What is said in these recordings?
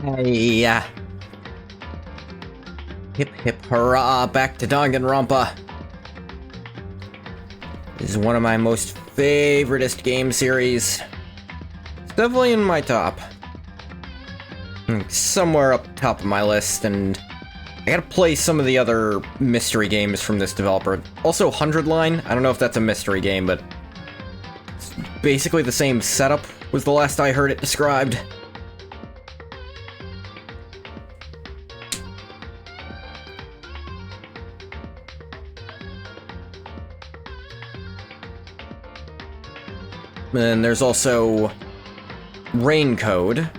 Hey, hip hip hurrah, back to Danganronpa. This is one of my most favoritist game series. It's definitely in my top. Somewhere up top of my list, and I gotta play some of the other mystery games from this developer. Also, 100 Line, I don't know if that's a mystery game, but it's basically the same setup, was the last I heard it described. And there's also Rain Code,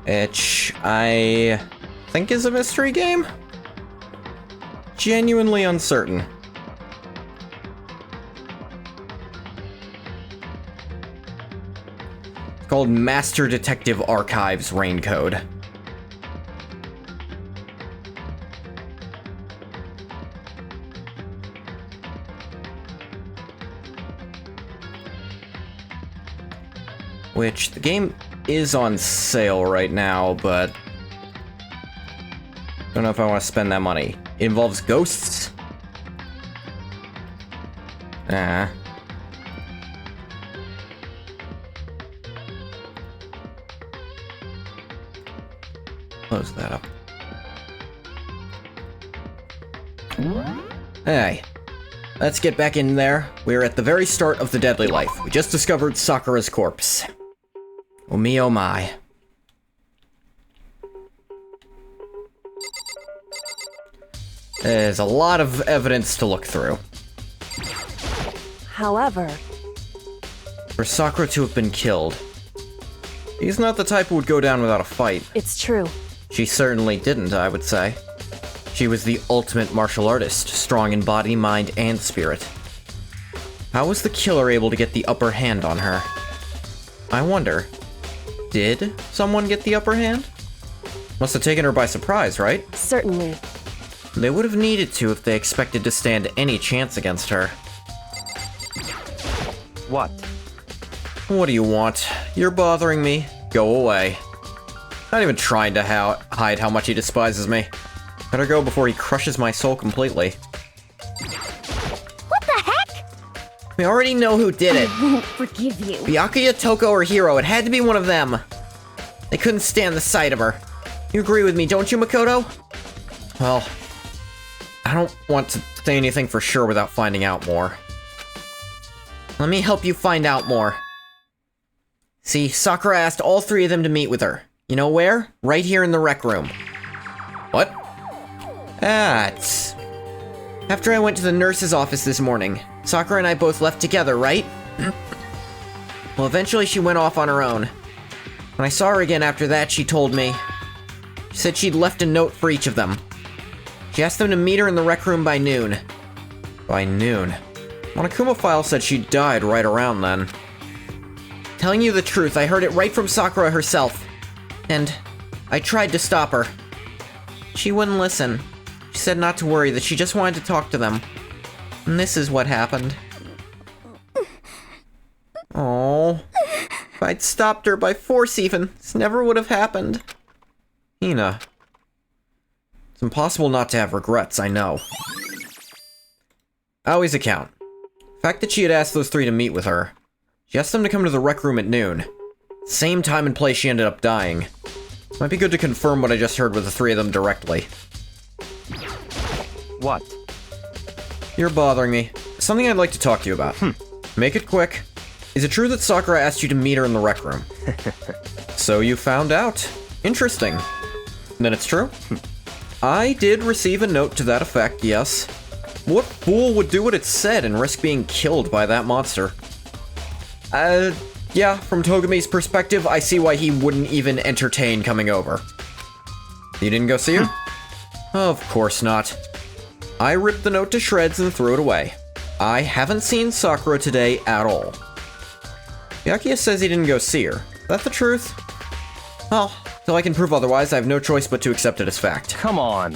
which I think is a mystery game? Genuinely uncertain. It's called Master Detective Archives Rain Code. Which, the game is on sale right now, but don't know if I want to spend that money. It involves ghosts? Close that up. Hey, let's get back in there. We're at the very start of the Deadly Life. We just discovered Sakura's corpse. Oh me, oh my. There's a lot of evidence to look through. However, For Sakura to have been killed, he's not the type who would go down without a fight. it's true. She certainly didn't, I would say. She was the ultimate martial artist, strong in body, mind, and spirit. How was the killer able to get the upper hand on her? I wonder, did someone get the upper hand? Must have taken her by surprise, right? Certainly. They would have needed to if they expected to stand any chance against her. What? What do you want? You're bothering me. Go away. Not even trying to hide how much he despises me. Better go before he crushes my soul completely. What the heck? We already know who did it. I won't forgive you. Byakuya, Toko, or Hiro. It had to be one of them. They couldn't stand the sight of her. You agree with me, don't you, Makoto? Well, I don't want to say anything for sure without finding out more. Let me help you find out more. See, Sakura asked all three of them to meet with her. You know where? Right here in the rec room. What? It's... After I went to the nurse's office this morning, Sakura and I both left together, right? Well, eventually she went off on her own. When I saw her again after that, she told me. She said she'd left a note for each of them. She asked them to meet her in the rec room by noon. By noon? Monokuma file said she died right around then. Telling you the truth, I heard it right from Sakura herself. And I tried to stop her. She wouldn't listen. She said not to worry, that she just wanted to talk to them. And this is what happened. Oh, if I'd stopped her by force even, this never would have happened. Hina. It's impossible not to have regrets, I know. Aoi's account. The fact that she had asked those three to meet with her. She asked them to come to the rec room at noon. Same time and place she ended up dying. Might be good to confirm what I just heard with the three of them directly. What? You're bothering me. Something I'd like to talk to you about. Make it quick. Is it true that Sakura asked you to meet her in the rec room? So you found out. Interesting. Then it's true? I did receive a note to that effect, yes. What fool would do what it said and risk being killed by that monster? Yeah, from Togumi's perspective, I see why he wouldn't even entertain coming over. You didn't go see her? Of course not. I ripped the note to shreds and threw it away. I haven't seen Sakura today at all. Byakuya says he didn't go see her. Is that the truth? Well, till I can prove otherwise, I have no choice but to accept it as fact. Come on.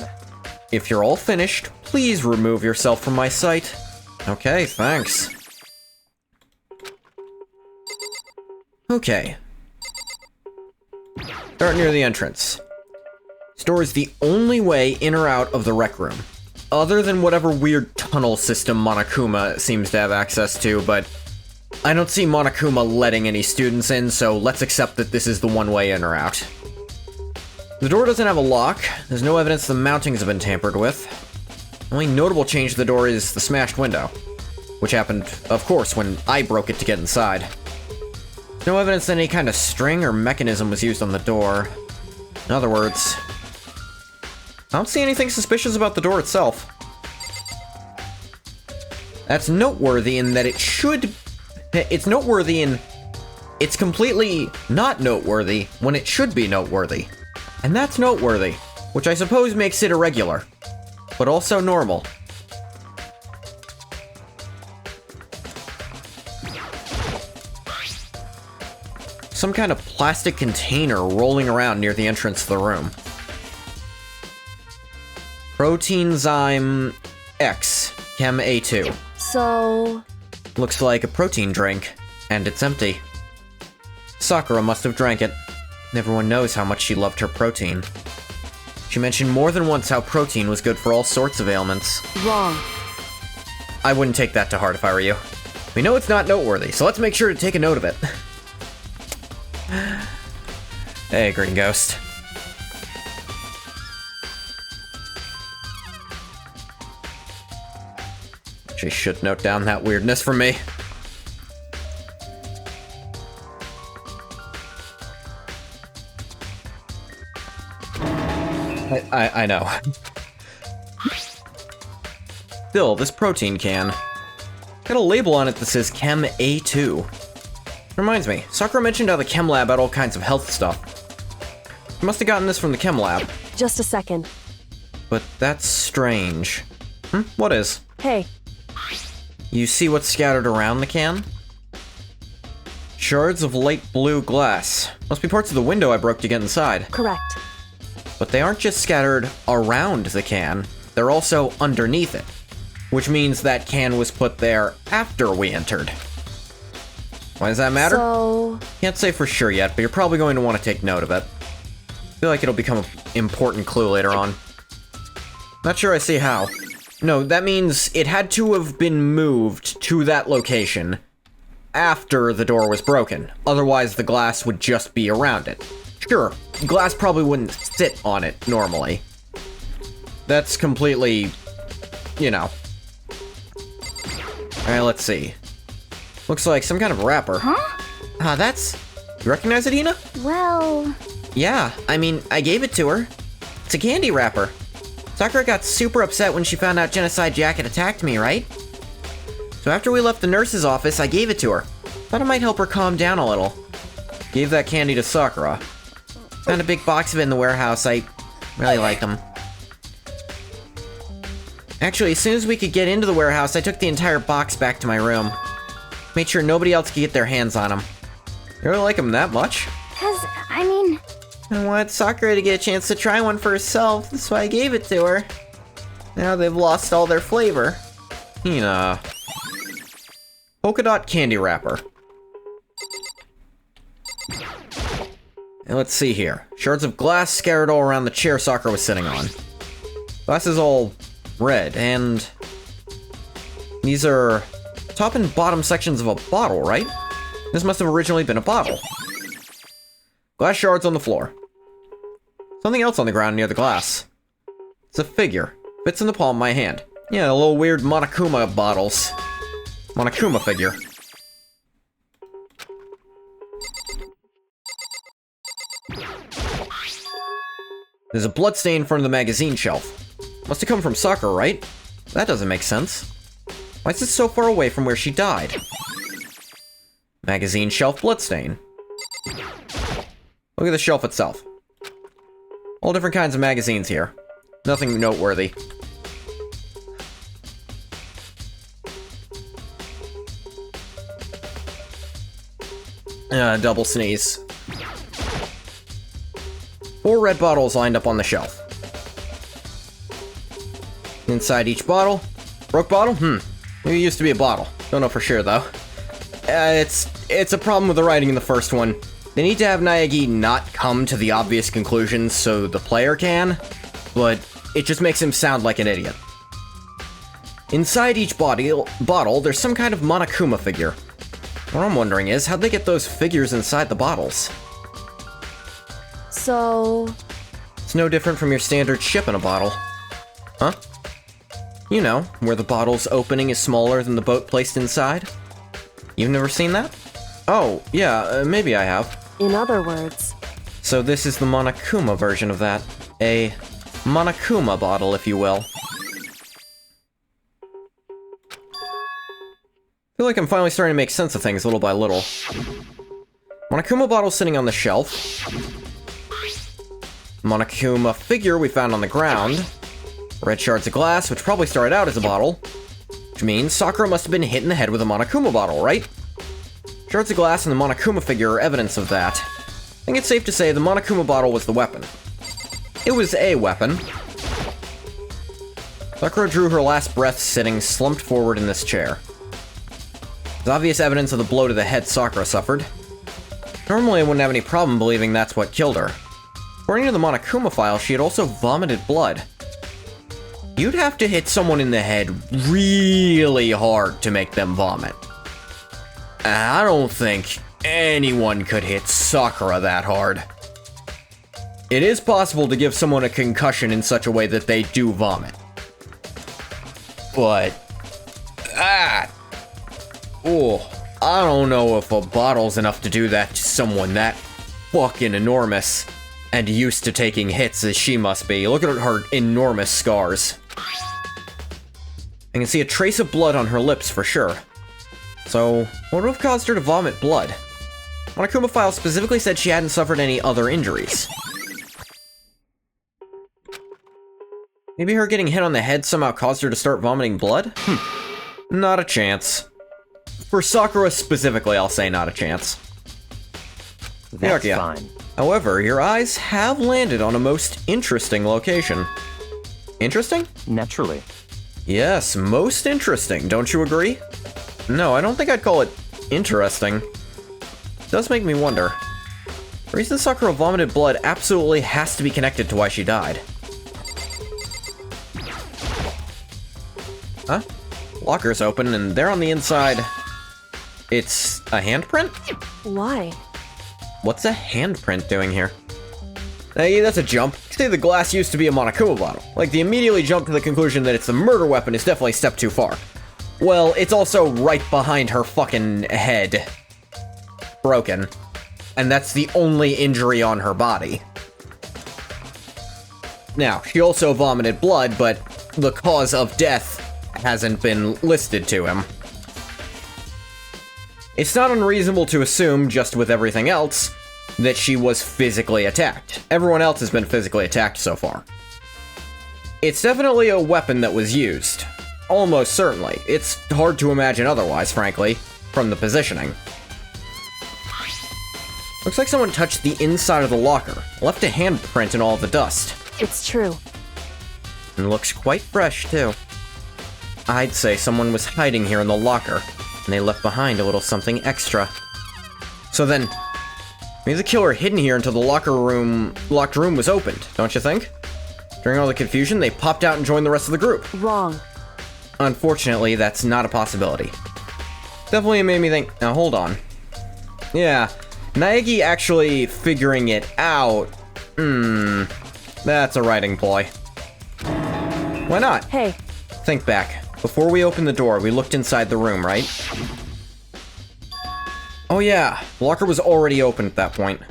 If you're all finished, please remove yourself from my sight. Okay, thanks. Okay. Start near the entrance. This door is the only way in or out of the rec room. Other than whatever weird tunnel system Monokuma seems to have access to, but I don't see Monokuma letting any students in, so let's accept that this is the one way in or out. The door doesn't have a lock. There's no evidence the mountings have been tampered with. The only notable change to the door is the smashed window, which happened, of course, when I broke it to get inside. No evidence that any kind of string or mechanism was used on the door. In other words, I don't see anything suspicious about the door itself. That's noteworthy in that it's noteworthy in... It's completely not noteworthy when it should be noteworthy. And that's noteworthy, which I suppose makes it irregular, but also normal. Some kind of plastic container rolling around near the entrance to the room. Protein Zyme X, Chem A2. So... Looks like a protein drink, and it's empty. Sakura must have drank it. Everyone knows how much she loved her protein. She mentioned more than once how protein was good for all sorts of ailments. Wrong. I wouldn't take that to heart if I were you. We know it's not noteworthy, so let's make sure to take a note of it. Hey, Green Ghost. She should note down that weirdness from me. I know. Still, this protein can got a label on it that says Chem A2. Reminds me, Sakura mentioned how the Chem Lab had all kinds of health stuff. She must have gotten this from the Chem Lab. Just a second. But that's strange. What is? Hey. You see what's scattered around the can? Shards of light blue glass. Must be parts of the window I broke to get inside. Correct. But they aren't just scattered around the can, they're also underneath it. Which means that can was put there after we entered. Why does that matter? So... Can't say for sure yet, but you're probably going to want to take note of it. I feel like it'll become an important clue later on. Not sure I see how. No, that means it had to have been moved to that location after the door was broken. Otherwise, the glass would just be around it. Sure, glass probably wouldn't sit on it normally. That's completely, you know. Alright, let's see. Looks like some kind of wrapper. Huh? That's... You recognize it, Ina? Well... Yeah, I mean, I gave it to her. It's a candy wrapper. Sakura got super upset when she found out Genocide Jack had attacked me, right? So after we left the nurse's office, I gave it to her. Thought it might help her calm down a little. Gave that candy to Sakura. Found a big box of it in the warehouse. I really like them. Actually, as soon as we could get into the warehouse, I took the entire box back to my room. Made sure nobody else could get their hands on them. You really like them that much? I mean... I wanted Sakura to get a chance to try one for herself, that's why I gave it to her. Now they've lost all their flavor. Hina. Polka dot candy wrapper. And let's see here. Shards of glass scattered all around the chair Sakura was sitting on. Glass is all red, and... These are top and bottom sections of a bottle, right? This must have originally been a bottle. Glass shards on the floor. Something else on the ground near the glass. It's a figure. Fits in the palm of my hand. Yeah, the little weird Monokuma bottles. Monokuma figure. There's a bloodstain in front of the magazine shelf. Must have come from Sakura, right? That doesn't make sense. Why is it so far away from where she died? Magazine shelf bloodstain. Look at the shelf itself. All different kinds of magazines here. Nothing noteworthy. Double sneeze. 4 red bottles lined up on the shelf. Inside each bottle. Broke bottle? Maybe it used to be a bottle. Don't know for sure, though. It's it's a problem with the writing in the first one. They need to have Naegi not come to the obvious conclusions so the player can, but it just makes him sound like an idiot. Inside each bottle, there's some kind of Monokuma figure. What I'm wondering is, how'd they get those figures inside the bottles? So... It's no different from your standard ship in a bottle. Huh? You know, where the bottle's opening is smaller than the boat placed inside? You've never seen that? Oh, yeah, maybe I have. In other words... So this is the Monokuma version of that. A Monokuma bottle, if you will. I feel like I'm finally starting to make sense of things little by little. Monokuma bottle sitting on the shelf. Monokuma figure we found on the ground. Red shards of glass, which probably started out as a bottle. Which means Sakura must have been hit in the head with a Monokuma bottle, right? Shards of glass and the Monokuma figure are evidence of that. I think it's safe to say the Monokuma bottle was the weapon. It was a weapon. Sakura drew her last breath sitting slumped forward in this chair. There's obvious evidence of the blow to the head Sakura suffered. Normally I wouldn't have any problem believing that's what killed her. According to the Monokuma file, she had also vomited blood. You'd have to hit someone in the head really hard to make them vomit. I don't think anyone could hit Sakura that hard. It is possible to give someone a concussion in such a way that they do vomit. But... oh, I don't know if a bottle's enough to do that to someone that fucking enormous and used to taking hits as she must be. Look at her enormous scars. I can see a trace of blood on her lips for sure. So, what would have caused her to vomit blood? Monokuma file specifically said she hadn't suffered any other injuries. Maybe her getting hit on the head somehow caused her to start vomiting blood? Not a chance. For Sakura specifically, I'll say not a chance. That's fine. However, your eyes have landed on a most interesting location. Interesting? Naturally. Yes, most interesting, don't you agree? No, I don't think I'd call it interesting. It does make me wonder. The reason Sakura vomited blood absolutely has to be connected to why she died. Huh? Locker's open, and there on the inside... It's a handprint? Why? What's a handprint doing here? Hey, that's a jump. Say the glass used to be a Monokuma bottle. Like, the immediately jump to the conclusion that it's a murder weapon is definitely a step too far. Well, it's also right behind her fucking head. Broken. And that's the only injury on her body. Now, she also vomited blood, but the cause of death hasn't been listed to him. It's not unreasonable to assume, just with everything else, that she was physically attacked. Everyone else has been physically attacked so far. It's definitely a weapon that was used. Almost certainly. It's hard to imagine otherwise, frankly, from the positioning. Looks like someone touched the inside of the locker, left a handprint in all the dust. It's true. And looks quite fresh, too. I'd say someone was hiding here in the locker, and they left behind a little something extra. So then, maybe the killer hidden here until the locked room was opened, don't you think? During all the confusion, they popped out and joined the rest of the group. Wrong. Unfortunately, that's not a possibility. Definitely made me think, now hold on. Yeah, Naegi actually figuring it out. That's a writing ploy. Why not? Hey. Think back. Before we opened the door, we looked inside the room, right? Oh yeah, the locker was already open at that point.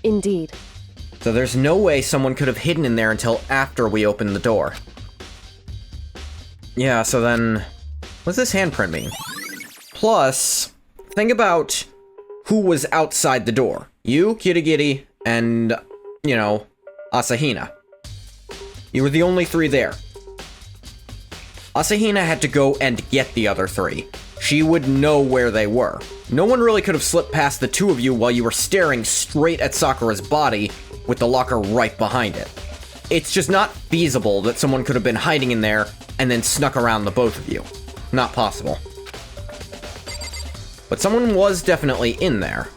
Indeed. So there's no way someone could have hidden in there until after we opened the door. Yeah, so then, what does this handprint mean? Plus, think about who was outside the door. You, Kirigiri, and, you know, Asahina. You were the only three there. Asahina had to go and get the other three. She would know where they were. No one really could have slipped past the two of you while you were staring straight at Sakura's body with the locker right behind it. It's just not feasible that someone could have been hiding in there and then snuck around the both of you. Not possible. but someone was definitely in there.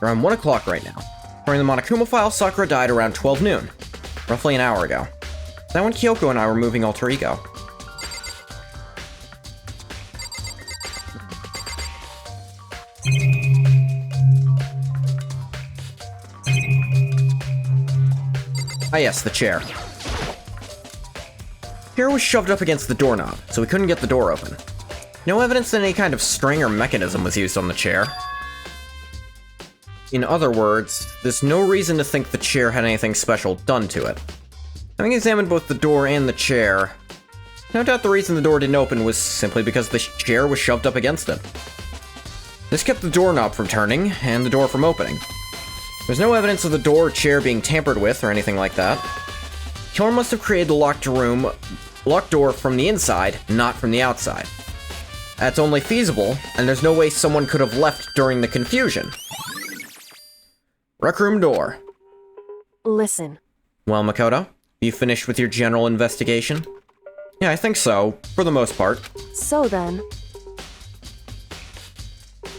Around 1 o'clock right now. According to the Monokuma file, Sakura died around 12 noon, roughly an hour ago. That when Kyoko and I were moving Alter Ego. Ah yes, the chair. Chair was shoved up against the doorknob, so we couldn't get the door open. No evidence that any kind of string or mechanism was used on the chair. In other words, there's no reason to think the chair had anything special done to it. Having examined both the door and the chair, no doubt the reason the door didn't open was simply because the chair was shoved up against it. This kept the doorknob from turning, and the door from opening. There's no evidence of the door or chair being tampered with or anything like that. Killer must have created the locked door from the inside, not from the outside. That's only feasible, and there's no way someone could have left during the confusion. Rec room door. Listen. Well, Makoto, you finished with your general investigation? Yeah, I think so, for the most part. So then...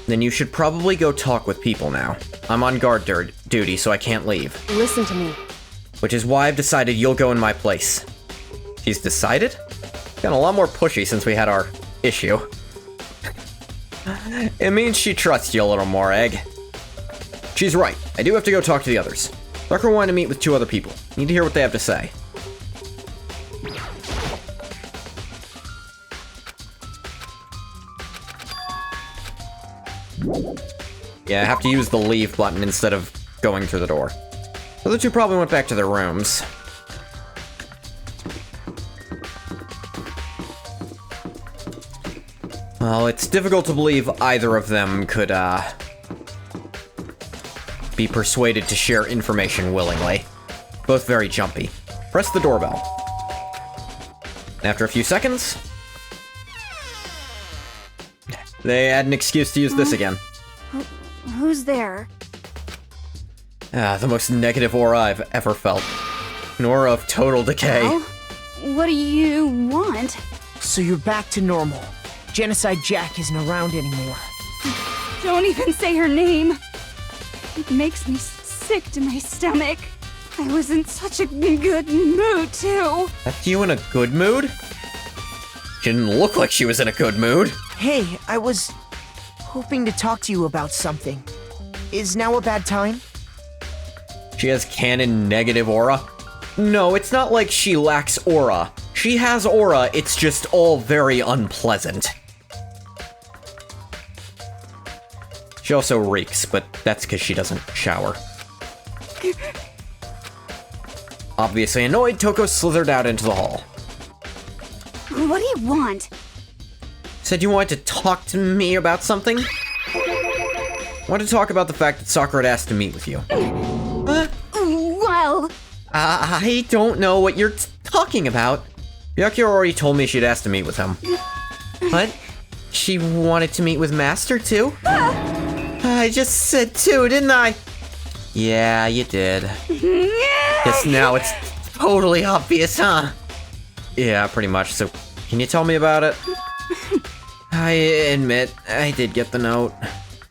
Then you should probably go talk with people now. I'm on guard duty, so I can't leave. Listen to me. Which is why I've decided you'll go in my place. She's decided? Gotten a lot more pushy since we had our issue. It means she trusts you a little more, Egg. She's right. I do have to go talk to the others. Sakura wanted to meet with 2 other people. Need to hear what they have to say. Yeah, I have to use the leave button instead of going through the door. The other 2 probably went back to their rooms. Well, it's difficult to believe either of them could, be persuaded to share information willingly. Both very jumpy. Press the doorbell. After a few seconds, they had an excuse to use this again. Who's there? The most negative aura I've ever felt. An aura of total decay. Well, what do you want? So you're back to normal. Genocide Jack isn't around anymore. Don't even say her name. It makes me sick to my stomach. I was in such a good mood, too. That's you in a good mood? She didn't look like she was in a good mood. Hey, I was hoping to talk to you about something. Is now a bad time? She has canon negative aura? No, it's not like she lacks aura. She has aura, it's just all very unpleasant. She also reeks, but that's because she doesn't shower. Obviously annoyed, Toko slithered out into the hall. What do you want? Said you wanted to talk to me about something? I wanted to talk about the fact that Sakura had asked to meet with you. Well... I don't know what you're talking about. Byakuya already told me she'd asked to meet with him. What? She wanted to meet with Master, too? I just said too, didn't I? Yeah, you did. Guess now it's totally obvious, huh? Yeah, pretty much. So, can you tell me about it? I admit, I did get the note.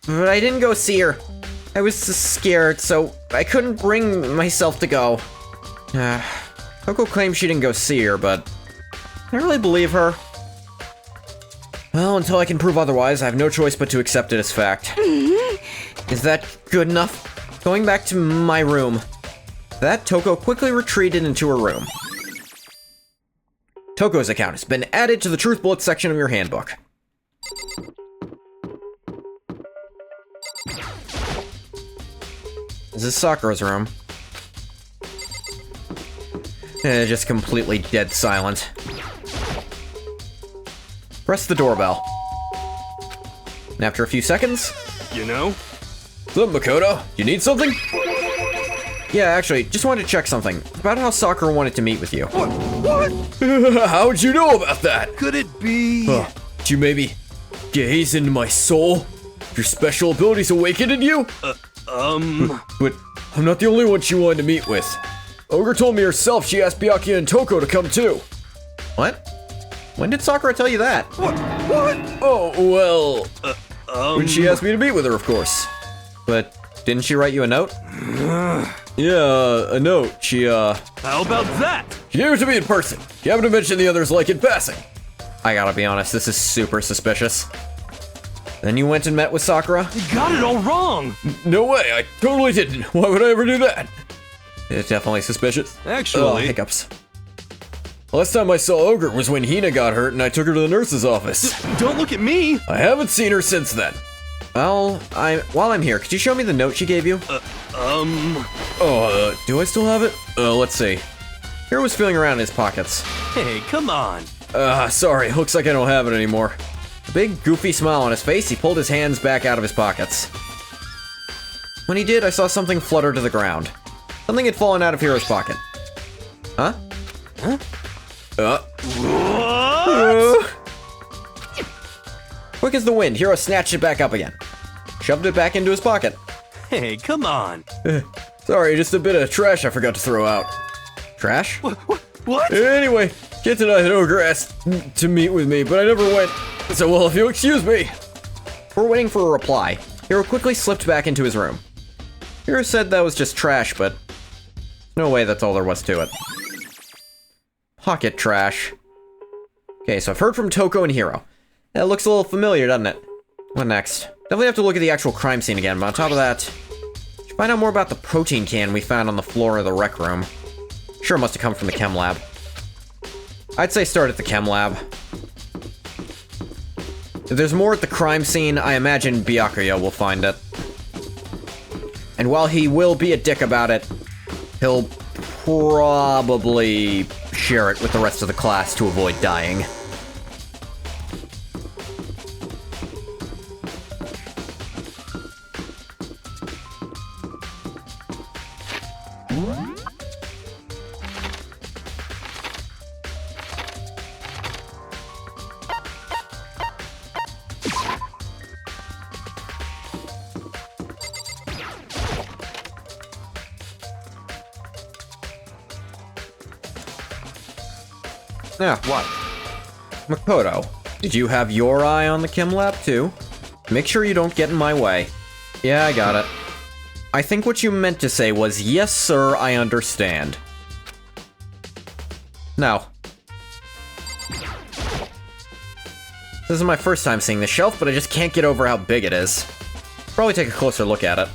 But I didn't go see her. I was scared, so I couldn't bring myself to go. Coco claims she didn't go see her, but I really believe her. Well, until I can prove otherwise, I have no choice but to accept it as fact. Is that good enough? Going back to my room. That, Toko quickly retreated into her room. Toko's account has been added to the Truth Bullet section of your handbook. This is Sakura's room. Just completely dead silent. Press the doorbell. And after a few seconds... You know? What's up, Makoto? You need something? Yeah, actually, just wanted to check something. About how Sakura wanted to meet with you. What? How'd you know about that? Could it be? Did you maybe gaze into my soul? Your special abilities awakened in you? But I'm not the only one she wanted to meet with. Ogre told me herself she asked Byakuya and Toko to come too. What? When did Sakura tell you that? What? Oh, well... When she asked me to meet with her, of course. But didn't she write you a note? Yeah, a note. How about that? She gave it to me in person. She happened to mention the others like in passing. I gotta be honest, this is super suspicious. Then you went and met with Sakura? You got it all wrong. No way, I totally didn't. Why would I ever do that? It's definitely suspicious. Actually... hiccups. Last time I saw Ogre was when Hina got hurt and I took her to the nurse's office. Don't look at me. I haven't seen her since then. Well, while I'm here, could you show me the note she gave you? Do I still have it? Let's see. Hiro was feeling around in his pockets. Hey, come on. Sorry, looks like I don't have it anymore. A big, goofy smile on his face, he pulled his hands back out of his pockets. When he did, I saw something flutter to the ground. Something had fallen out of Hiro's pocket. Huh? What? Quick as the wind, Hiro snatched it back up again. Shoved it back into his pocket. Hey, come on. Sorry, just a bit of trash I forgot to throw out. Trash? What? Anyway, can't deny that Ogre asked to meet with me, but I never went. So, well, if you'll excuse me. We're waiting for a reply. Hiro quickly slipped back into his room. Hiro said that was just trash, but no way that's all there was to it. Pocket trash. Okay, so I've heard from Toko and Hiro. That looks a little familiar, doesn't it? What next? Definitely have to look at the actual crime scene again, but on top of that, should find out more about the protein can we found on the floor of the rec room. Sure must have come from the chem lab. I'd say start at the chem lab. If there's more at the crime scene, I imagine Byakuya will find it. And while he will be a dick about it, he'll probably share it with the rest of the class to avoid dying. Yeah. What? Makoto, did you have your eye on the chem lab too? Make sure you don't get in my way. Yeah, I got it. I think what you meant to say was, yes sir, I understand. Now. This is my first time seeing the shelf, but I just can't get over how big it is. Probably take a closer look at it.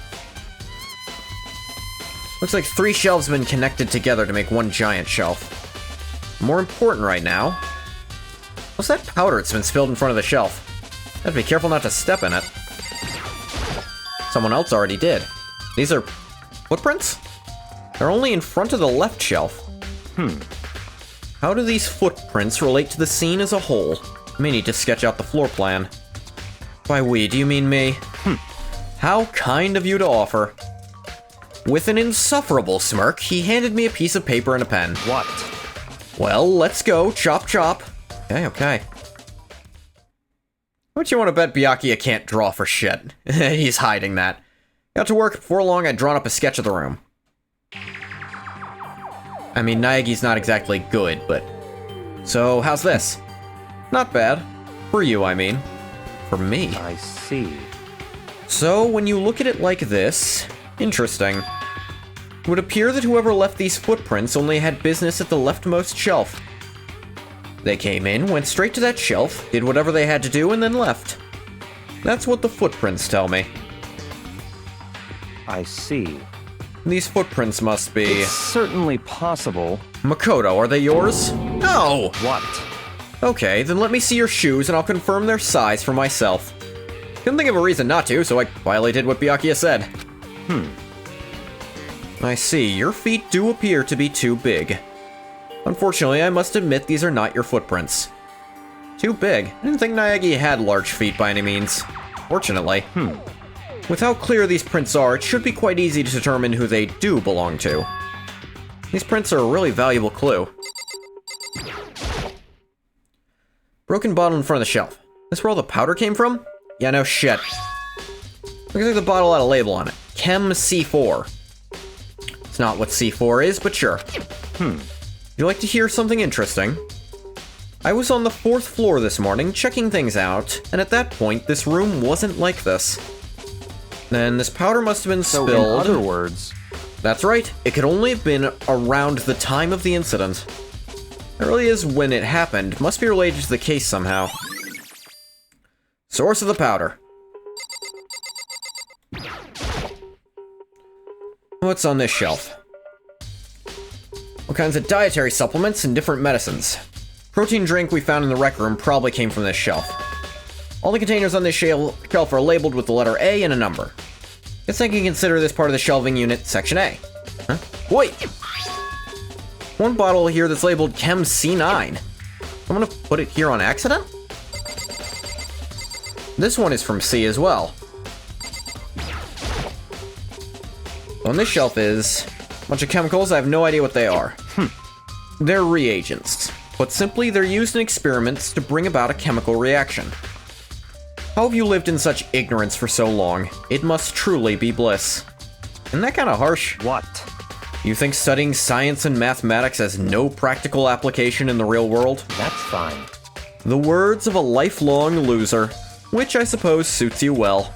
Looks like 3 shelves have been connected together to make one giant shelf. More important right now. What's that powder that's been spilled in front of the shelf? Gotta be careful not to step in it. Someone else already did. These are footprints? They're only in front of the left shelf. How do these footprints relate to the scene as a whole? I may need to sketch out the floor plan. By we, do you mean me? How kind of you to offer. With an insufferable smirk, he handed me a piece of paper and a pen. What? Well, let's go. Chop, chop. Okay. What you want to bet Byakuya can't draw for shit? He's hiding that. Got to work. Before long, I'd drawn up a sketch of the room. I mean, Naegi's not exactly good, but... So, how's this? Not bad. For you, I mean. For me. I see. So, when you look at it like this... Interesting. It would appear that whoever left these footprints only had business at the leftmost shelf. They came in, went straight to that shelf, did whatever they had to do, and then left. That's what the footprints tell me. I see. These footprints must be... It's certainly possible. Makoto, are they yours? No! What? Okay, then let me see your shoes and I'll confirm their size for myself. Couldn't think of a reason not to, so I quietly did what Byakuya said. I see, your feet do appear to be too big. Unfortunately, I must admit these are not your footprints. Too big? I didn't think Naegi had large feet by any means. Fortunately. With how clear these prints are, it should be quite easy to determine who they do belong to. These prints are a really valuable clue. Broken bottle in front of the shelf. This where all the powder came from? Yeah, no shit. Looks like the bottle had a label on it. Chem C4. It's not what C4 is, but sure. You like to hear something interesting? I was on the 4th floor this morning, checking things out, and at that point, this room wasn't like this. Then this powder must have been So spilled. in other words, That's right, it could only have been around the time of the incident. It really is when it happened, must be related to the case somehow. Source of the powder. What's on this shelf? All kinds of dietary supplements and different medicines. Protein drink we found in the rec room probably came from this shelf. All the containers on this shelf are labeled with the letter A and a number. Guess I can consider this part of the shelving unit, Section A. Huh? Wait! One bottle here that's labeled Chem C9. I'm gonna put it here on accident? This one is from C as well. On this shelf is a bunch of chemicals. I have no idea what they are. They're reagents. Put simply, they're used in experiments to bring about a chemical reaction. How have you lived in such ignorance for so long? It must truly be bliss. Isn't that kind of harsh? what? You think studying science and mathematics has no practical application in the real world? That's fine. The words of a lifelong loser, which I suppose suits you well.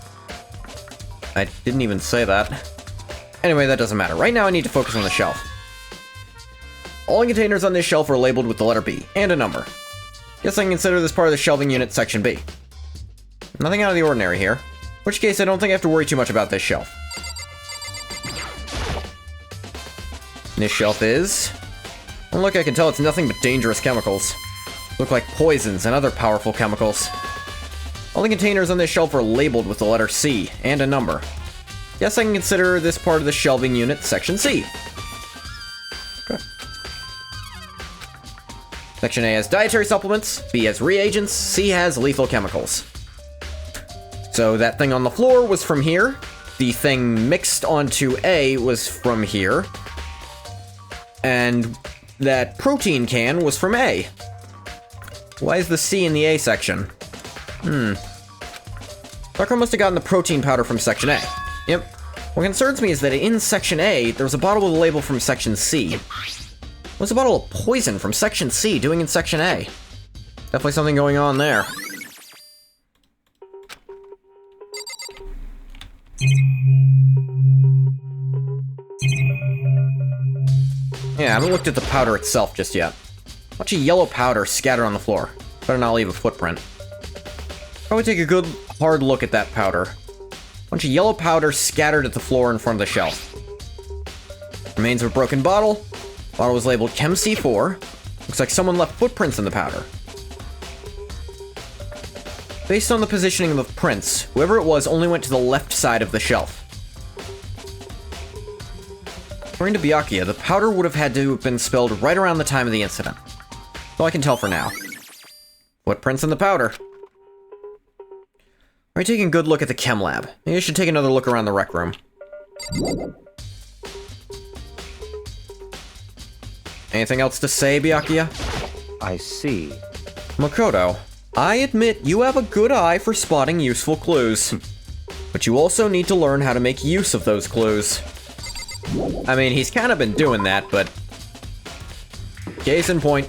I didn't even say that. Anyway, that doesn't matter. Right now I need to focus on the shelf. All the containers on this shelf are labeled with the letter B and a number. Guess I can consider this part of the shelving unit, Section B. Nothing out of the ordinary here. In which case, I don't think I have to worry too much about this shelf. This shelf is... Well, look, I can tell it's nothing but dangerous chemicals. Look like poisons and other powerful chemicals. All the containers on this shelf are labeled with the letter C and a number. Guess I can consider this part of the shelving unit, Section C. Okay. Section A has dietary supplements, B has reagents, C has lethal chemicals. So that thing on the floor was from here. The thing mixed onto A was from here. And that protein can was from A. Why is the C in the A section? Sakura must have gotten the protein powder from Section A. Yep. What concerns me is that in Section A, there was a bottle with a label from Section C. What's a bottle of poison from Section C doing in Section A? Definitely something going on there. Yeah, I haven't looked at the powder itself just yet. A bunch of yellow powder scattered on the floor. Better not leave a footprint. Probably take a good, hard look at that powder. A bunch of yellow powder scattered at the floor in front of the shelf. Remains of a broken bottle. Bottle was labeled Chem C4. Looks like someone left footprints in the powder. Based on the positioning of the prints, whoever it was only went to the left side of the shelf. According to Byakuya, the powder would have had to have been spilled right around the time of the incident. That's all I can tell for now. Footprints in the powder. Alright, taking a good look at the chem lab. Maybe I should take another look around the rec room. Anything else to say, Byakuya? I see. Makoto, I admit you have a good eye for spotting useful clues. But you also need to learn how to make use of those clues. I mean, he's kind of been doing that, but... Case in point.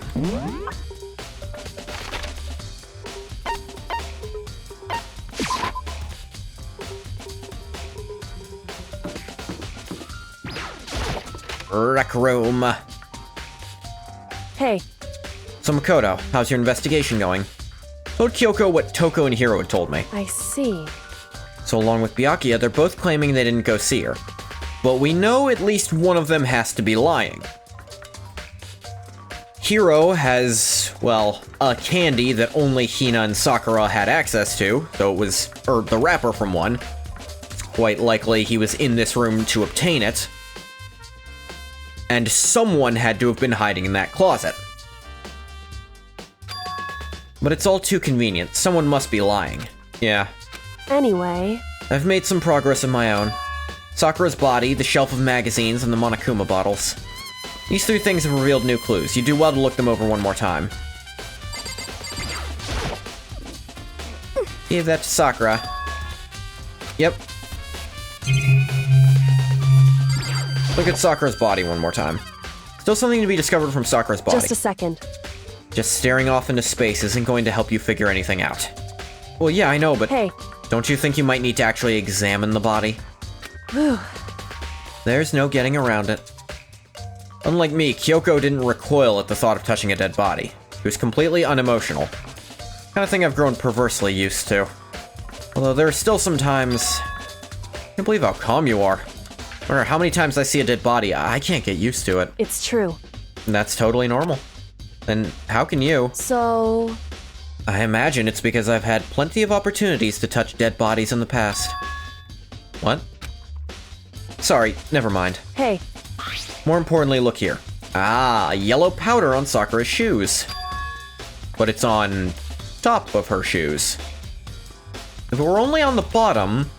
Rec room. Hey, So Makoto, how's your investigation going? Told Kyoko what Toko and Hiro had told me. I see. So along with Byakuya, they're both claiming they didn't go see her. But we know at least one of them has to be lying. Hiro has, well, a candy that only Hina and Sakura had access to, so it was, the wrapper from one. It's quite likely he was in this room to obtain it. And someone had to have been hiding in that closet. But it's all too convenient. Someone must be lying. Yeah. Anyway, I've made some progress of my own. Sakura's body, the shelf of magazines, and the Monokuma bottles. These three things have revealed new clues. You do well to look them over one more time. Give that to Sakura. Yep. Look at Sakura's body one more time. Still something to be discovered from Sakura's body. Just a second. Just staring off into space isn't going to help you figure anything out. Well, yeah, I know, but Hey. don't you think you might need to actually examine the body? Whew. There's no getting around it. Unlike me, Kyoko didn't recoil at the thought of touching a dead body. She was completely unemotional. Kind of thing I've grown perversely used to. Although there are still some times... I can't believe how calm you are. No matter how many times I see a dead body, I can't get used to it. It's true. And that's totally normal. And how can you? So... I imagine it's because I've had plenty of opportunities to touch dead bodies in the past. What? Sorry, never mind. Hey. More importantly, look here. Ah, yellow powder on Sakura's shoes. But it's on top of her shoes. If it were only on the bottom,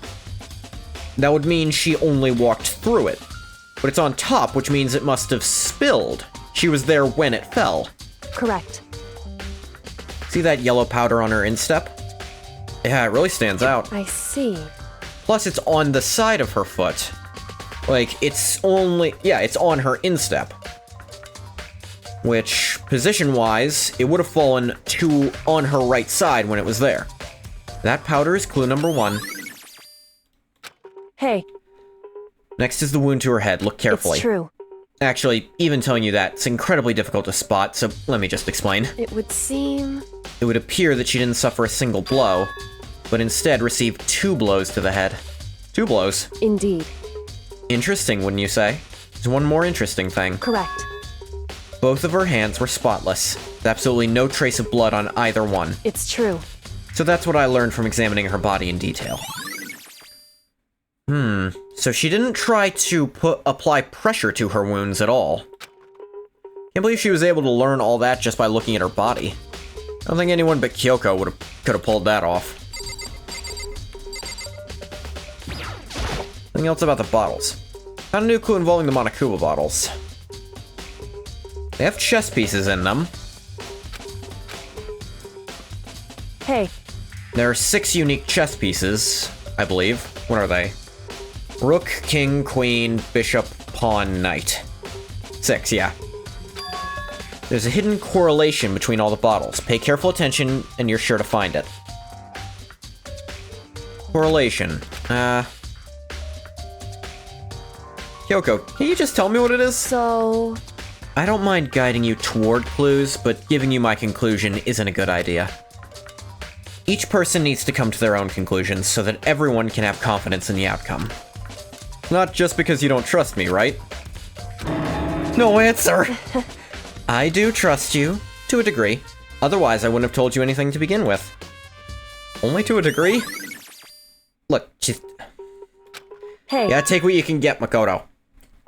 that would mean she only walked through it. But it's on top, which means it must have spilled. She was there when it fell. Correct. See that yellow powder on her instep? Yeah, it really stands out. I see. Plus, it's on the side of her foot. Like, it's only... yeah, it's on her instep. Which, position-wise, it would have fallen on her right side when it was there. That powder is clue number 1. Hey. Next is the wound to her head. Look carefully. It's true. Actually, even telling you that, it's incredibly difficult to spot, so let me just explain. It would seem... It would appear that she didn't suffer a single blow, but instead received 2 blows to the head. 2 blows. Indeed. Interesting, wouldn't you say? There's one more interesting thing. Correct. Both of her hands were spotless. With absolutely no trace of blood on either one. It's true. So that's what I learned from examining her body in detail. So she didn't try to apply pressure to her wounds at all. Can't believe she was able to learn all that just by looking at her body. I don't think anyone but Kyoko could have pulled that off. Anything else about the bottles? Found a new clue involving the Monokuma bottles. They have chess pieces in them. Hey. There are 6 unique chess pieces, I believe. What are they? Rook, king, queen, bishop, pawn, knight. 6, yeah. There's a hidden correlation between all the bottles. Pay careful attention, and you're sure to find it. Correlation. Kyoko, can you just tell me what it is? So... I don't mind guiding you toward clues, but giving you my conclusion isn't a good idea. Each person needs to come to their own conclusions so that everyone can have confidence in the outcome. Not just because you don't trust me, right? No answer! I do trust you, to a degree. Otherwise, I wouldn't have told you anything to begin with. Only to a degree? Look, just... Hey. Yeah, take what you can get, Makoto.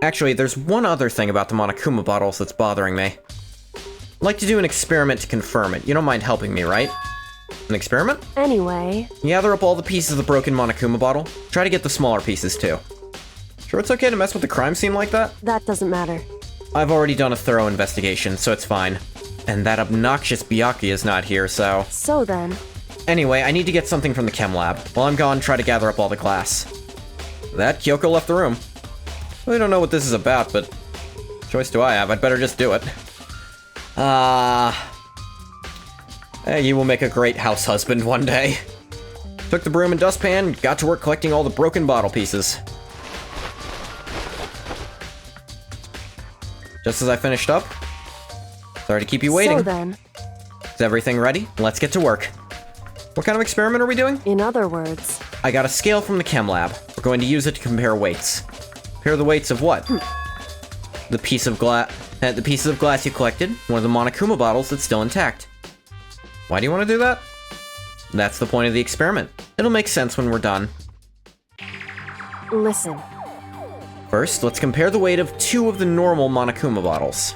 Actually, there's one other thing about the Monokuma bottles that's bothering me. I'd like to do an experiment to confirm it. You don't mind helping me, right? An experiment? Anyway... Gather up all the pieces of the broken Monokuma bottle. Try to get the smaller pieces, too. Sure it's okay to mess with the crime scene like that? That doesn't matter. I've already done a thorough investigation, so it's fine. And that obnoxious Byakuya is not here, so... So then... Anyway, I need to get something from the chem lab. While I'm gone, try to gather up all the glass. That, Kyoko left the room. Really don't know what this is about, but... what choice do I have? I'd better just do it. You will make a great house husband one day. Took the broom and dustpan, got to work collecting all the broken bottle pieces. Just as I finished up. Sorry to keep you waiting. So then... Is everything ready? Let's get to work. What kind of experiment are we doing? In other words... I got a scale from the chem lab. We're going to use it to compare weights. Compare the weights of what? The pieces of glass you collected, one of the Monokuma bottles that's still intact. Why do you want to do that? That's the point of the experiment. It'll make sense when we're done. Listen. First, let's compare the weight of 2 of the normal Monokuma bottles.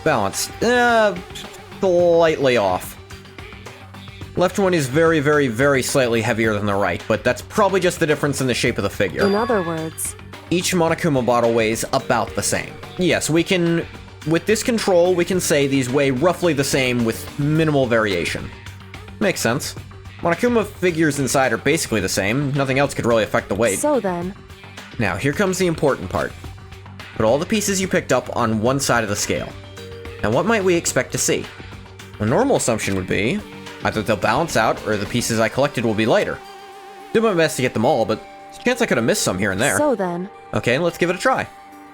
Balanced. Slightly off. Left one is very, very, very slightly heavier than the right, but that's probably just the difference in the shape of the figure. In other words... Each Monokuma bottle weighs about the same. Yes, we can... With this control, we can say these weigh roughly the same with minimal variation. Makes sense. Monokuma figures inside are basically the same. Nothing else could really affect the weight. So then... Now, here comes the important part. Put all the pieces you picked up on one side of the scale. Now, what might we expect to see? A normal assumption would be either they'll balance out, or the pieces I collected will be lighter. Did my best to get them all, but there's a chance I could have missed some here and there. So then, Okay, let's give it a try.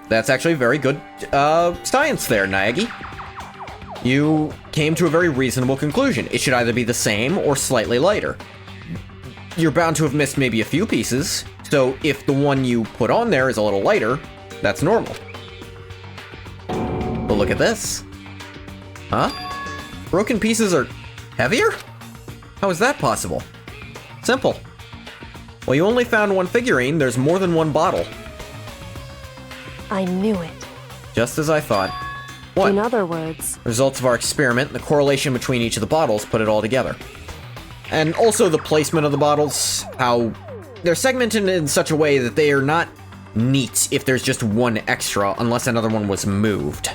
That's actually very good, science there, Naegi. You came to a very reasonable conclusion. It should either be the same or slightly lighter. You're bound to have missed maybe a few pieces, so if the one you put on there is a little lighter, that's normal. But look at this. Huh? Broken pieces are heavier? How is that possible? Simple. Well, you only found one figurine, there's more than one bottle. I knew it. Just as I thought. What? In other words, Results of our experiment and the correlation between each of the bottles put it all together. And also the placement of the bottles, how they're segmented in such a way that they are not neat if there's just one extra, unless another one was moved.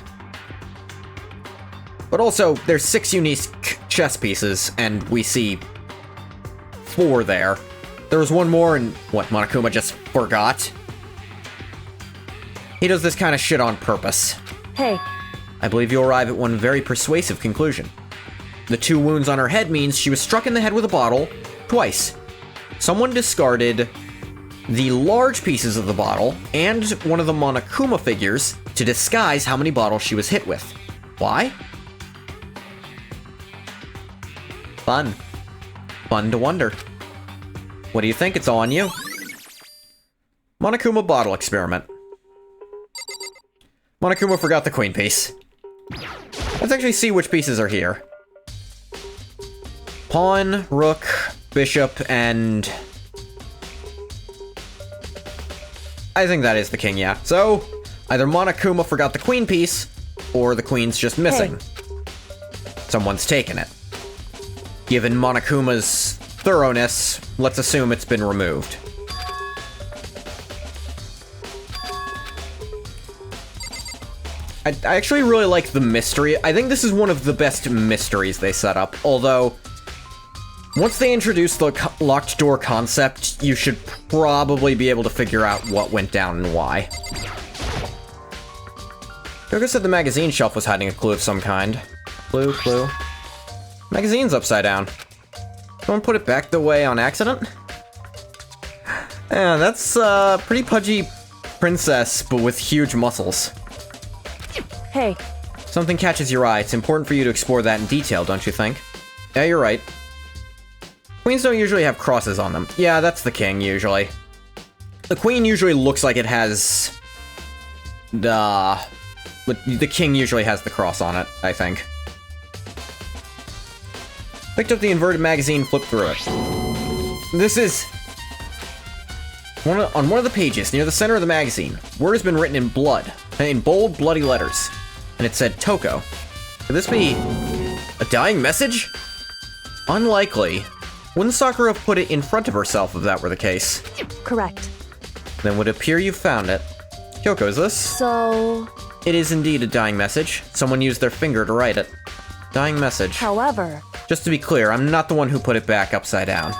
But also, there's 6 unique chess pieces, and we see 4 there. There was one more, and what, Monokuma just forgot? He does this kind of shit on purpose. hey, I believe you arrive at one very persuasive conclusion. The 2 wounds on her head means she was struck in the head with a bottle twice. Someone discarded the large pieces of the bottle and one of the Monokuma figures to disguise how many bottles she was hit with. Why? Fun. Fun to wonder. What do you think? It's all on you. Monokuma bottle experiment. Monokuma forgot the queen piece. Let's actually see which pieces are here. Pawn, rook, bishop, and... I think that is the king, yeah. So, either Monokuma forgot the queen piece, or the queen's just missing. Someone's taken it. Given Monokuma's thoroughness, let's assume it's been removed. I actually really like the mystery. I think this is one of the best mysteries they set up, although once they introduce the locked door concept, you should probably be able to figure out what went down and why. Joker said the magazine shelf was hiding a clue of some kind. Clue. Magazine's upside down. Someone put it back the way on accident? Yeah, that's pretty pudgy princess, but with huge muscles. hey, Something catches your eye. It's important for you to explore that in detail, don't you think? Yeah, you're right. Queens don't usually have crosses on them. Yeah, that's the king, usually. The queen usually looks like it has... but the king usually has the cross on it, I think. Picked up the inverted magazine, flipped through it. This is... on one of the pages, near the center of the magazine, word has been written in blood, in bold, bloody letters. And it said, Toko. Could this be a dying message? Unlikely. Wouldn't Sakura have put it in front of herself if that were the case? correct. Then would it appear you found it. Kyoko, is this? So, It is indeed a dying message. Someone used their finger to write it. Dying message. however, Just to be clear, I'm not the one who put it back upside down.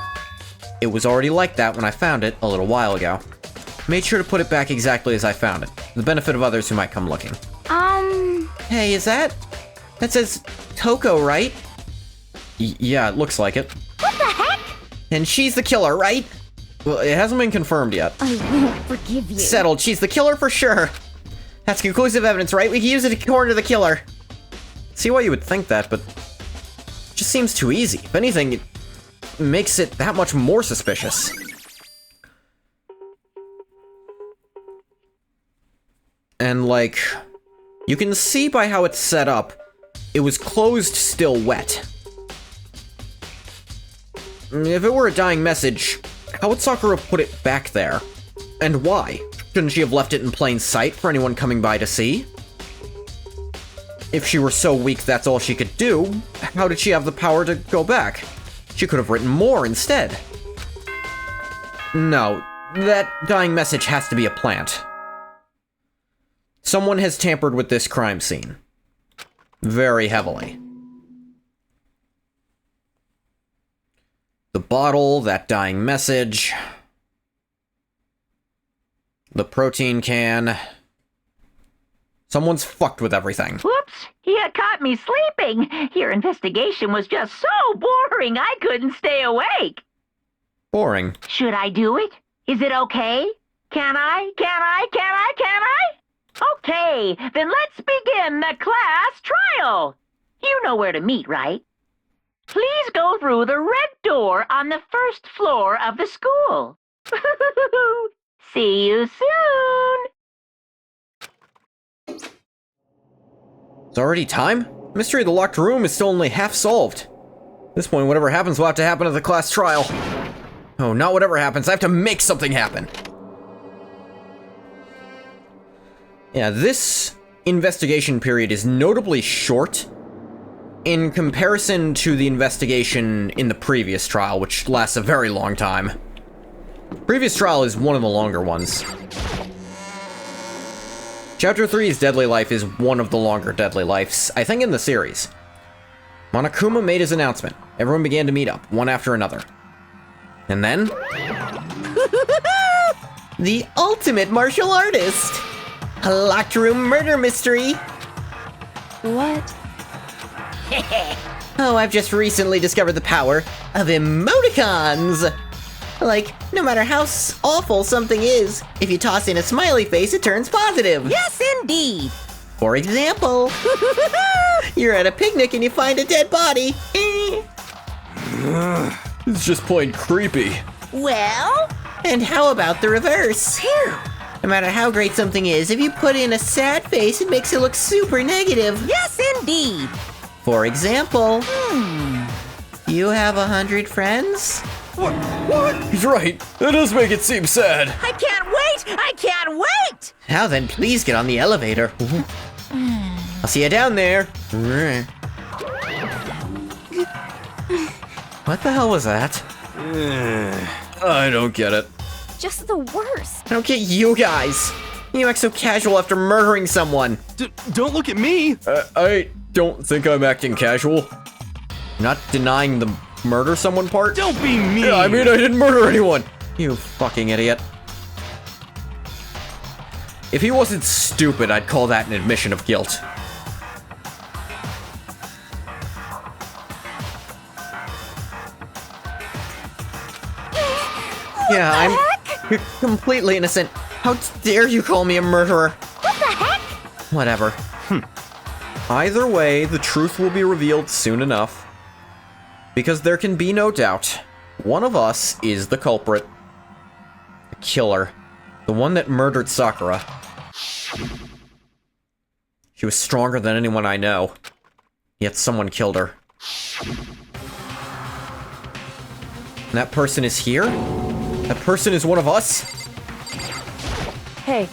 It was already like that when I found it a little while ago. Made sure to put it back exactly as I found it, for the benefit of others who might come looking. Hey, is that... That says Toko, right? Yeah, it looks like it. What the heck? And she's the killer, right? Well, it hasn't been confirmed yet. I won't forgive you. Settled, she's the killer for sure. That's conclusive evidence, right? We can use it to corner the killer. See why you would think that, but... It just seems too easy. If anything, it makes it that much more suspicious. And, like... You can see by how it's set up, it was closed still wet. If it were a dying message, how would Sakura put it back there? And why? Shouldn't she have left it in plain sight for anyone coming by to see? If she were so weak that's all she could do, how did she have the power to go back? She could have written more instead. No, that dying message has to be a plant. Someone has tampered with this crime scene. Very heavily. The bottle, that dying message. The protein can. Someone's fucked with everything. Whoops, you caught me sleeping. Your investigation was just so boring I couldn't stay awake. Boring. Should I do it? Is it okay? Can I? Okay, then let's begin the class trial. You know where to meet, right? Please go through the red door on the first floor of the school. See you soon. It's already time? The mystery of the locked room is still only half solved. At this point, whatever happens will have to happen at the class trial. Oh, not whatever happens. I have to make something happen. Yeah, this investigation period is notably short in comparison to the investigation in the previous trial, which lasts a very long time. Previous trial is one of the longer ones. Chapter 3's Deadly Life is one of the longer Deadly Lives, I think, in the series. Monokuma made his announcement. Everyone began to meet up, one after another. And then... the ultimate martial artist! A locked room murder mystery! What? Oh, I've just recently discovered the power of emoticons! Like, no matter how awful something is, if you toss in a smiley face, it turns positive. Yes, indeed. For example, you're at a picnic and you find a dead body. It's just plain creepy. Well? And how about the reverse? Phew. No matter how great something is, if you put in a sad face, it makes it look super negative. Yes, indeed. For example, you have 100 friends? What? He's right. That does make it seem sad. I can't wait! Now then, please get on the elevator. I'll see you down there. What the hell was that? I don't get it. Just the worst. I don't get you guys. You act so casual after murdering someone. Don't look at me! I don't think I'm acting casual. Not denying the murder someone part? Don't be mean! Yeah, I mean, I didn't murder anyone. You fucking idiot. If he wasn't stupid, I'd call that an admission of guilt. Yeah, I'm completely innocent. How dare you call me a murderer? What the heck? Whatever. Either way, the truth will be revealed soon enough. Because there can be no doubt, one of us is the culprit. The killer. The one that murdered Sakura. She was stronger than anyone I know. Yet someone killed her. And that person is here? That person is one of us? Hey,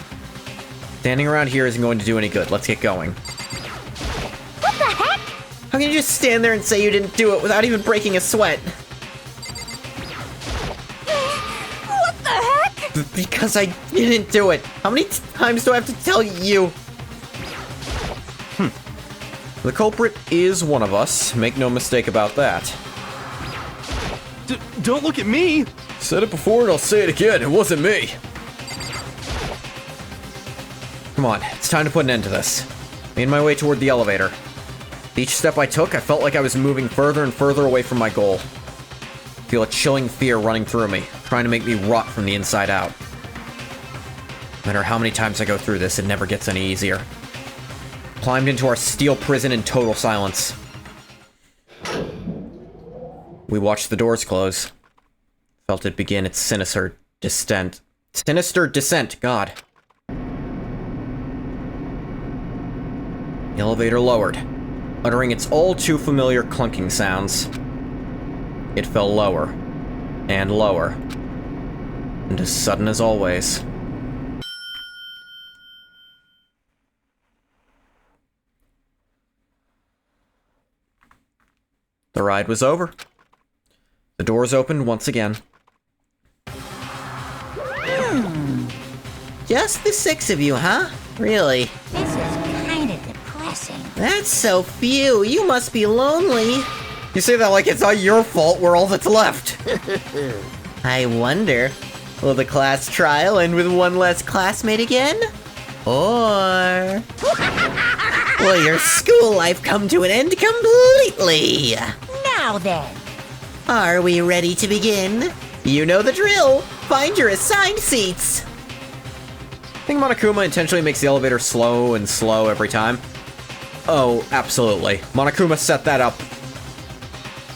Standing around here isn't going to do any good. Let's get going. What the heck? How can you just stand there and say you didn't do it without even breaking a sweat? What the heck? Because I didn't do it. How many times do I have to tell you? The culprit is one of us. Make no mistake about that. Don't look at me! Said it before and I'll say it again. It wasn't me. Come on, it's time to put an end to this. Made my way toward the elevator. Each step I took, I felt like I was moving further and further away from my goal. Feel a chilling fear running through me, trying to make me rot from the inside out. No matter how many times I go through this, it never gets any easier. Climbed into our steel prison in total silence. We watched the doors close. Felt it begin its sinister descent. Sinister descent, God. The elevator lowered, uttering its all too familiar clunking sounds. It fell lower, and lower, and as sudden as always. The ride was over. The doors opened once again. Just the 6 of you, huh? Really? This is kind of depressing. That's so few. You must be lonely. You say that like it's not your fault. We're all that's left. I wonder. Will the class trial end with one less classmate again? Or will your school life come to an end completely? Now then. Are we ready to begin? You know the drill. Find your assigned seats. I think Monokuma intentionally makes the elevator slow and slow every time. Oh, absolutely. Monokuma set that up.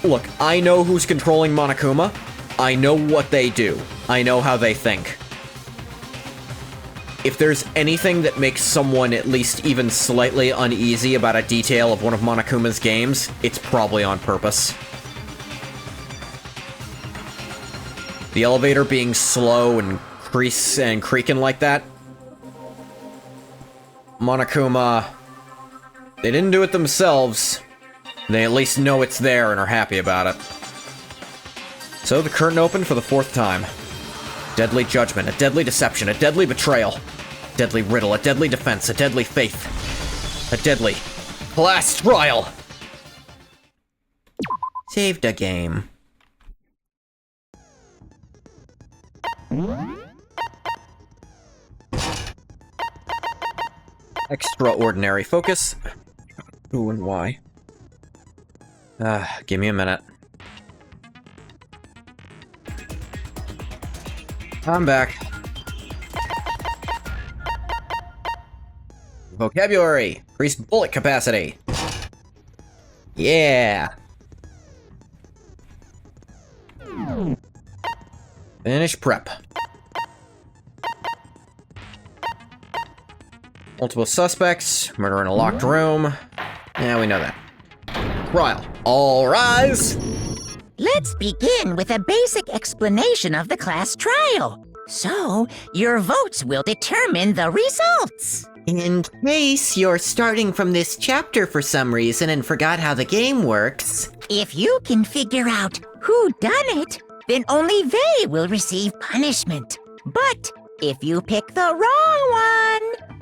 Look, I know who's controlling Monokuma. I know what they do. I know how they think. If there's anything that makes someone at least even slightly uneasy about a detail of one of Monokuma's games, it's probably on purpose. The elevator being slow and creaking like that. Monokuma, they didn't do it themselves. They at least know it's there and are happy about it. So the curtain opened for the 4th time. Deadly judgment, a deadly deception, a deadly betrayal, deadly riddle, a deadly defense, a deadly faith, a deadly class trial. Saved a game. Extraordinary focus. Who and why? Give me a minute. I'm back. Vocabulary. Increased bullet capacity. Yeah. Finish prep. Multiple suspects. Murder in a locked room. Yeah, we know that. Trial. All rise. Let's begin with a basic explanation of the class trial. So, your votes will determine the results. In case you're starting from this chapter for some reason and forgot how the game works. If you can figure out who done it, then only they will receive punishment. But if you pick the wrong one,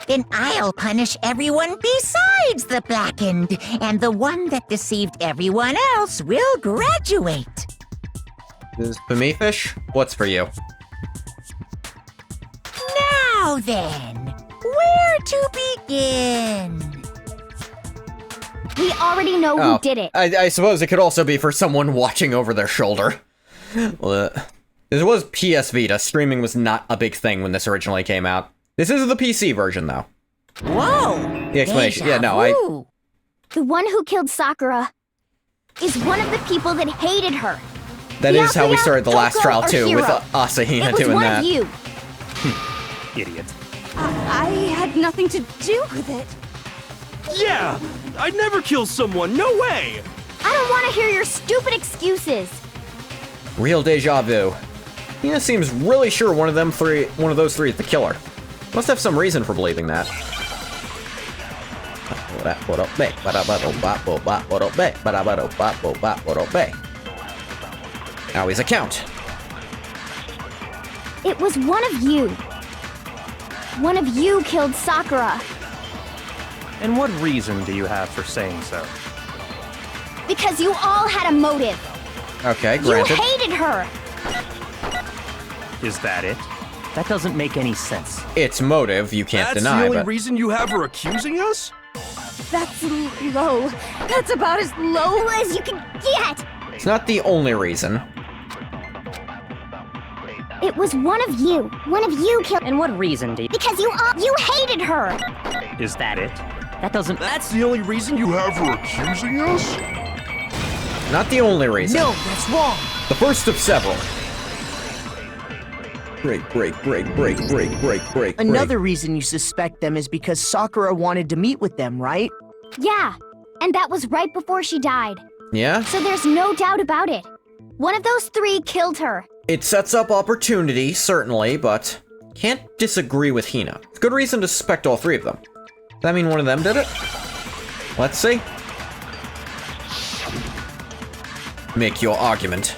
then I'll punish everyone besides the blackened, and the one that deceived everyone else will graduate. This is for me, Fish? What's for you? Now then, where to begin? We already know who did it. I suppose it could also be for someone watching over their shoulder. Well, this was PS Vita. Streaming was not a big thing when this originally came out. This is the PC version, though. Whoa! The explanation. Yeah, no, vu. The one who killed Sakura is one of the people that hated her. That is how we started the last Toko, trial, or too, with Hiro. Asahina It was doing one that. of you. Idiot. I had nothing to do with it. Yeah! I'd never kill someone, no way! I don't want to hear your stupid excuses. Real deja vu. Hina seems really sure one of those three is the killer. Must have some reason for believing that. Now he's a count. It was one of you. One of you killed Sakura. And what reason do you have for saying so? Because you all had a motive. Okay, granted. You hated her. Is that it? That doesn't make any sense. It's motive, you can't That's deny, the only but... reason you have her accusing us? That's low. That's about as low as you can get. It's not the only reason. It was one of you. One of you killed. And what reason do you... Because you hated her. Is that it? That doesn't... That's the only reason you have her accusing us? Not the only reason. No, that's wrong. The first of several. Break. Another reason you suspect them is because Sakura wanted to meet with them, right? Yeah, and that was right before she died. Yeah? So there's no doubt about it. One of those three killed her. It sets up opportunity, certainly, but can't disagree with Hina. It's good reason to suspect all three of them. Does that mean one of them did it? Let's see. Make your argument.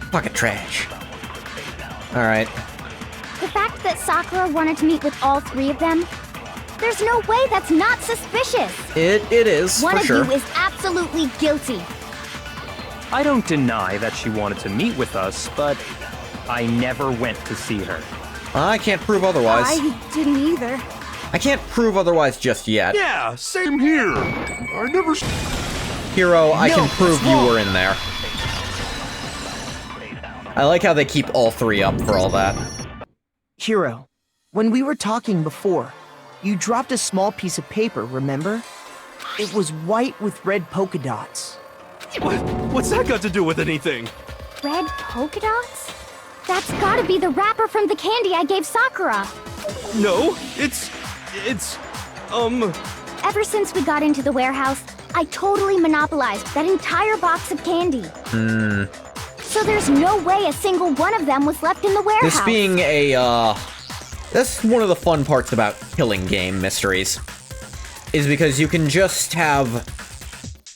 Pocket trash. Alright. The fact that Sakura wanted to meet with all three of them, there's no way that's not suspicious. It is, One for of sure. you is absolutely guilty. I don't deny that she wanted to meet with us, but I never went to see her. I can't prove otherwise. I didn't either. I can't prove otherwise just yet. Yeah, same here. I never. Hero, I No, can prove that's you wrong. were in there. I like how they keep all three up for all that. Hiro, when we were talking before, you dropped a small piece of paper, remember? It was white with red polka dots. What's that got to do with anything? Red polka dots? That's gotta be the wrapper from the candy I gave Sakura. No, it's, Ever since we got into the warehouse, I totally monopolized that entire box of candy. So there's no way a single one of them was left in the warehouse. This being a, that's one of the fun parts about killing game mysteries. Is because you can just have...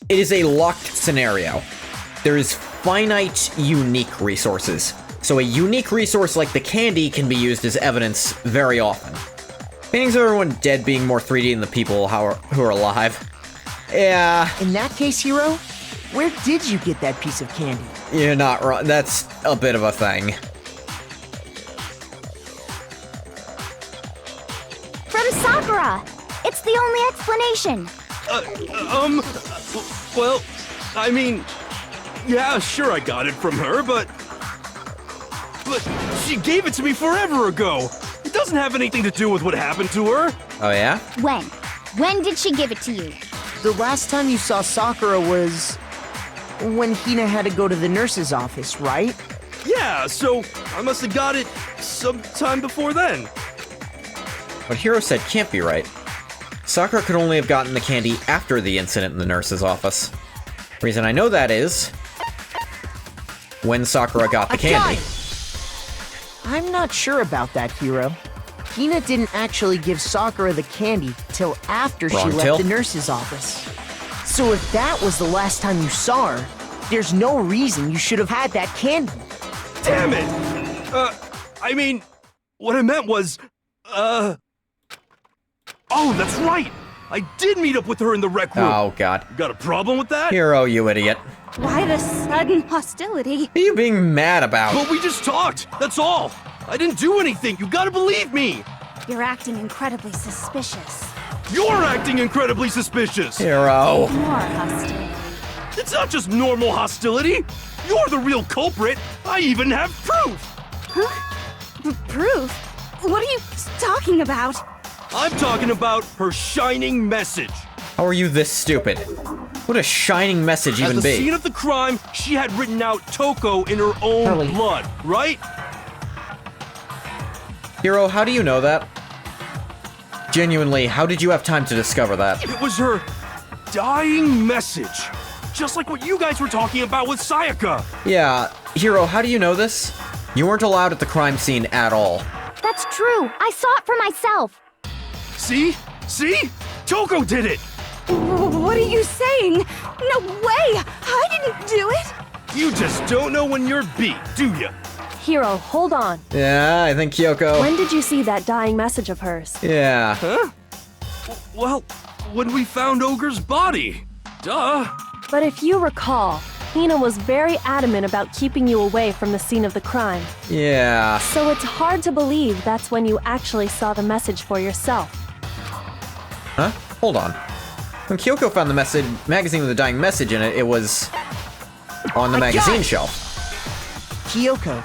It is a locked scenario. There is finite, unique resources. So a unique resource like the candy can be used as evidence very often. Paintings of everyone dead being more 3D than the people who are alive. Yeah, In that case, Hiro, where did you get that piece of candy? you're not wrong. That's a bit of a thing. From Sakura! It's the only explanation. well, I mean, yeah, sure I got it from her, but she gave it to me forever ago. It doesn't have anything to do with what happened to her. Oh yeah? When? When did she give it to you? The last time you saw Sakura was when Hina had to go to the nurse's office, right? Yeah, so I must have got it sometime before then. What Hiro said can't be right. Sakura could only have gotten the candy after the incident in the nurse's office. Reason I know that is... when Sakura got the candy. I'm not sure about that, Hiro. Hina didn't actually give Sakura the candy till after she Wrong, left Till. the nurse's office. So if that was the last time you saw her, there's no reason you should have had that candy. Damn it! I mean, what I meant was, oh, that's right! I did meet up with her in the rec room. Oh god. You got a problem with that? Hiro, you idiot. Why the sudden hostility? What are you being mad about? But we just talked, that's all! I didn't do anything, you gotta believe me! You're acting incredibly suspicious. You're acting incredibly suspicious! Hiro. More hostility. It's not just normal hostility! You're the real culprit! I even have proof! Proof? What are you talking about? I'm talking about her shining message! How are you this stupid? What a shining message At even the be? scene of the crime, she had written out Toko in her own Charlie. blood, right? Hiro, how do you know that? Genuinely, how did you have time to discover that? It was her dying message! Just like what you guys were talking about with Sayaka! Yeah, Hiro, how do you know this? You weren't allowed at the crime scene at all. That's true. I saw it for myself. See? See? Toko did it! What are you saying? No way! I didn't do it! You just don't know when you're beat, do ya? Hiro, hold on. Yeah, I think Kyoko... When did you see that dying message of hers? Yeah. Huh? Well, when we found Ogre's body. Duh. But if you recall, Hina was very adamant about keeping you away from the scene of the crime. Yeah. So it's hard to believe that's when you actually saw the message for yourself. Huh? Hold on. When Kyoko found the magazine with the dying message in it, it was... on the magazine shelf. Kyoko,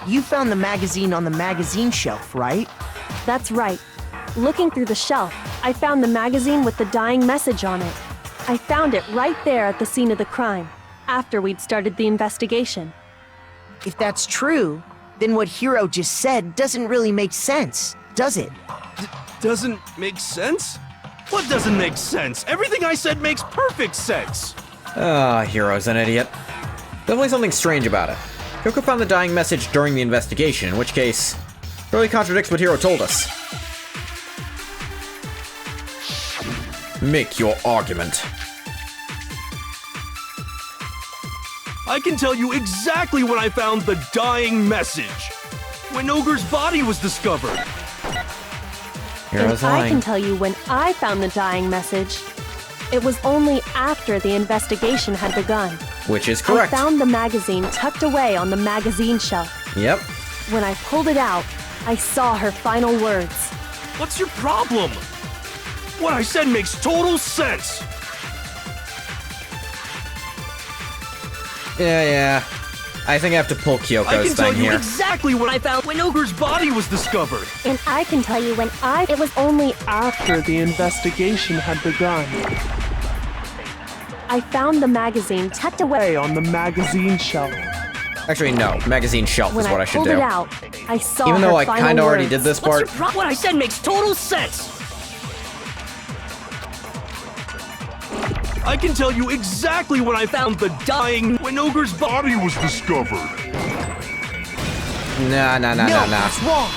you found the magazine on the magazine shelf, right? That's right. Looking through the shelf, I found the magazine with the dying message on it. I found it right there at the scene of the crime, after we'd started the investigation. If that's true, then what Hiro just said doesn't really make sense, does it? Doesn't make sense? What doesn't make sense? Everything I said makes perfect sense! Hiro's an idiot. Definitely something strange about it. Kyoko found the dying message during the investigation, in which case... it really contradicts what Hiro told us. Make your argument. I can tell you exactly when I found the dying message. When Ogre's body was discovered. Hiro's And I lying. can tell you when I found the dying message. It was only after the investigation had begun. Which is correct. I found the magazine tucked away on the magazine shelf. Yep. When I pulled it out, I saw her final words. What's your problem? What I said makes total sense. Yeah. I think I have to pull I Kyoko's can tell thing you here. exactly when I found when Ogre's body was discovered. And I can tell you it was only After the investigation had begun, I found the magazine tucked away. on the magazine shelf. Actually, no. Magazine shelf When is what I should pulled do. it out, I saw Even her though I final kinda already words. did this part. What I said makes total sense. I can tell you exactly when I found the dying when Ogre's body was discovered. Nah. That's wrong.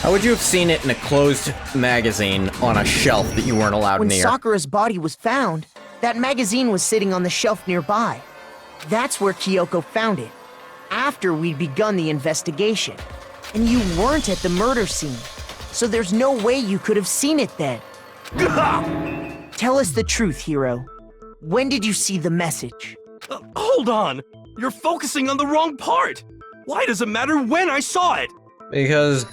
How would you have seen it in a closed magazine on a shelf that you weren't allowed When near? Sakura's body was found, that magazine was sitting on the shelf nearby. That's where Kyoko found it, after we'd begun the investigation. And you weren't at the murder scene, so there's no way you could have seen it then. Tell us the truth, Hiro. When did you see the message? Hold on. You're focusing on the wrong part. Why does it matter when I saw it? Because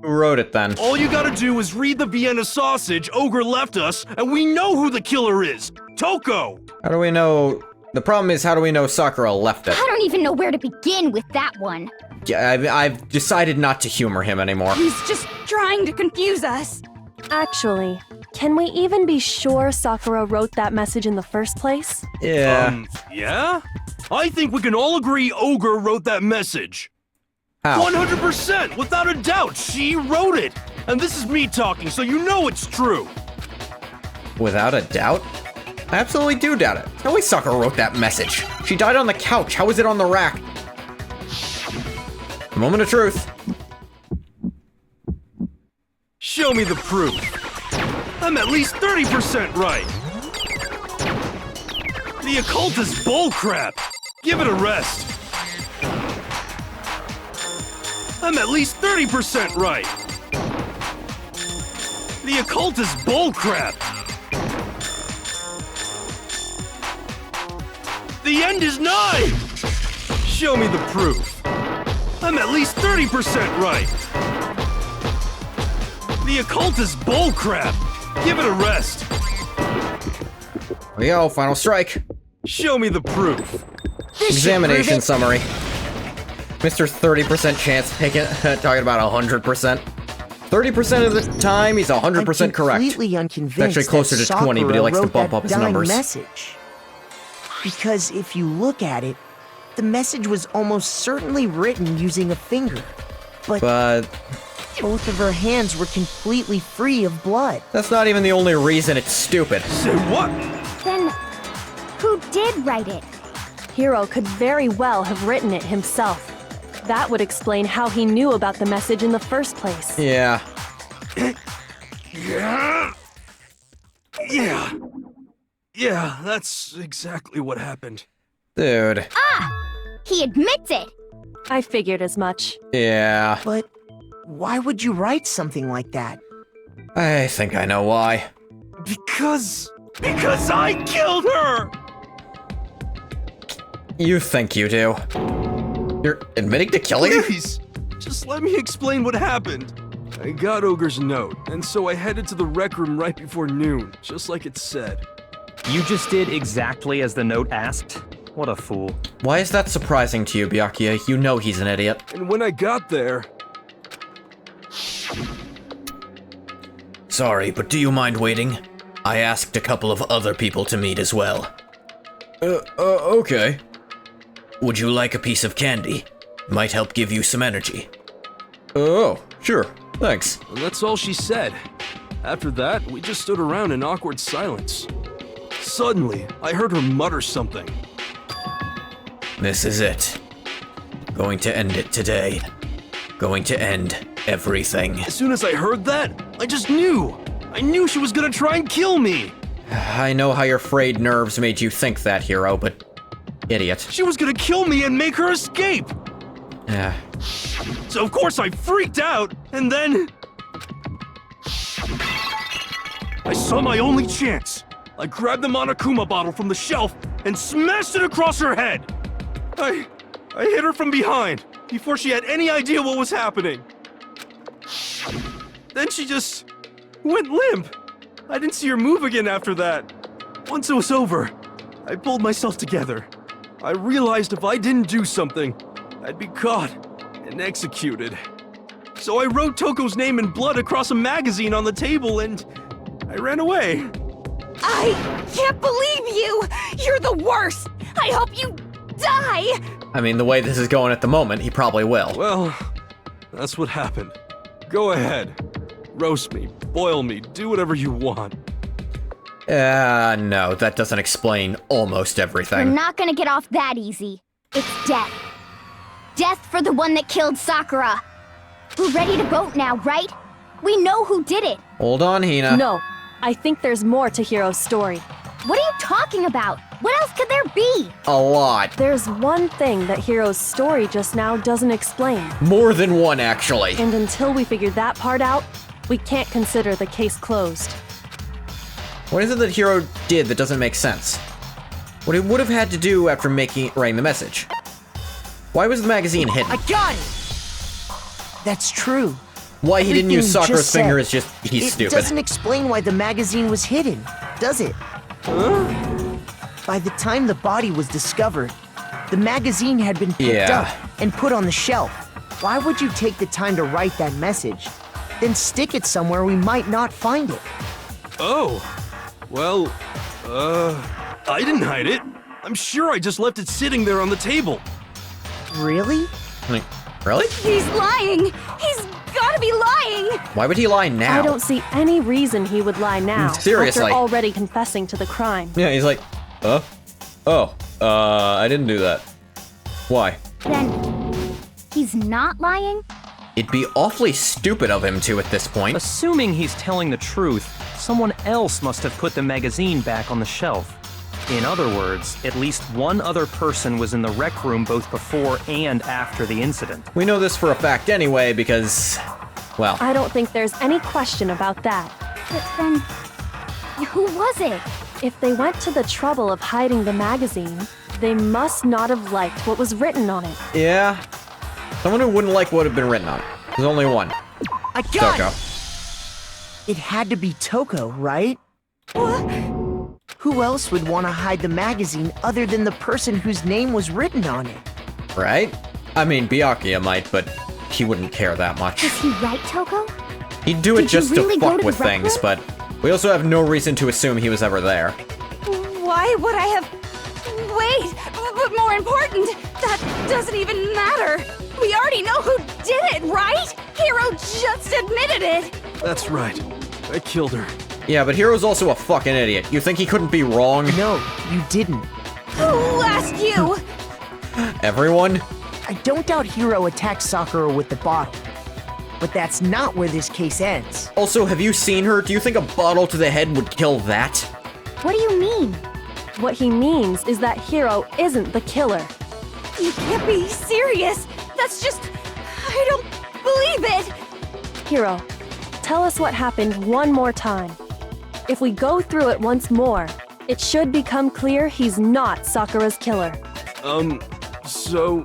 who wrote it then? All you gotta do is read the Vienna sausage Ogre left us, and we know who the killer is. Toko! How do we know? The problem is, how do we know Sakura left it? I don't even know where to begin with that one. Yeah, I've decided not to humor him anymore. He's just trying to confuse us. Actually, can we even be sure Sakura wrote that message in the first place? Yeah. Yeah? I think we can all agree Ogre wrote that message. How? 100%, without a doubt, she wrote it. And this is me talking, so you know it's true. Without a doubt? I absolutely do doubt it. No way Sakura wrote that message. She died on the couch. How is it on the rack? Moment of truth. Show me the proof. I'm at least 30% right. The occult is bullcrap. Give it a rest. I'm at least 30% right. The occult is bullcrap. The end is nigh. Show me the proof. I'm at least 30% right. The occult is bullcrap. Give it a rest. Here we go, final strike. Show me the proof. Examination summary. Mr. 30% chance taking talking about 100%. 30% of the time, he's 100% correct. Completely unconvinced. It's actually closer that to 20, but he Sakura likes to wrote bump that up his dying numbers. Message. Because if you look at it, the message was almost certainly written using a finger. But both of her hands were completely free of blood. That's not even the only reason it's stupid. Say what? Then, who did write it? Hiro could very well have written it himself. That would explain how he knew about the message in the first place. Yeah. Yeah, that's exactly what happened. Dude. He admits it. I figured as much. Yeah. But why would you write something like that? I think I know why. Because I killed her! You think you do. You're admitting to killing her? Please, just let me explain what happened. I got Ogre's note, and so I headed to the rec room right before noon, just like it said. You just did exactly as the note asked? What a fool. Why is that surprising to you, Byakuya? You know he's an idiot. And when I got there... Sorry, but do you mind waiting? I asked a couple of other people to meet as well. Okay. Would you like a piece of candy? Might help give you some energy. Oh, sure. Thanks. And that's all she said. After that, we just stood around in awkward silence. Suddenly, I heard her mutter something. This is it. Going to end it today. Going to end everything. As soon as I heard that, I just knew. I knew she was gonna try and kill me. I know how your frayed nerves made you think that, Hiro, but... Idiot. She was gonna kill me and make her escape. Yeah. So of course I freaked out, and then... I saw my only chance. I grabbed the Monokuma bottle from the shelf and smashed it across her head. I hit her from behind, before she had any idea what was happening. Then she just went limp. I didn't see her move again after that. Once it was over, I pulled myself together. I realized if I didn't do something, I'd be caught and executed. So I wrote Toko's name in blood across a magazine on the table and I ran away. I can't believe you! You're the worst! I hope you die! I mean, the way this is going at the moment, he probably will. Well, that's what happened. Go ahead. Roast me, boil me, do whatever you want. No, that doesn't explain almost We're everything. not gonna get off that easy. It's death. Death for the one that killed Sakura. We're ready to vote now, right? We know who did it. Hold on, Hina. No, I think there's more to Hiro's story. What are you talking about? What else could there be? A lot. There's one thing that Hiro's story just now doesn't explain. More than one, actually. And until we figure that part out, we can't consider the case closed. What is it that Hiro did that doesn't make sense? What he would have had to do after writing the message? Why was the magazine hidden? I got it! That's true. Why he didn't use Everything you Sakura's just finger said. is just, he's It stupid. doesn't explain why the magazine was hidden, does it? By the time the body was discovered, the magazine had been picked Yeah. up and put on the shelf. Why would you take the time to write that message, then stick it somewhere we might not find it? Oh, well, I didn't hide it. I'm sure I just left it sitting there on the table. Really? Like, really? He's lying! He's gotta be lying! Why would he lie now? I don't see any reason he would lie now. Seriously. After already confessing to the crime. Yeah, he's like, I didn't do that. Why? Then, he's not lying? It'd be awfully stupid of him to at this point. Assuming he's telling the truth, someone else must have put the magazine back on the shelf. In other words, at least one other person was in the rec room both before and after the incident. We know this for a fact anyway because, well, I don't think there's any question about that. But then, who was it? If they went to the trouble of hiding the magazine, they must not have liked what was written on it. yeah. Someone who wouldn't like what had been written on it. There's only one. I got Toko. it! It had to be Toko, right? Who else would want to hide the magazine other than the person whose name was written on it? Right? I mean, Byakuya might, but he wouldn't care that much. Was he right, Toko? He'd do it Did you just really to go fuck to with the rec things, room? but we also have no reason to assume he was ever there. Why would I have... Wait, but more important, that doesn't even matter. We already know who did it, right? Hiro just admitted it. That's right. I killed her. Yeah, but Hiro's also a fucking idiot. You think he couldn't be wrong? No, you didn't. Who asked you? Everyone? I don't doubt Hiro attacked Sakura with the bottle. But that's not where this case ends. Also, have you seen her? Do you think a bottle to the head would kill that? What do you mean? What he means is that Hiro isn't the killer. You can't be serious. That's just... I don't believe it. Hiro, tell us what happened one more time. If we go through it once more, it should become clear he's not Sakura's killer. So,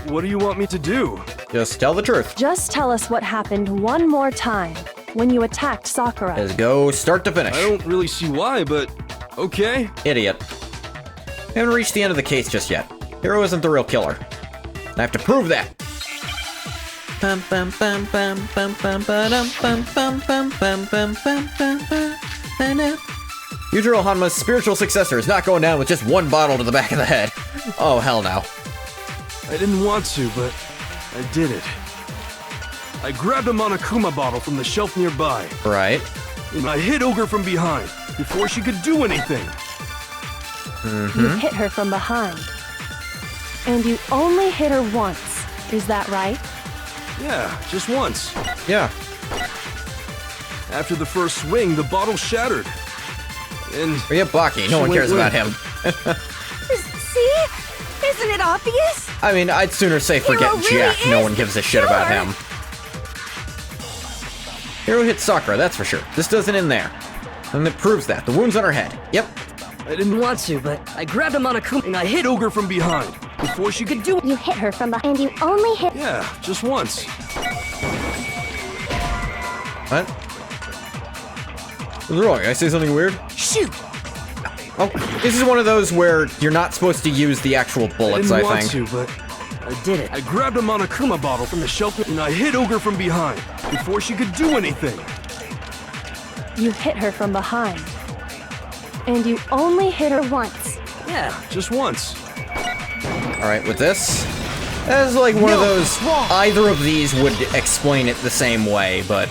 what do you want me to do? Just tell the truth. Just tell us what happened one more time when you attacked Sakura. Let's go start to finish. I don't really see why, but okay. Idiot. We haven't reached the end of the case just yet. Hiro isn't the real killer. I have to prove that. Bum, bum, bum, bum, bum, bum, ba-dum, bum, bum, bum, bum, bum, bum, bum, ba-da. Yujiro Hanma's spiritual successor is not going down with just one bottle to the back of the head. Oh, hell no. I didn't want to, but I did it. I grabbed a Monokuma bottle from the shelf nearby, Right. and I hit Ogre from behind before she could do anything. You hit her from behind. And you only hit her once. Is that right? Yeah, just once. Yeah. After the first swing, the bottle shattered. And Forget Baki. No one cares about him. See? Isn't it obvious? I mean, I'd sooner say forget really Jack. No is one gives a the shit about killer. him. Hiro hit Sakura, that's for sure. This doesn't end there. And it proves that. The wound's on her head. Yep. I didn't want to, but I grabbed a Monokuma and I hit Ogre from behind before she could do it. You hit her from behind, and you only hit. Yeah, just once. What? What's wrong? Did I say something weird? Shoot! Oh, this is one of those where you're not supposed to use the actual bullets, I I think. didn't want to, but I did it. I grabbed a Monokuma bottle from the shelf and I hit Ogre from behind before she could do anything. You hit her from behind. And you only hit her once. Yeah, just once. Alright, with this, that's like one of those, either of these would explain it the same way, but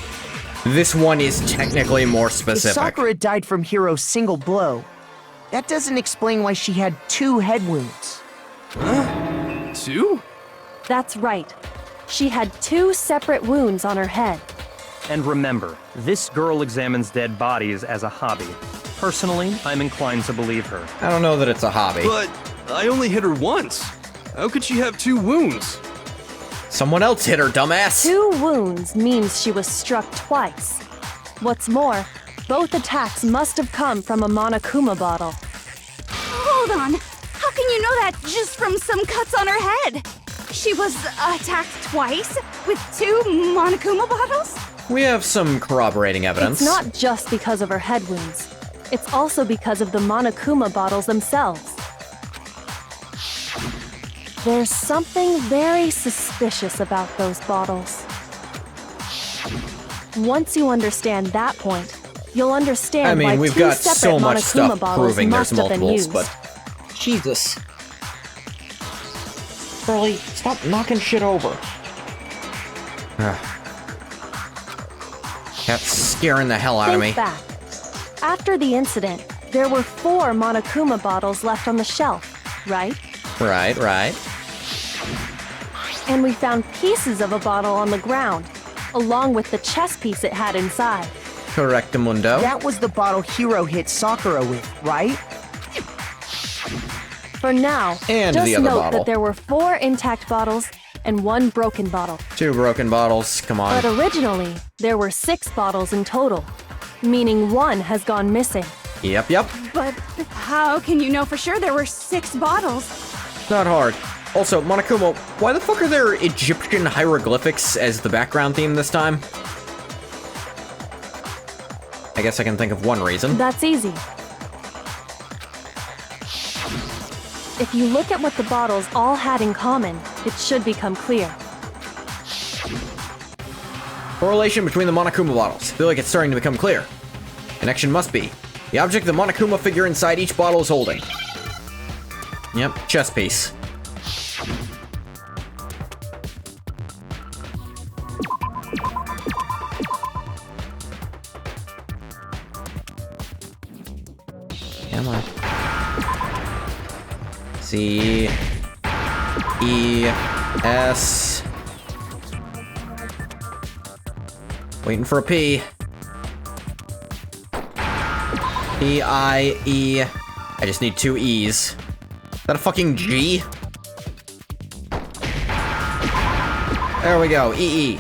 this one is technically more If specific. Sakura died from Hiro's single blow, that doesn't explain why she had 2 head wounds. Huh? 2? That's right. She had 2 separate wounds on her head. And remember, this girl examines dead bodies as a hobby. Personally, I'm inclined to believe her. I don't know that it's a hobby. But I only hit her once. How could she have 2 wounds? Someone else hit her, dumbass! 2 wounds means she was struck twice. What's more, both attacks must have come from a Monokuma bottle. Hold on. How can you know that just from some cuts on her head? She was attacked twice with 2 Monokuma bottles? We have some corroborating evidence. It's not just because of her head wounds. It's also because of the Monokuma bottles themselves. There's something very suspicious about those bottles. Once you understand that point, you'll understand I mean, why we've 2 got separate so much Monokuma stuff bottles proving must there's have been multiples, used. but... Jesus. Burley, stop knocking shit over. That's scaring the hell out of me. Think back. After the incident, there were 4 Monokuma bottles left on the shelf, right? Right, right. And we found pieces of a bottle on the ground, along with the chess piece it had inside. Correctamundo. That was the bottle Hiro hit Sakura with, right? For now, And just the other note bottle. that there were 4 intact bottles and 1 broken bottle. 2 broken bottles, come on. But originally, there were 6 bottles in total, meaning 1 has gone missing. Yep, yep. But how can you know for sure there were 6 bottles? Not hard. Also, Monokuma, why the fuck are there Egyptian hieroglyphics as the background theme this time? I guess I can think of one reason. That's easy. If you look at what the bottles all had in common, it should become clear. Correlation between the Monokuma bottles. I feel like it's starting to become clear. Connection must be the object the Monokuma figure inside each bottle is holding. Yep, chess piece. Come on. C E S. Waiting for a P. P I E. I just need 2 E's. Is that a fucking G? There we go. E.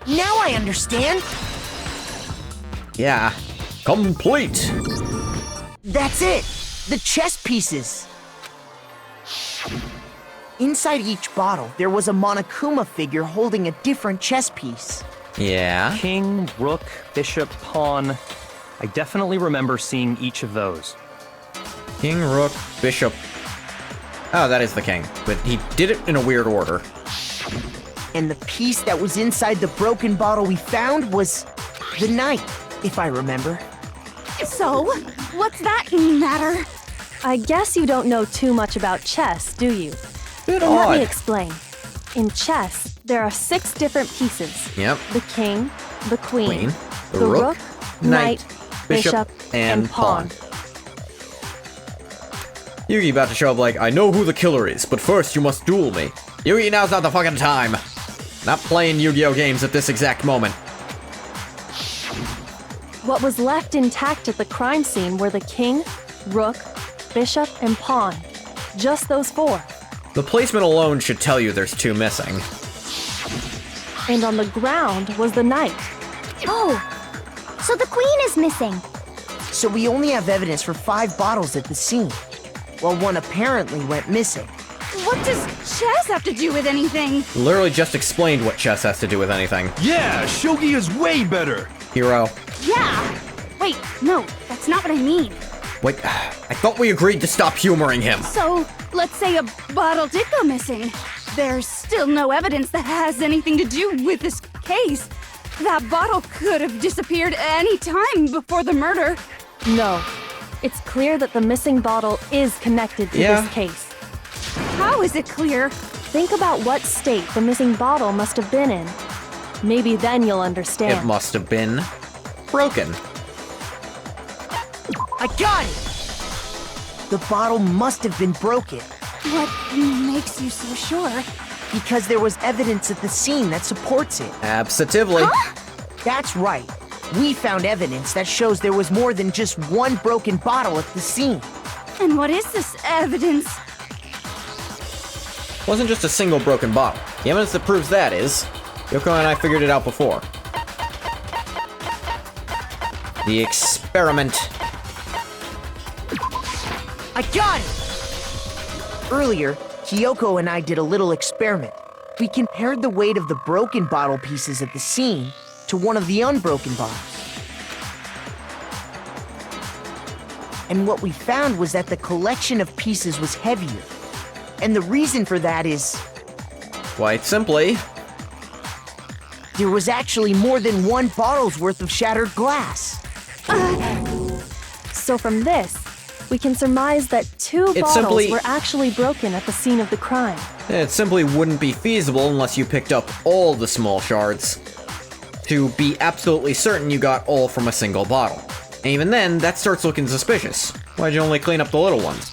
Now I understand. Yeah. Complete. That's it. The chess pieces. Inside each bottle, there was a Monokuma figure holding a different chess piece. Yeah. King, rook, bishop, pawn. I definitely remember seeing each of those. King, rook, bishop. Oh, that is the king. But he did it in a weird order. And the piece that was inside the broken bottle we found was the knight, if I remember. So, what's that matter? I guess you don't know too much about chess, do you? Bit Then let odd. me explain. In chess, there are 6 different pieces. Yep. The king, the queen, the rook, knight, bishop, and pawn. Yugi about to show up like, I know who the killer is, but first you must duel me. Yugi, now's not the fucking time. Not playing Yu-Gi-Oh games at this exact moment. What was left intact at the crime scene were the king, rook, bishop, and pawn. Just those 4. The placement alone should tell you there's 2 missing. And on the ground was the knight. Oh, so the queen is missing. So we only have evidence for 5 bottles at the scene, while 1 apparently went missing. What does chess have to do with anything? Literally just explained what chess has to do with anything. Yeah, shogi is way better. Hero. Yeah. Wait, no, that's not what I mean. Wait, I thought we agreed to stop humoring him. So, let's say a bottle did go missing. There's still no evidence that has anything to do with this case. That bottle could have disappeared any time before the murder. No. It's clear that the missing bottle is connected to Yeah. this case. How is it clear? Think about what state the missing bottle must have been in. Maybe then you'll understand. It must have been broken. I got it! The bottle must have been broken. What makes you so sure? Because there was evidence at the scene that supports it. Absolutely. That's right. We found evidence that shows there was more than just one broken bottle at the scene. And what is this evidence? Wasn't just a single broken bottle. The evidence that proves that is, Yoko and I figured it out before. The experiment. I got it! Earlier, Kyoko and I did a little experiment. We compared the weight of the broken bottle pieces at the scene to one of the unbroken bottles. And what we found was that the collection of pieces was heavier. And the reason for that is, Quite simply, there was actually more than one bottle's worth of shattered glass. So from this, we can surmise that two bottles simply- were actually broken at the scene of the crime. it simply wouldn't be feasible unless you picked up all the small shards to be absolutely certain you got all from a single bottle. And even then, that starts looking suspicious. Why'd you only clean up the little ones?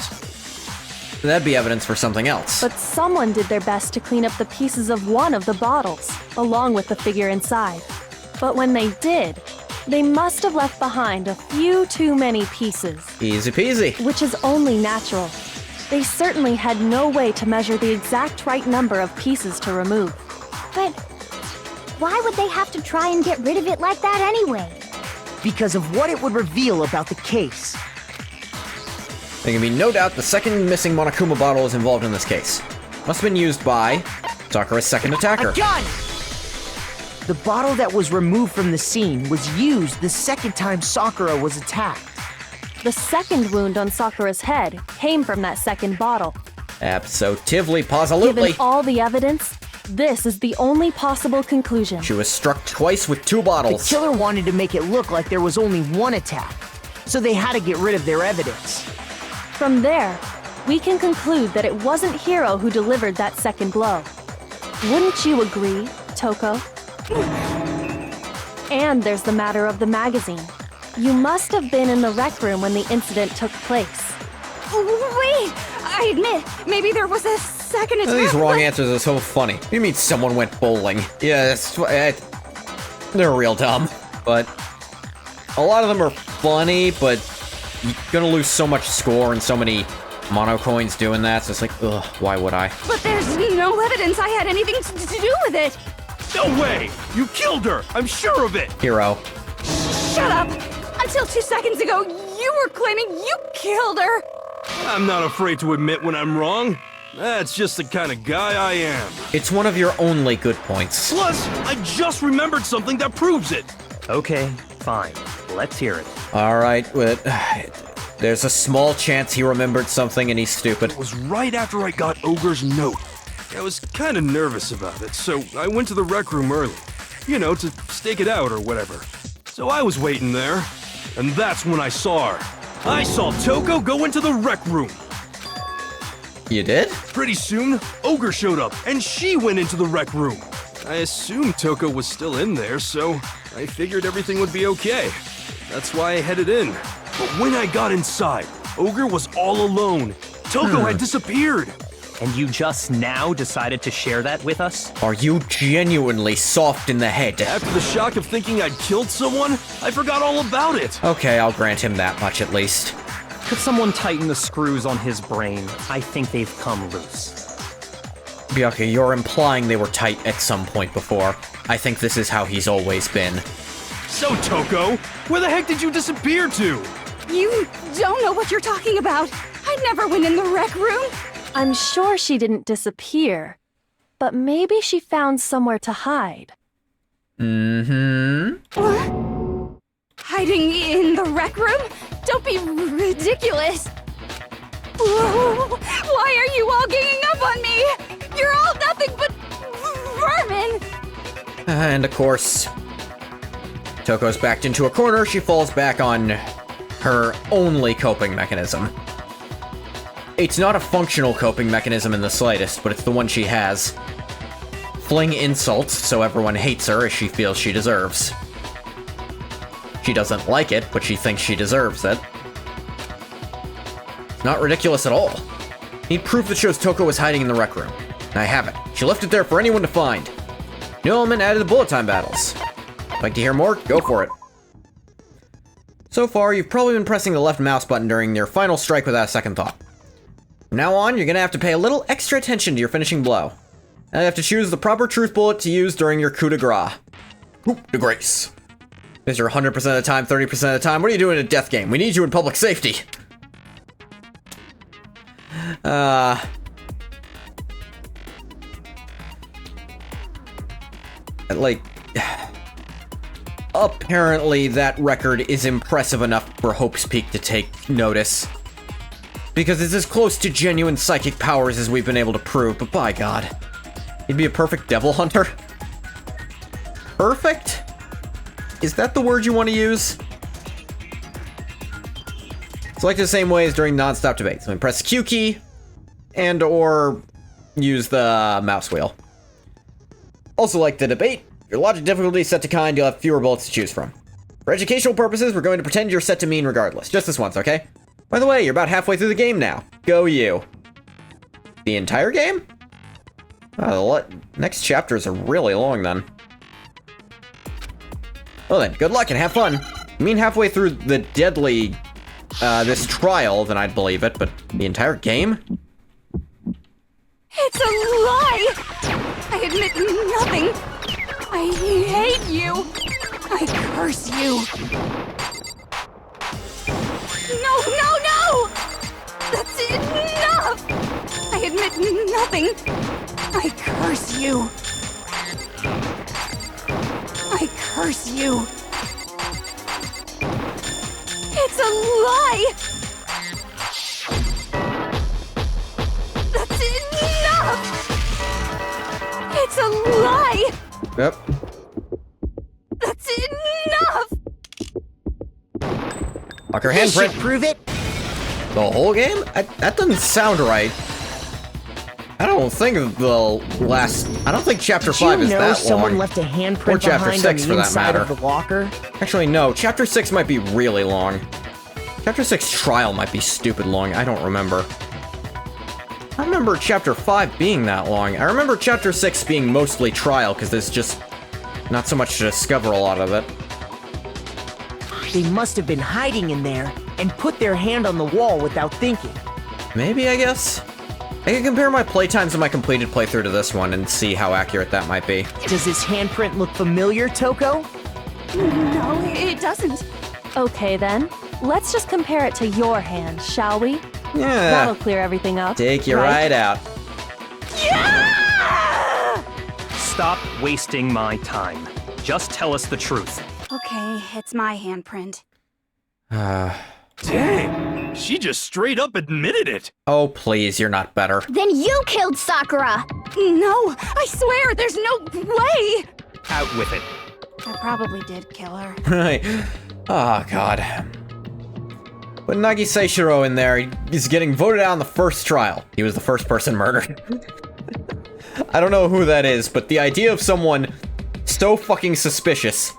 That'd be evidence for something else. But someone did their best to clean up the pieces of one of the bottles, along with the figure inside. But when they did, they must have left behind a few too many pieces, Easy peasy. which is only natural. They certainly had no way to measure the exact right number of pieces to remove. But why would they have to try and get rid of it like that anyway? Because of what it would reveal about the case. There can be no doubt the second missing Monokuma bottle is involved in this case. Must have been used by Sakura's second attacker. I got it! The bottle that was removed from the scene was used the second time Sakura was attacked. The second wound on Sakura's head came from that second bottle. Absolutely, positively. Given all the evidence, this is the only possible conclusion. She was struck twice with two The bottles. killer wanted to make it look like there was only one attack, so they had to get rid of their evidence. From there, we can conclude that it wasn't Hiro who delivered that second blow. Wouldn't you agree, Toko? And there's the matter of the magazine. You must have been in the rec room when the incident took place. Wait! I admit, maybe there was a second attack. These wrong but- answers are so funny. You mean someone went bowling? Yeah, they're real dumb. But a lot of them are funny, but you're gonna lose so much score and so many mono coins doing that, so it's like, ugh, why would I? But there's no evidence I had anything to do with it. No way! You killed her! I'm sure of it! Hero. Shut up! Until 2 seconds ago, you were claiming you killed her. I'm not afraid to admit when I'm wrong. That's just the kind of guy I am. It's one of your only good points. Plus, I just remembered something that proves it. Okay, fine. Let's hear it. Alright, but there's a small chance he remembered something and he's stupid. It was right after I got Ogre's note. I was kind of nervous about it, so I went to the rec room early. You know, to stake it out or whatever. So I was waiting there, and that's when I saw her. I saw Toko go into the rec room. You did? Pretty soon, Ogre showed up, and she went into the rec room. I assumed Toko was still in there, so I figured everything would be okay. That's why I headed in. But when I got inside, Ogre was all alone. Toko had disappeared. And you just now decided to share that with us? Are you genuinely soft in the head? After the shock of thinking I'd killed someone, I forgot all about it. Okay, I'll grant him that much at least. Could someone tighten the screws on his brain? I think they've come loose. Byakuya, you're implying they were tight at some point before. I think this is how he's always been. So, Toko, where the heck did you disappear to? You don't know what you're talking about. I never went in the rec room. I'm sure she didn't disappear, but maybe she found somewhere to hide. Mm-hmm. What? Hiding in the rec room? Don't be ridiculous. Whoa, why are you all ganging up on me? You're all nothing but vermin. And of course, Toko's backed into a corner. She falls back on her only coping mechanism. It's not a functional coping mechanism in the slightest, but it's the one she has. Fling insults so everyone hates her as she feels she deserves. She doesn't like it, but she thinks she deserves it. It's not ridiculous at all. Need proof that shows Toko was hiding in the rec room. And I have it. She left it there for anyone to find. New element added to bullet time battles. Like to hear more? Go for it. So far, you've probably been pressing the left mouse button during your final strike without a second thought. From now on, you're gonna have to pay a little extra attention to your finishing blow. And you have to choose the proper truth bullet to use during your coup de grace. Coup de grace. Is your 100% of the time, 30% of the time? What are you doing in a death game? We need you in public safety. Like, apparently that record is impressive enough for Hope's Peak to take notice. Because it's as close to genuine psychic powers as we've been able to prove, but by God. He'd be a perfect devil hunter? Perfect? Is that the word you want to use? Select the same way as during non-stop debates. Press Q key and or use the mouse wheel. Also, like the debate, your logic difficulty is set to kind, you'll have fewer bullets to choose from. For educational purposes, we're going to pretend you're set to mean regardless. Just this once, okay? By the way, you're about halfway through the game now. Go you. The entire game? Oh, the next chapters are really long then. Well then, good luck and have fun. I mean halfway through the deadly, this trial, then I'd believe it, but the entire game? It's a lie! I admit nothing. I hate you. I curse you. No, no, no! That's enough! I admit nothing. I curse you. I curse you. It's a lie! That's enough! It's a lie! Yep. That's enough! Lock her This should handprint. prove it. The whole game? That doesn't sound right. I don't think I don't think chapter 5 is Did you know that someone long. left a Or handprint chapter behind 6 on for the that inside matter. of the locker? Actually, no. Chapter 6 might be really long. Chapter 6 trial might be stupid long. I don't remember. I remember chapter 5 being that long. I remember chapter 6 being mostly trial, because there's just not so much to discover a lot of it. They must have been hiding in there and put their hand on the wall without thinking. Maybe, I guess? I can compare my playtimes and my completed playthrough to this one and see how accurate that might be. Does this handprint look familiar, Toko? No, it doesn't. Okay then, let's just compare it to your hand, shall we? Yeah. That'll clear everything up. Take you right out. Yeah! Stop wasting my time. Just tell us the truth. Okay, it's my handprint. Dang, she just straight up admitted it. Oh, please, you're not better. Then you killed Sakura! No, I swear, there's no way! Out with it. I probably did kill her. Right. Oh, God. Put Nagi Seishiro in there. He's getting voted out on the first trial. He was the first person murdered. I don't know who that is, but the idea of someone so fucking suspicious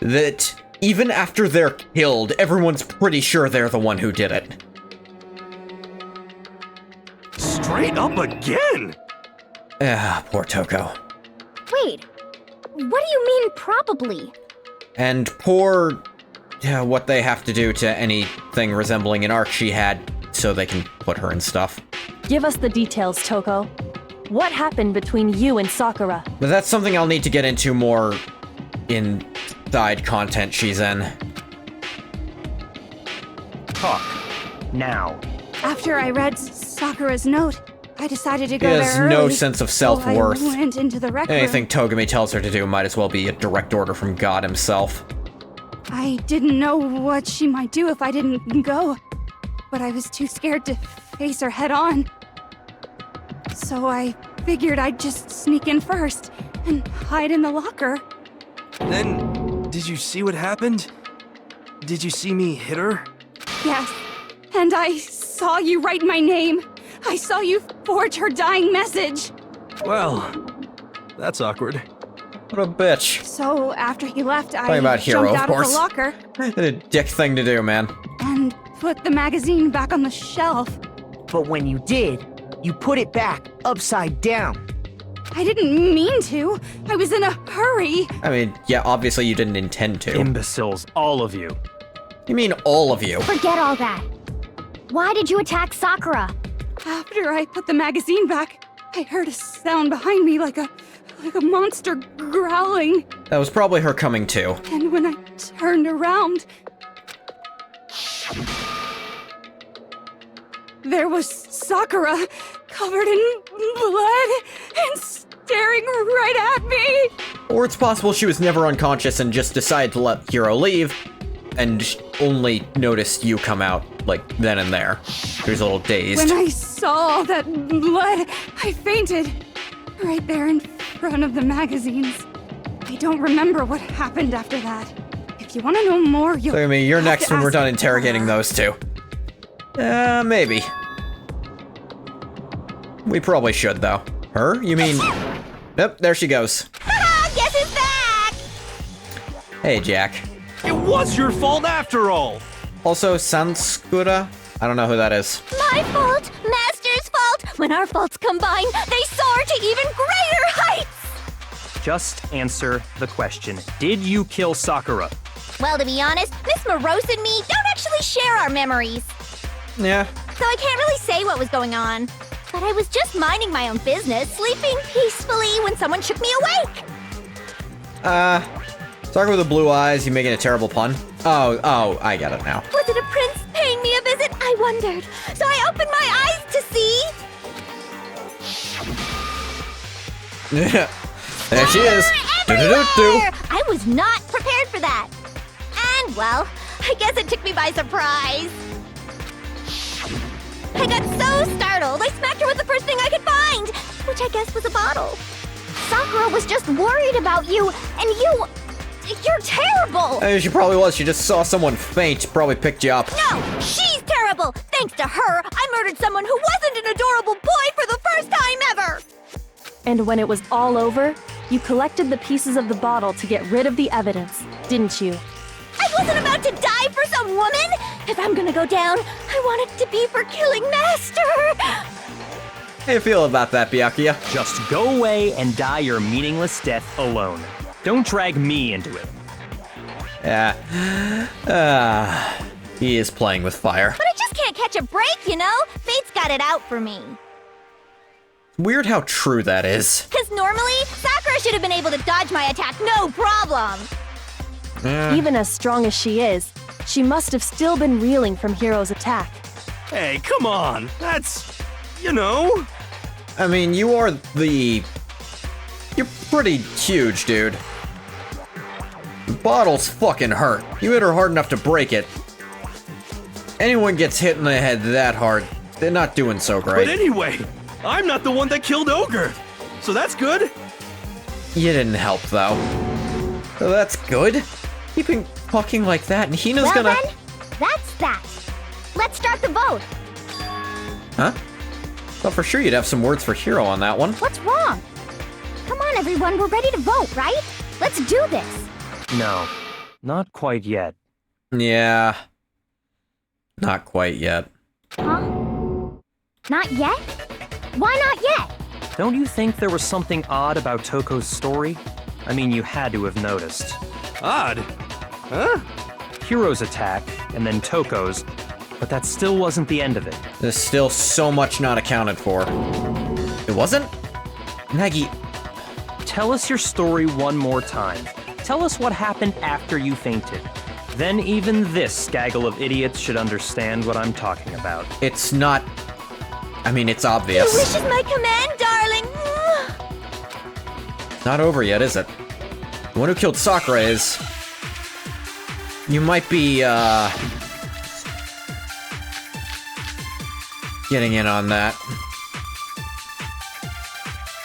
that even after they're killed, everyone's pretty sure they're the one who did it. Straight up again. Ah, poor Toko. Wait, what do you mean probably? And poor what they have to do to anything resembling an arc she had so they can put her in stuff. Give us the details, Toko. What happened between you and Sakura? But that's something I'll need to get into more inside content she's in. Talk. Now. After I read Sakura's note, I decided to He go there has early. no sense of self-worth. So I went into the rec room. Anything Togami tells her to do might as well be a direct order from God himself. I didn't know what she might do if I didn't go, but I was too scared to face her head on. So I figured I'd just sneak in first and hide in the locker. Then, did you see what happened? Did you see me hit her? Yes, and I saw you write my name. I saw you forge her dying message. Well, that's awkward. What a bitch. So after he left, I Talking about Hero, jumped of out of course. the locker What a dick thing to do, man. and put the magazine back on the shelf. But when you did, you put it back upside down. I didn't mean to. I was in a hurry. I mean, yeah, obviously you didn't intend to. Imbeciles, all of you. You mean all of you? Forget all that. Why did you attack Sakura? After I put the magazine back, I heard a sound behind me like a monster growling. That was probably her coming to. And when I turned around, there was Sakura, covered in blood and staring right at me. Or it's possible she was never unconscious and just decided to let Hiro leave, and only noticed you come out, like, then and there. She was a little dazed. When I saw all that blood, I fainted. Right there in front of the magazines. I don't remember what happened after that. If you want to know more, you'll So, I mean, you're have next to when we're ask done interrogating her. those two. Maybe. We probably should, though. Her? You mean... Yep, there she goes. Guess who's back? Hey, Jack. It was your fault after all! Also, Sanskura? I don't know who that is. My fault, Master's fault. When our faults combine, they soar to even greater heights. Just answer the question. Did you kill Sakura? Well, to be honest, Miss Morose and me don't actually share our memories. Yeah. So I can't really say what was going on. But I was just minding my own business, sleeping peacefully when someone shook me awake. Sakura with the blue eyes, you making a terrible pun? Oh, I get it now. Was it a prince paying me a visit? I wondered. So I opened my eyes to see. There she is. Everywhere! I was not prepared for that. And, well, I guess it took me by surprise. I got so startled, I smacked her with the first thing I could find, which I guess was a bottle. Sakura was just worried about you, and you're terrible! She probably was. She just saw someone faint, probably picked you up. No, she's terrible! Thanks to her, I murdered someone who wasn't an adorable boy for the first time ever! And when it was all over, you collected the pieces of the bottle to get rid of the evidence, didn't you? I wasn't about to die for some woman! If I'm gonna go down, I want it to be for killing Master! How you feel about that, Byakuya? Just go away and die your meaningless death alone. Don't drag me into it. Yeah. He is playing with fire. But I just can't catch a break, you know? Fate's got it out for me. Weird how true that is. Because normally, Sakura should have been able to dodge my attack no problem. Even as strong as she is, she must have still been reeling from Hiro's attack. Hey, come on! That's... you know... I mean, you're pretty huge, dude. The bottle's fucking hurt. You hit her hard enough to break it. Anyone gets hit in the head that hard, they're not doing so great. But anyway, I'm not the one that killed Ogre! So that's good! You didn't help, though. So that's good. Keeping talking like that, and Hina's Well gonna... then, that's that. Let's start the vote. Huh? Thought for sure you'd have some words for Hiro on that one. What's wrong? Come on, everyone, we're ready to vote, right? Let's do this. No, not quite yet. Yeah. Not quite yet. Huh? Not yet? Why not yet? Don't you think there was something odd about Toko's story? I mean, you had to have noticed. Odd? Huh? Hiro's attack, and then Toko's, but that still wasn't the end of it. There's still so much not accounted for. It wasn't? Maggie, Tell us your story one more time. Tell us what happened after you fainted. Then even this gaggle of idiots should understand what I'm talking about. it's not I mean, it's Your obvious. wish is my command, darling. Not over yet, is it? The one who killed Sakura is... You might be, getting in on that.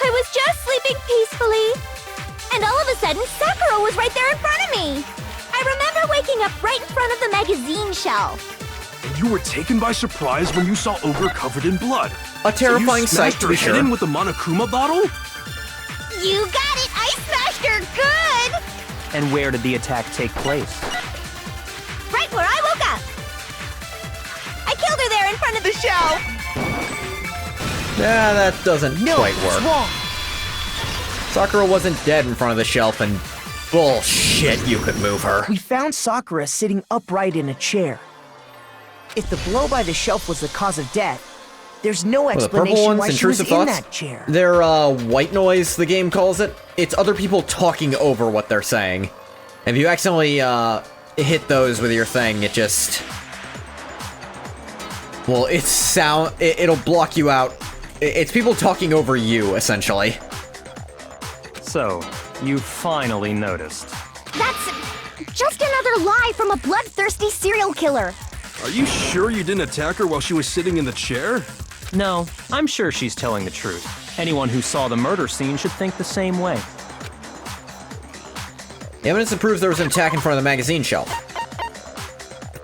I was just sleeping peacefully. And all of a sudden, Sakura was right there in front of me. I remember waking up right in front of the magazine shelf. And you were taken by surprise when you saw Ogre covered in blood. A terrifying so you sight, smashed to her be head sure. in with the Monokuma bottle? You got it! I smashed her good! And where did the attack take place? Right where I woke up. I killed her there in front of the shelf. Yeah, that doesn't No, quite it's work. wrong. Sakura wasn't dead in front of the shelf, and bullshit, you could move her. We found Sakura sitting upright in a chair. If the blow by the shelf was the cause of death, there's no Well, the purple explanation ones, why she was intrusive in thoughts, that chair. they're, white noise, the game calls it. It's other people talking over what they're saying. If you accidentally, hit those with your thing, it just... Well, it'll block you out. It's people talking over you, essentially. So, you finally noticed. That's just another lie from a bloodthirsty serial killer. Are you sure you didn't attack her while she was sitting in the chair? No, I'm sure she's telling the truth. Anyone who saw the murder scene should think the same way. The evidence that proves there was an attack in front of the magazine shelf.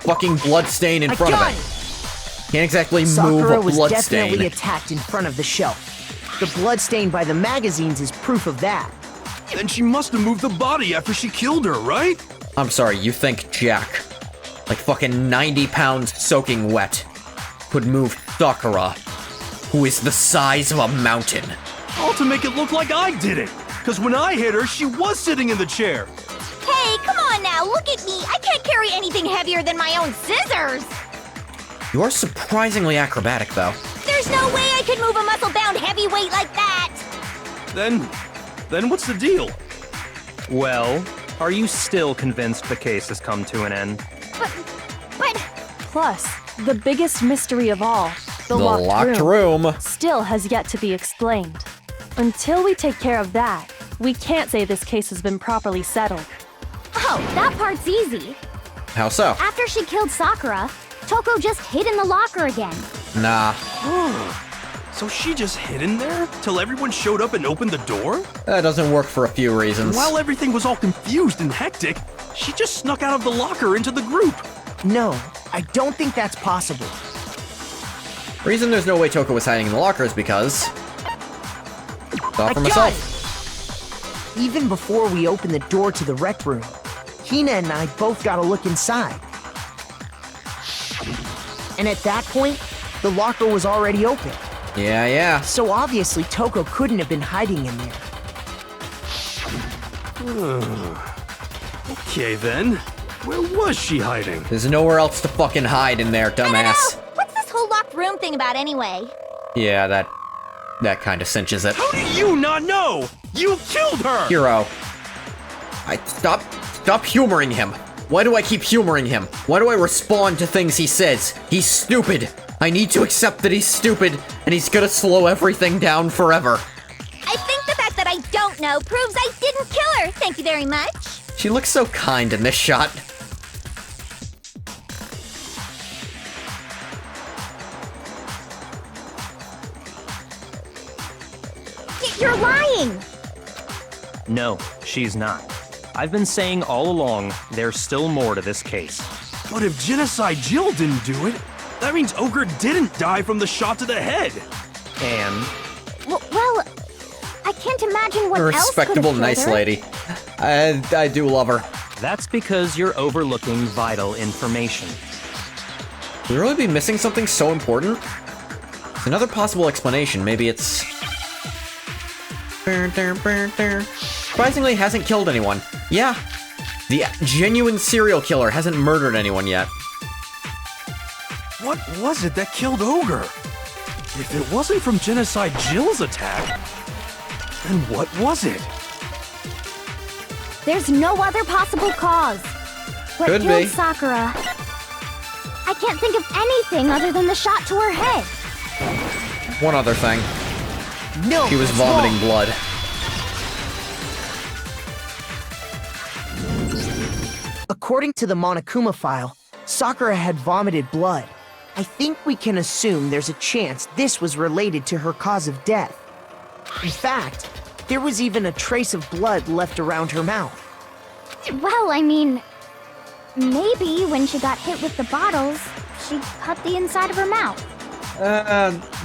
Fucking bloodstain in front of got it. Can't exactly move Sakura a was definitely bloodstain. attacked in front of the shelf. The bloodstain by the magazines is proof of that. Then she must have moved the body after she killed her, right? I'm sorry, you think Jack, like fucking 90 pounds soaking wet, could move Sakura, who is the size of a mountain? All to make it look like I did it. Because when I hit her, she was sitting in the chair. Hey, come on now, look at me. I can't carry anything heavier than my own scissors. You are surprisingly acrobatic, though. There's no way I could move a muscle-bound heavyweight like that. Then what's the deal? Well, are you still convinced the case has come to an end? But Plus, the biggest mystery of all, the locked locked room. still has yet to be explained. Until we take care of that, we can't say this case has been properly settled. oh, that part's easy. How so? After she killed Sakura, Toko just hid in the locker again. Nah, So she just hid in there till everyone showed up and opened the door? that doesn't work for a few reasons. While everything was all confused and hectic, she just snuck out of the locker into the group. No, I don't think that's possible. Reason there's no way Toko was hiding in the locker is because... Thought for I got myself. it! Even before we opened the door to the rec room, Hina and I both got a look inside. And at that point, the locker was already open. Yeah. So obviously Toko couldn't have been hiding in there. Okay then, where was she hiding? There's nowhere else to fucking hide in there, dumbass. What's this whole locked room thing about anyway? Yeah, that kind of cinches it. How do you not know? You killed her! Hero. Stop humoring him. Why do I keep humoring him? Why do I respond to things he says? He's stupid. I need to accept that he's stupid, and he's gonna slow everything down forever. I think the fact that I don't know proves I didn't kill her. Thank you very much. She looks so kind in this shot. You're lying. No, she's not. I've been saying all along, there's still more to this case. But if Genocide Jill didn't do it, that means Ogre didn't die from the shot to the head. And Well, I can't imagine what A else could respectable, have nice killed her. lady. I do love her. that's because you're overlooking vital information. Would we really be missing something so important? Another possible explanation, maybe it's... Surprisingly, hasn't killed anyone. Yeah, the genuine serial killer hasn't murdered anyone yet. What was it that killed Ogre? If it wasn't from Genocide Jill's attack, then what was it? There's no other possible cause. What Could killed be. Sakura? I can't think of anything other than the shot to her head. one other thing. No, She was that's vomiting wrong. blood. According to the Monokuma file, Sakura had vomited blood. I think we can assume there's a chance this was related to her cause of death. In fact, there was even a trace of blood left around her mouth. Well, I mean, maybe when she got hit with the bottles, she cut the inside of her mouth.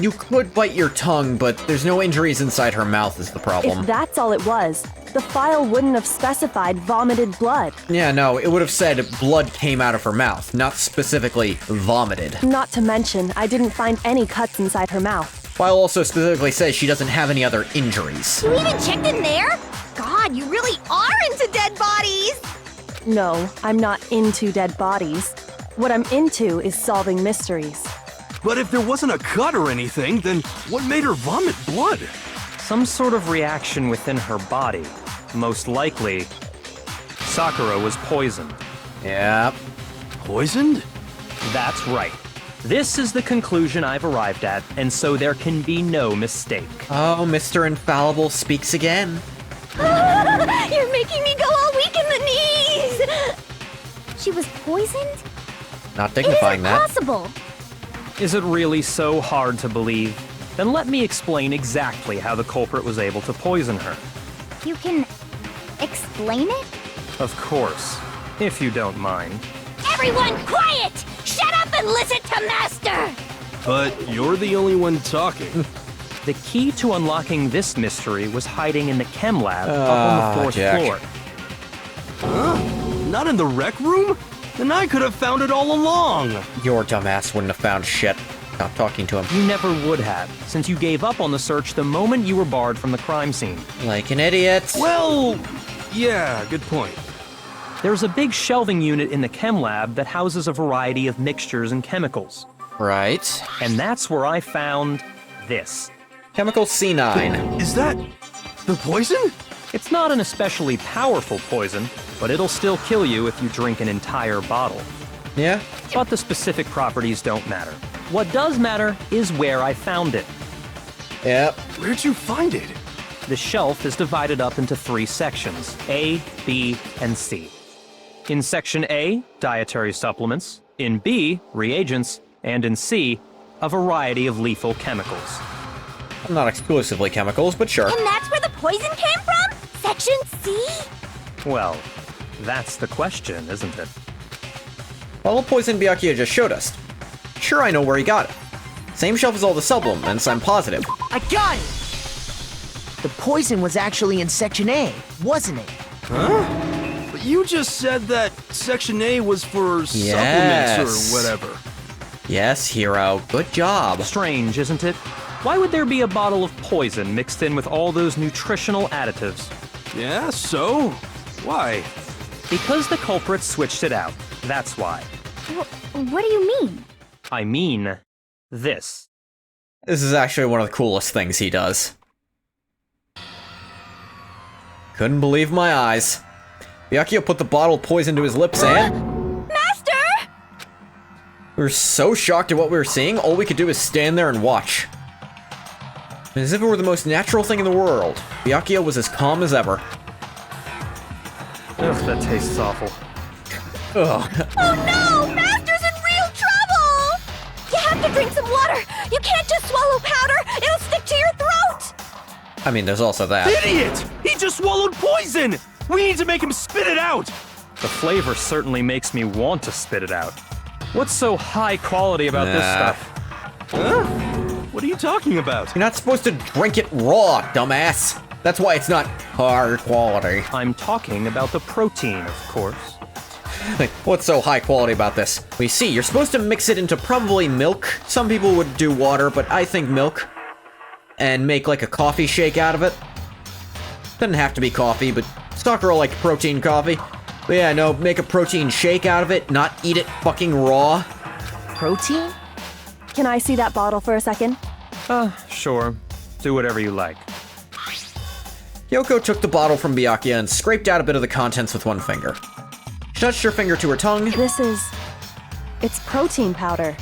You could bite your tongue, but there's no injuries inside her mouth is the problem. If that's all it was, the file wouldn't have specified vomited blood. Yeah, no, it would have said blood came out of her mouth, not specifically vomited. Not to mention, I didn't find any cuts inside her mouth. File also specifically says she doesn't have any other injuries. You even checked in there? God, you really are into dead bodies! No, I'm not into dead bodies. What I'm into is solving mysteries. But if there wasn't a cut or anything, then what made her vomit blood? Some sort of reaction within her body. Most likely, Sakura was poisoned. Yep. Poisoned? That's right. This is the conclusion I've arrived at, and so there can be no mistake. Oh, Mr. Infallible speaks again. You're making me go all weak in the knees! She was poisoned? Not It dignifying isn't that. possible! Is it really so hard to believe? Then let me explain exactly how the culprit was able to poison her. You can explain it? Of course, if you don't mind. Everyone quiet! Shut up and listen to Master! But you're the only one talking. The key to unlocking this mystery was hiding in the chem lab up on the 4th Jack. floor. Huh? Not in the rec room? Then I could have found it all along. Your dumbass wouldn't have found shit. Stop talking to him. You never would have, since you gave up on the search the moment you were barred from the crime scene. Like an idiot. Well, yeah, good point. There's a big shelving unit in the chem lab that houses a variety of mixtures and chemicals. Right. And that's where I found this. Chemical C9. Is that the poison? It's not an especially powerful poison, but it'll still kill you if you drink an entire bottle. Yeah? But the specific properties don't matter. What does matter is where I found it. Yep. Where'd you find it? The shelf is divided up into 3 sections, A, B, and C. In Section A, dietary supplements. In B, reagents. And in C, a variety of lethal chemicals. Not exclusively chemicals, but sure. And that's where the poison came from? Section C? Well, that's the question, isn't it? Well, the poison Byakuya just showed us. Sure, I know where he got it. Same shelf as all the supplements, I'm positive. I got it! The poison was actually in Section A, wasn't it? Huh? But you just said that Section A was for Yes. supplements or whatever. Yes, hero. Good job. Strange, isn't it? Why would there be a bottle of poison mixed in with all those nutritional additives? Yeah, so? Why? Because the culprit switched it out. That's why. What do you mean? I mean, this. This is actually one of the coolest things he does. Couldn't believe my eyes. Byakuya put the bottle of poison to his lips and... Master! We were so shocked at what we were seeing, all we could do is stand there and watch. As if it were the most natural thing in the world, Byakuya was as calm as ever. Ugh, that tastes awful. Ugh. Oh no! Master's in real trouble! You have to drink some water! You can't just swallow powder! It'll stick to your throat! I mean, there's also that. Idiot! He just swallowed poison! We need to make him spit it out! The flavor certainly makes me want to spit it out. What's so high quality about this Nah. stuff? Huh? What are you talking about? You're not supposed to drink it raw, dumbass. That's why it's not high quality. I'm talking about the protein, of course. Like, what's so high quality about this? We see, you're supposed to mix it into probably milk. Some people would do water, but I think milk. And make like a coffee shake out of it. Doesn't have to be coffee, but Sakura liked protein coffee. But yeah, no, make a protein shake out of it, not eat it fucking raw. Protein? Can I see that bottle for a second? Sure. Do whatever you like. Kyoko took the bottle from Byakuya and scraped out a bit of the contents with one finger. She touched her finger to her tongue. It's protein powder.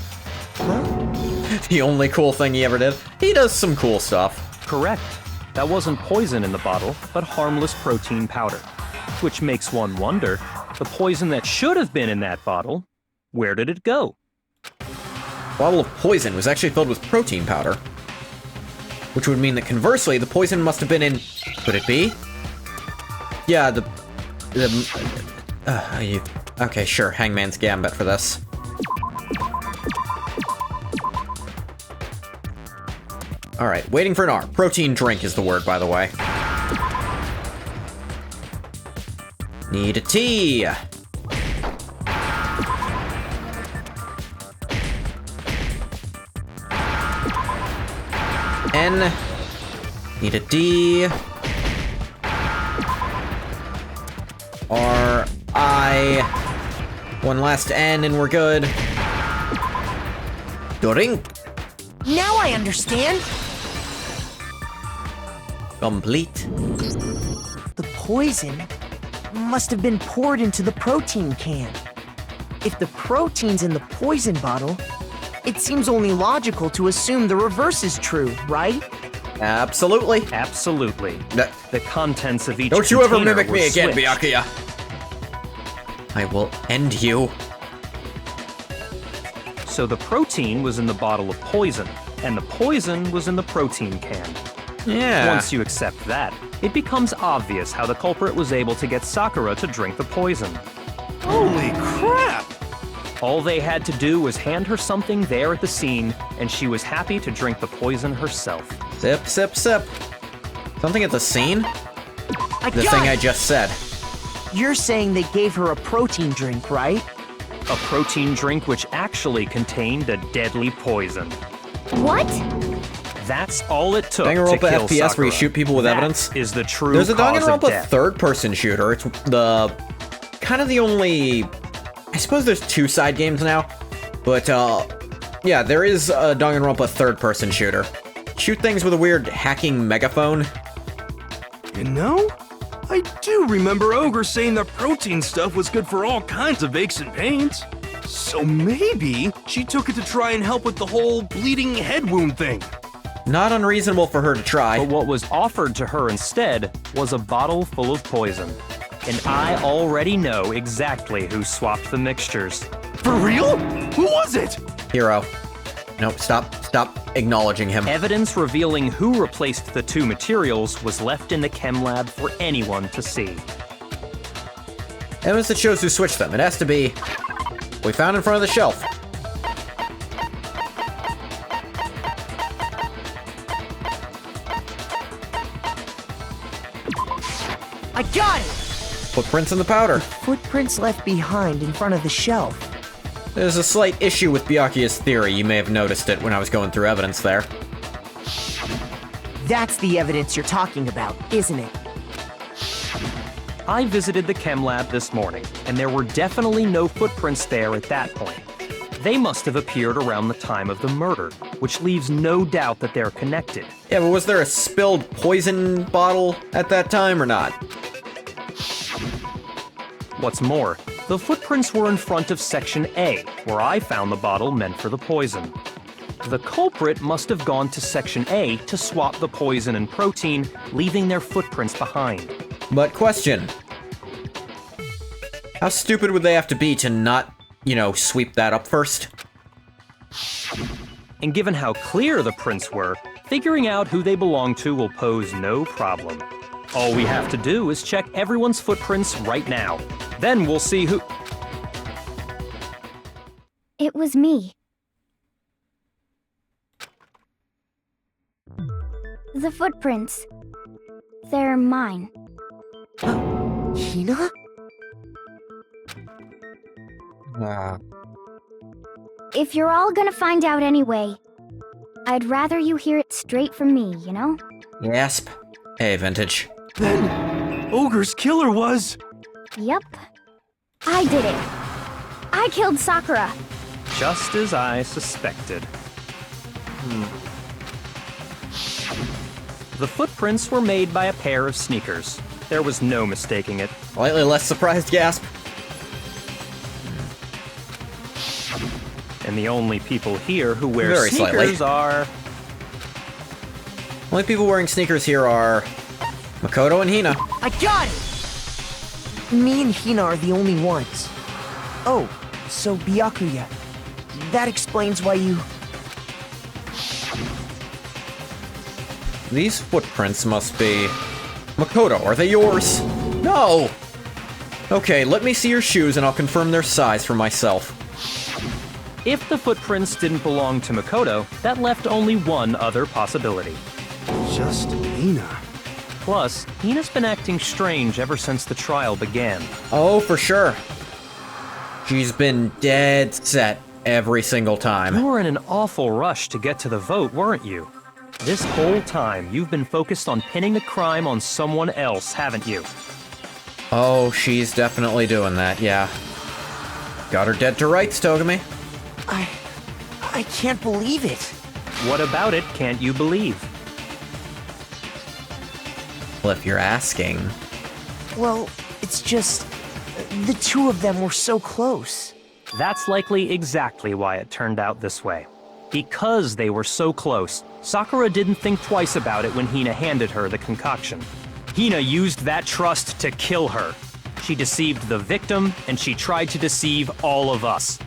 the only cool thing he ever did. He does some cool stuff. Correct. That wasn't poison in the bottle, but harmless protein powder. Which makes one wonder, the poison that should have been in that bottle, where did it go? Bottle of poison was actually filled with protein powder. Which would mean that conversely, the poison must have been in... Could it be? Yeah, okay, sure, Hangman's Gambit for this. Alright, waiting for an R. Protein drink is the word, by the way. Need a T. N. Need a D. R. I. One last N and we're good. Drink. Now I understand. Complete. The poison must have been poured into the protein can. If the protein's in the poison bottle, it seems only logical to assume the reverse is true, right? Absolutely. Absolutely. The contents of each Don't you ever container mimic were me again, switched. Byakuya. I will end you. So the protein was in the bottle of poison, and the poison was in the protein can. Yeah. Once you accept that, it becomes obvious how the culprit was able to get Sakura to drink the poison. Holy crap! All they had to do was hand her something there at the scene, and she was happy to drink the poison herself. Sip, sip, sip. Something at the scene? The got thing it. I just said. You're saying they gave her a protein drink, right? A protein drink which actually contained a deadly poison. What? That's all it took to Danganronpa kill FPS Sakura. where you shoot people with That evidence? is the true There's a cause of Danganronpa death. third-person shooter. It's the... kind of the only... I suppose there's 2 side games now. But, yeah, there is a Danganronpa third-person shooter. Shoot things with a weird hacking megaphone. You know, I do remember Ogre saying that protein stuff was good for all kinds of aches and pains. So maybe she took it to try and help with the whole bleeding head wound thing. Not unreasonable for her to try. But what was offered to her instead was a bottle full of poison. And I already know exactly who swapped the mixtures. For real? Who was it? Hero. Nope, stop acknowledging him. Evidence revealing who replaced the 2 materials was left in the chem lab for anyone to see. Evidence that shows who switched them. It has to be... we found in front of the shelf. I got it! Footprints in the powder. Footprints left behind in front of the shelf. There's a slight issue with Byakuya's theory. You may have noticed it when I was going through evidence there. That's the evidence you're talking about, isn't it? I visited the chem lab this morning, and there were definitely no footprints there at that point. They must have appeared around the time of the murder, which leaves no doubt that they're connected. Yeah, but was there a spilled poison bottle at that time or not? What's more, the footprints were in front of Section A, where I found the bottle meant for the poison. The culprit must have gone to Section A to swap the poison and protein, leaving their footprints behind. But question. How stupid would they have to be to not, you know, sweep that up first? And given how clear the prints were, figuring out who they belong to will pose no problem. All we have to do is check everyone's footprints right now. Then we'll see who... It was me. The footprints. They're mine. Hina? If you're all gonna find out anyway, I'd rather you hear it straight from me, you know? Yasp. Hey, Vintage. Then Ogre's killer was... Yep. I did it. I killed Sakura. Just as I suspected. The footprints were made by a pair of sneakers. There was no mistaking it. Slightly less surprised gasp. And the only people here who wear Very sneakers slightly. are... Only people wearing sneakers here are Makoto and Hina. I got it! Me and Hina are the only ones. Oh, so Byakuya. That explains why you... These footprints must be... Makoto, are they yours? No! Okay, let me see your shoes and I'll confirm their size for myself. If the footprints didn't belong to Makoto, that left only one other possibility. Just Hina. Plus, Hina's been acting strange ever since the trial began. Oh, for sure. She's been dead set every single time. You were in an awful rush to get to the vote, weren't you? This whole time, you've been focused on pinning the crime on someone else, haven't you? Oh, she's definitely doing that, yeah. Got her dead to rights, Togami. I can't believe it. What about it can't you believe? Well, if you're asking. Well, it's just... the two of them were so close. That's likely exactly why it turned out this way. Because they were so close, Sakura didn't think twice about it when Hina handed her the concoction. Hina used that trust to kill her. She deceived the victim, and she tried to deceive all of us.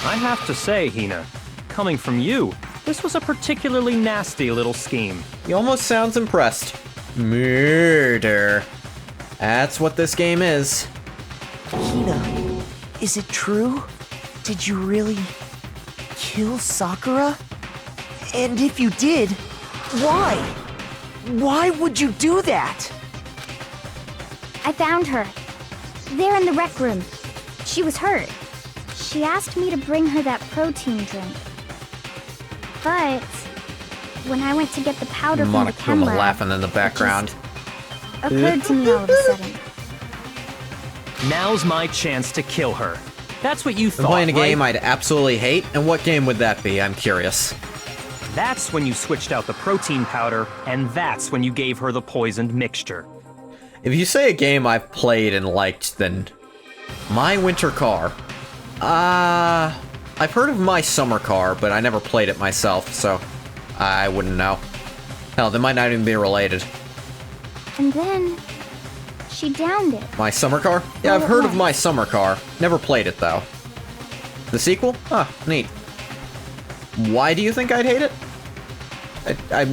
I have to say, Hina, coming from you, this was a particularly nasty little scheme. He almost sounds impressed. Murder. That's what this game is. Hina, is it true? Did you really... kill Sakura? And if you did, why? Why would you do that? I found her. There in the rec room. She was hurt. She asked me to bring her that protein drink. But when I went to get the powder from the chem Monokuma lab, laughing in the background. occurred to me all of a sudden. Now's my chance to kill her. That's what you I'm thought, playing a game right? I'd absolutely hate, and what game would that be? I'm curious. That's when you switched out the protein powder, and that's when you gave her the poisoned mixture. If you say a game I've played and liked, then... My Winter Car. I've heard of My Summer Car, but I never played it myself, so... I wouldn't know. Hell, they might not even be related. And then she downed it. My Summer Car? Yeah, I've heard of My Summer Car. Never played it, though. The sequel? Huh, neat. Why do you think I'd hate it? I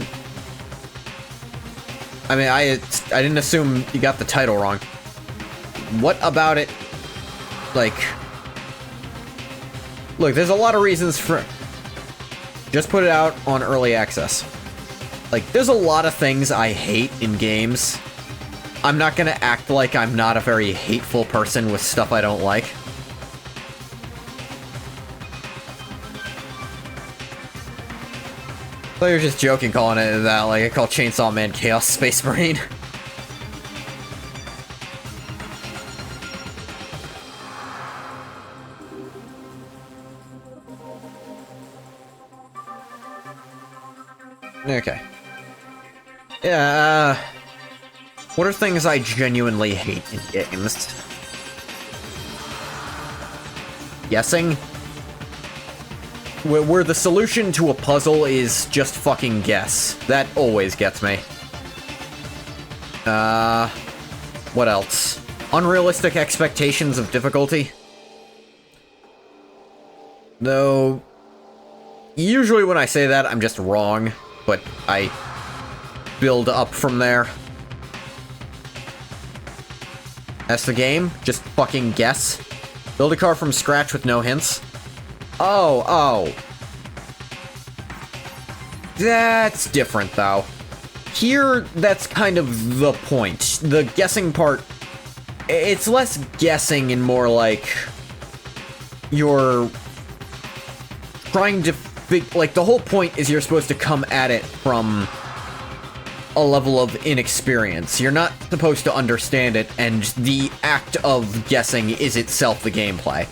didn't assume you got the title wrong. What about it? Like... Look, there's a lot of reasons for... Just put it out on early access. Like, there's a lot of things I hate in games. I'm not gonna act like I'm not a very hateful person with stuff I don't like. I thought you were just joking calling it that, like I call Chainsaw Man Chaos Space Marine. Okay. Yeah, what are things I genuinely hate in games? Guessing? Where the solution to a puzzle is just fucking guess. That always gets me. What else? Unrealistic expectations of difficulty? Though, usually when I say that, I'm just wrong, but I build up from there. That's the game? Just fucking guess? Build a car from scratch with no hints? Oh. That's different, though. Here, that's kind of the point. The guessing part, it's less guessing and more like you're trying to like, the whole point is you're supposed to come at it from a level of inexperience. You're not supposed to understand it, and the act of guessing is itself the gameplay.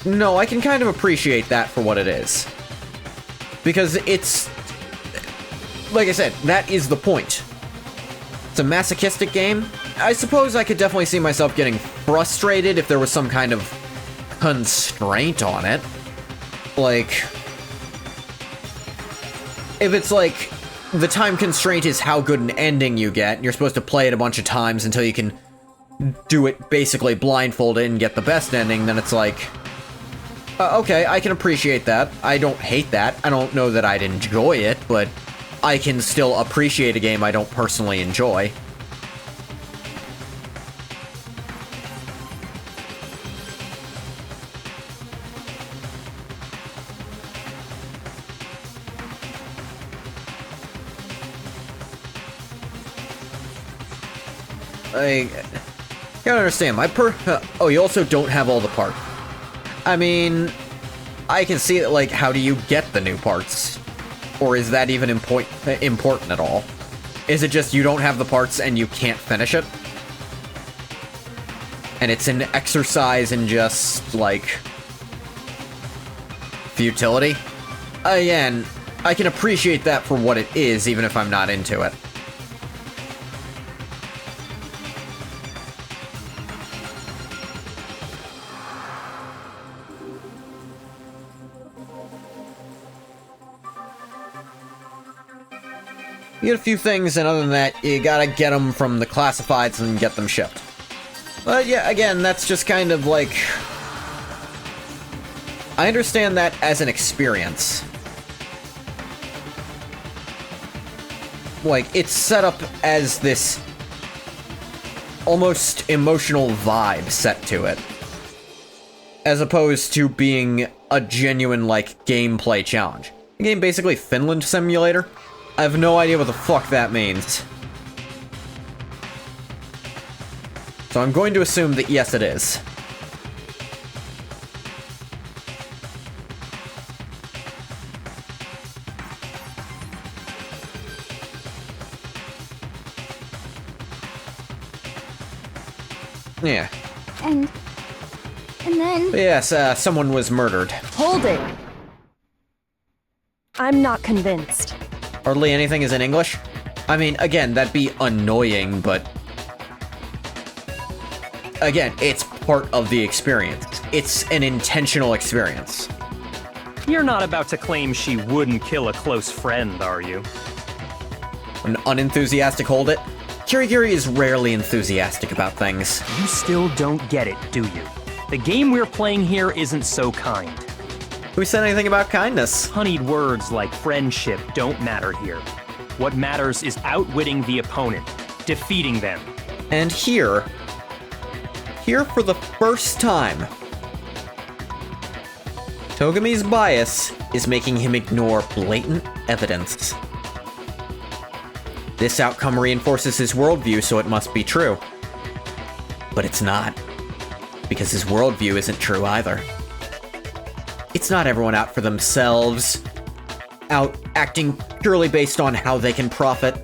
No, I can kind of appreciate that for what it is. Because it's... Like I said, that is the point. It's a masochistic game. I suppose I could definitely see myself getting frustrated if there was some kind of constraint on it. Like, if it's like, the time constraint is how good an ending you get, and you're supposed to play it a bunch of times until you can do it basically blindfolded and get the best ending, then it's like, okay, I can appreciate that. I don't hate that. I don't know that I'd enjoy it, but I can still appreciate a game I don't personally enjoy. I can't understand. Oh, you also don't have all the parts. I mean, I can see it, like, how do you get the new parts? Or is that even important at all? Is it just you don't have the parts and you can't finish it? And it's an exercise in just, like, futility? Again, I can appreciate that for what it is, even if I'm not into it. You get a few things, and other than that, you gotta get them from the classifieds and get them shipped. But yeah, again, that's just kind of like... I understand that as an experience. Like, it's set up as this almost emotional vibe set to it, as opposed to being a genuine, like, gameplay challenge. The game basically Finland Simulator? I have no idea what the fuck that means. So I'm going to assume that yes, it is. Yeah. And then... Yes, someone was murdered. Hold it! I'm not convinced. Hardly anything is in English? I mean, again, that'd be annoying, but... Again, it's part of the experience. It's an intentional experience. You're not about to claim she wouldn't kill a close friend, are you? An unenthusiastic hold it? Kirigiri is rarely enthusiastic about things. You still don't get it, do you? The game we're playing here isn't so kind. Who said anything about kindness? Honeyed words like friendship don't matter here. What matters is outwitting the opponent, defeating them. And here for the first time, Togami's bias is making him ignore blatant evidence. This outcome reinforces his worldview, so it must be true. But it's not, because his worldview isn't true either. It's not everyone out for themselves, out acting purely based on how they can profit.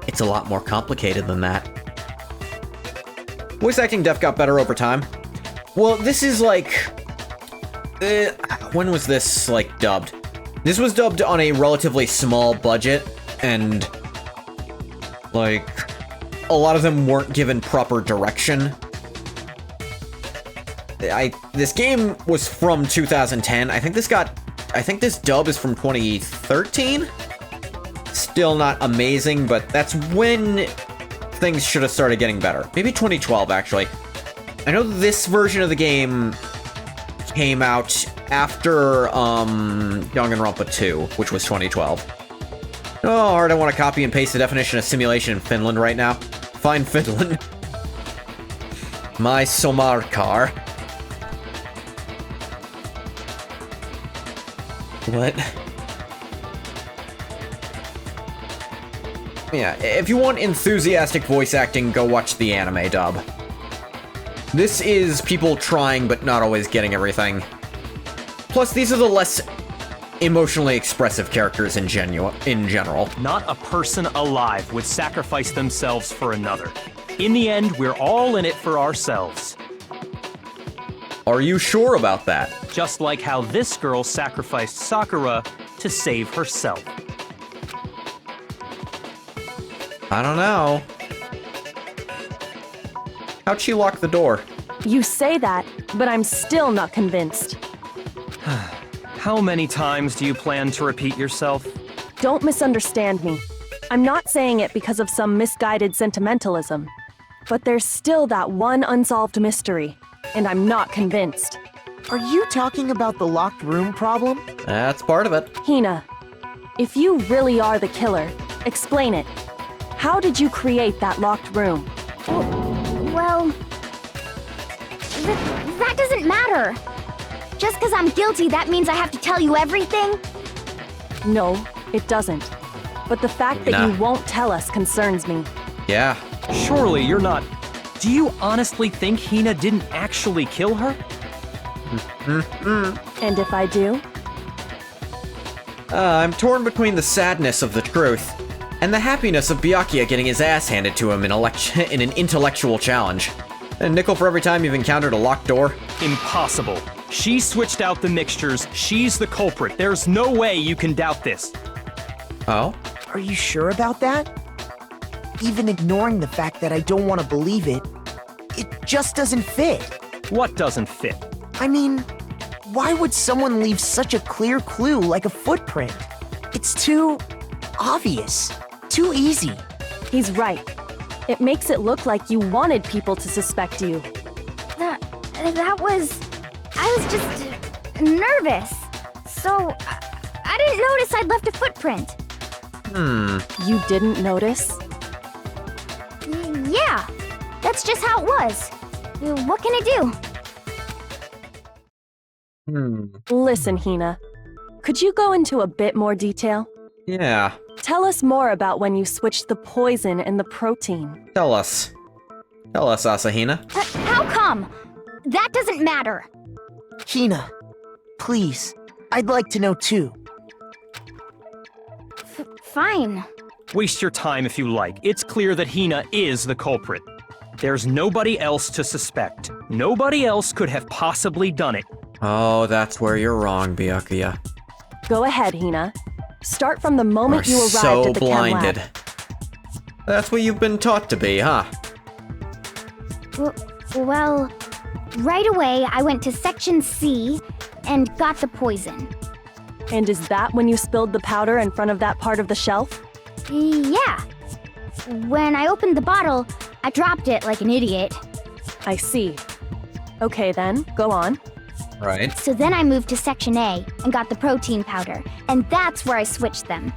It's a lot more complicated than that. Voice acting def got better over time. Well, this is like... when was this, like, dubbed? This was dubbed on a relatively small budget, and... like... a lot of them weren't given proper direction. This game was from 2010. I think this dub is from 2013? Still not amazing, but that's when things should have started getting better. Maybe 2012, actually. I know this version of the game came out after, Danganronpa 2, which was 2012. Oh, hard, I want to copy and paste the definition of simulation in Finland right now. Find Finland. My Somar car. What? Yeah, if you want enthusiastic voice acting, go watch the anime dub. This is people trying but not always getting everything. Plus, these are the less emotionally expressive characters in general. Not a person alive would sacrifice themselves for another. In the end, we're all in it for ourselves. Are you sure about that? Just like how this girl sacrificed Sakura to save herself. I don't know. How'd she lock the door? You say that, but I'm still not convinced. How many times do you plan to repeat yourself? Don't misunderstand me. I'm not saying it because of some misguided sentimentalism. But there's still that one unsolved mystery, and I'm not convinced. Are you talking about the locked room problem? That's part of it. Hina, if you really are the killer, explain it. How did you create that locked room? Well, that doesn't matter. Just because I'm guilty, that means I have to tell you everything? No, it doesn't. But the fact that Nah. you won't tell us concerns me. Yeah. Surely you're not... Do you honestly think Hina didn't actually kill her? And if I do? I'm torn between the sadness of the truth and the happiness of Byakuya getting his ass handed to him in an intellectual challenge. A nickel for every time you've encountered a locked door? Impossible. She switched out the mixtures. She's the culprit. There's no way you can doubt this. Oh? Are you sure about that? Even ignoring the fact that I don't want to believe it, it just doesn't fit. What doesn't fit? I mean, why would someone leave such a clear clue like a footprint? It's too obvious, too easy. He's right. It makes it look like you wanted people to suspect you. That was... I was just nervous. So, I didn't notice I'd left a footprint. You didn't notice? Yeah, that's just how it was. What can I do? Listen, Hina. Could you go into a bit more detail? Yeah. Tell us more about when you switched the poison and the protein. Tell us. Tell us, Asahina. How come? That doesn't matter. Hina, please, I'd like to know too. Fine. Waste your time if you like. It's clear that Hina is the culprit. There's nobody else to suspect. Nobody else could have possibly done it. Oh, that's where you're wrong, Byakuya. Go ahead, Hina. Start from the moment you arrived so at the chem blinded. lab. That's what you've been taught to be, huh? Well, right away I went to Section C and got the poison. And is that when you spilled the powder in front of that part of the shelf? Yeah. When I opened the bottle, I dropped it like an idiot. I see. Okay then, go on. Right. So then I moved to Section A and got the protein powder, and that's where I switched them.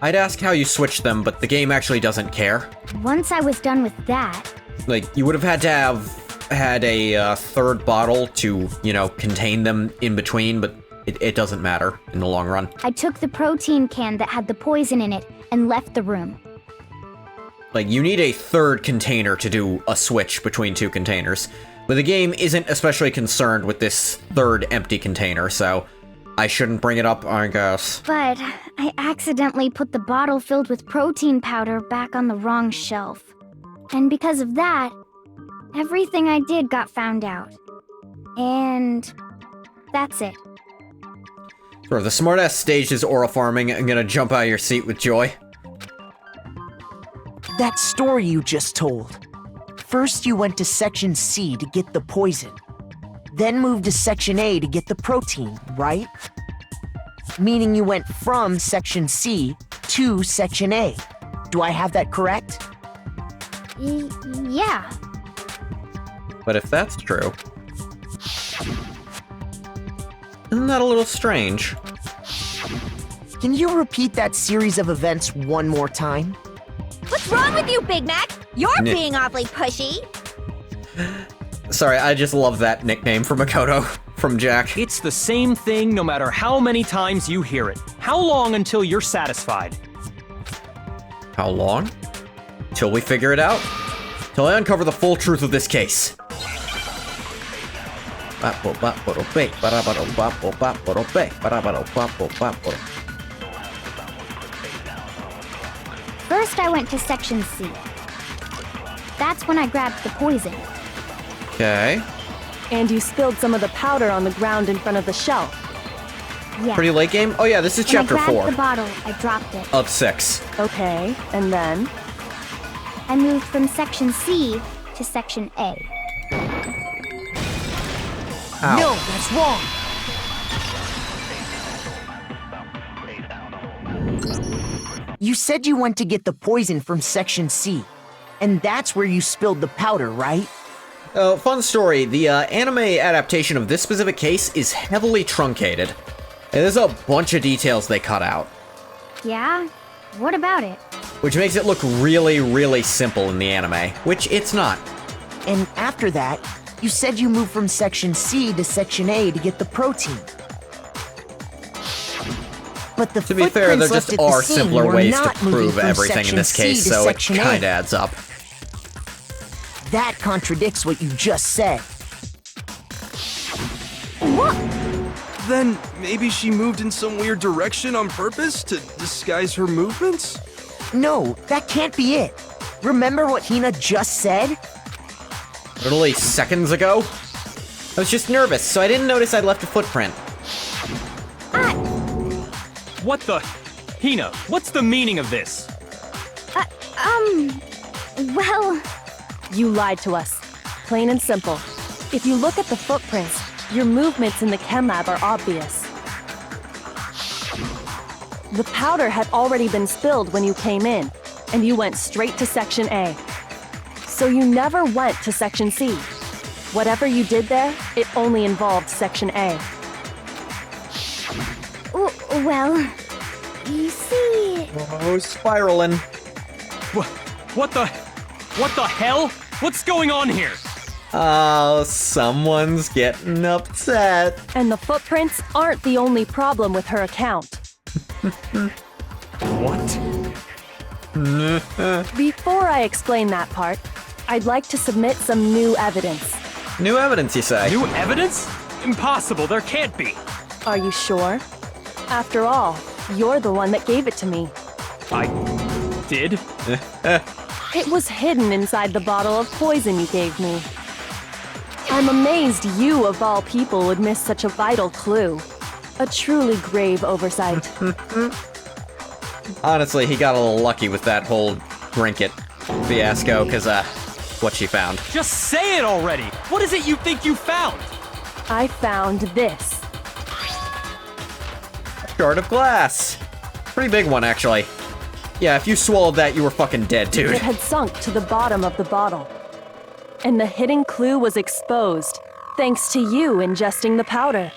I'd ask how you switched them, but the game actually doesn't care. Once I was done with that... Like, you would have had to have had a third bottle to, you know, contain them in between, but it doesn't matter in the long run. I took the protein can that had the poison in it and left the room. Like, you need a third container to do a switch between two containers. But the game isn't especially concerned with this third empty container, so I shouldn't bring it up, I guess. But I accidentally put the bottle filled with protein powder back on the wrong shelf. And because of that, everything I did got found out. And that's it. For the smartass staged his aura farming, I'm gonna jump out of your seat with joy. That story you just told. First you went to Section C to get the poison. Then moved to Section A to get the protein, right? Meaning you went from Section C to Section A. Do I have that correct? Yeah. But if that's true... Isn't that a little strange? Can you repeat that series of events one more time? What's wrong with you, Big Mac? You're being awfully pushy. Sorry, I just love that nickname from Makoto, from Jack. It's the same thing no matter how many times you hear it. How long until you're satisfied? How long? Till we figure it out. Till I uncover the full truth of this case. First I went to Section C. That's when I grabbed the poison. Okay. And you spilled some of the powder on the ground in front of the shelf. Yeah. Pretty late game? Oh yeah, this is chapter When I grabbed 4. the bottle, I dropped it. Of 6. Okay, and then? I moved from Section C to Section A. Ow. No, that's wrong. You said you went to get the poison from Section C, and that's where you spilled the powder, right? Fun story, the anime adaptation of this specific case is heavily truncated. And there's a bunch of details they cut out, Yeah? What about it? which makes it look really, really simple in the anime, which it's not. And after that, you said you moved from Section C to Section A to get the protein. But the To be fair, there footprints left just at the are scene simpler were ways to not moving prove from everything in Section this C case, to so it Section A. kinda adds up. That contradicts what you just said. Then maybe she moved in some weird direction on purpose to disguise her movements? No, that can't be it. Remember what Hina just said? Literally seconds ago? I was just nervous, so I didn't notice I'd left a footprint. What the? Hina, what's the meaning of this? Well, You lied to us. Plain and simple. If you look at the footprints, your movements in the chem lab are obvious. The powder had already been spilled when you came in, and you went straight to Section A. So you never went to Section C. Whatever you did there, it only involved Section A. well, you see... Oh, spiraling. What the hell? What's going on here? Oh, someone's getting upset. And the footprints aren't the only problem with her account. What? Before I explain that part, I'd like to submit some new evidence. New evidence, you say? New evidence? Impossible, there can't be. Are you sure? After all, you're the one that gave it to me. I did? It was hidden inside the bottle of poison you gave me. I'm amazed you, of all people, would miss such a vital clue. A truly grave oversight. Honestly, he got a little lucky with that whole drink it fiasco, because, what she found. Just say it already! What is it you think you found? I found this. Shard of glass. Pretty big one, actually. Yeah, if you swallowed that, you were fucking dead, dude. It had sunk to the bottom of the bottle. And the hidden clue was exposed, thanks to you ingesting the powder.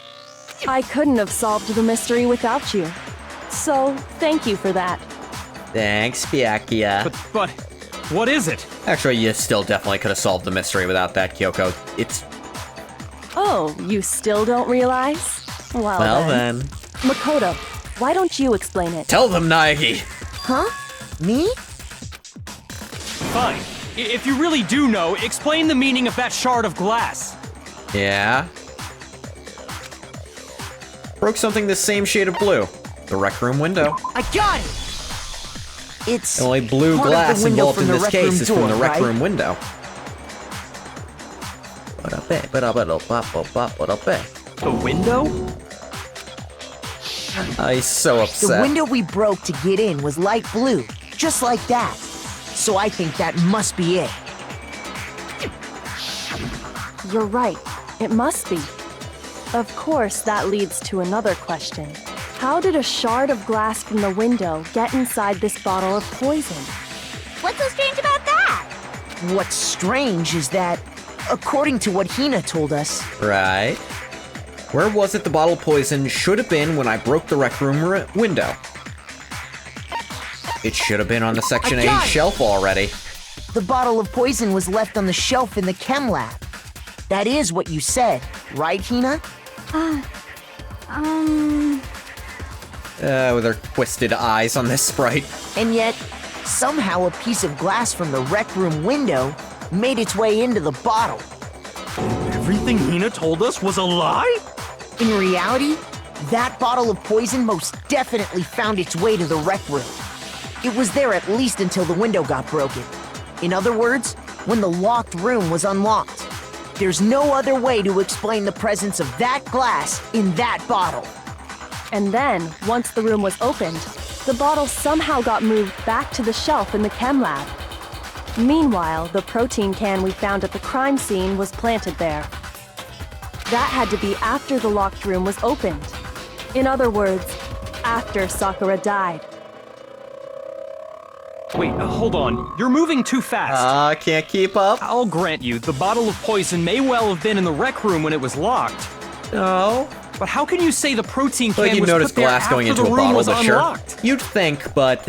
I couldn't have solved the mystery without you. So, thank you for that. Thanks, Byakuya. But, what is it? Actually, you still definitely could have solved the mystery without that, Kyoko. It's... Oh, you still don't realize? Well then. Makoto, why don't you explain it? Tell them, Naegi! Huh? Me? Fine. If you really do know, explain the meaning of that shard of glass. Yeah? Broke something the same shade of blue. The rec room window. I got it! It's The only blue part of the glass window involved from in the this rec case room is from door, the rec right? room window. The window? He's so The upset. window we broke to get in was light blue, just like that. So I think that must be it. You're right. It must be. Of course, that leads to another question. How did a shard of glass from the window get inside this bottle of poison? What's so strange about that? What's strange is that, according to what Hina told us, Right. Where was it the bottle of poison should have been when I broke the rec room window? It should have been on the Section I A got it! shelf already. the bottle of poison was left on the shelf in the chem lab. That is what you said, right, Hina? With her twisted eyes on this sprite. And yet, somehow a piece of glass from the rec room window made its way into the bottle. Everything Hina told us was a lie? In reality, that bottle of poison most definitely found its way to the rec room. It was there at least until the window got broken. In other words, when the locked room was unlocked. There's no other way to explain the presence of that glass in that bottle. And then, once the room was opened, the bottle somehow got moved back to the shelf in the chem lab. Meanwhile, the protein can we found at the crime scene was planted there. That had to be after the locked room was opened. In other words, after Sakura died. Wait, hold on. You're moving too fast. Can't keep up. I'll grant you, the bottle of poison may well have been in the rec room when it was locked. No. But how can you say the protein can Like you was notice put there glass going after into the a room bottle, was but sure. unlocked? You'd think, but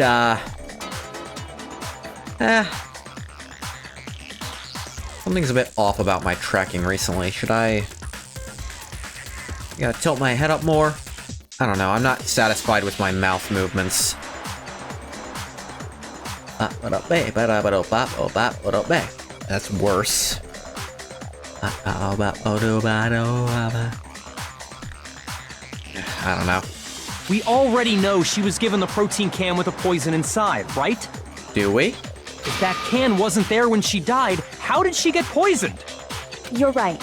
something's a bit off about my tracking recently. Should I gotta tilt my head up more? I don't know, I'm not satisfied with my mouth movements. That's worse. I don't know. We already know she was given the protein can with the poison inside, right? Do we? If that can wasn't there when she died, how did she get poisoned? You're right.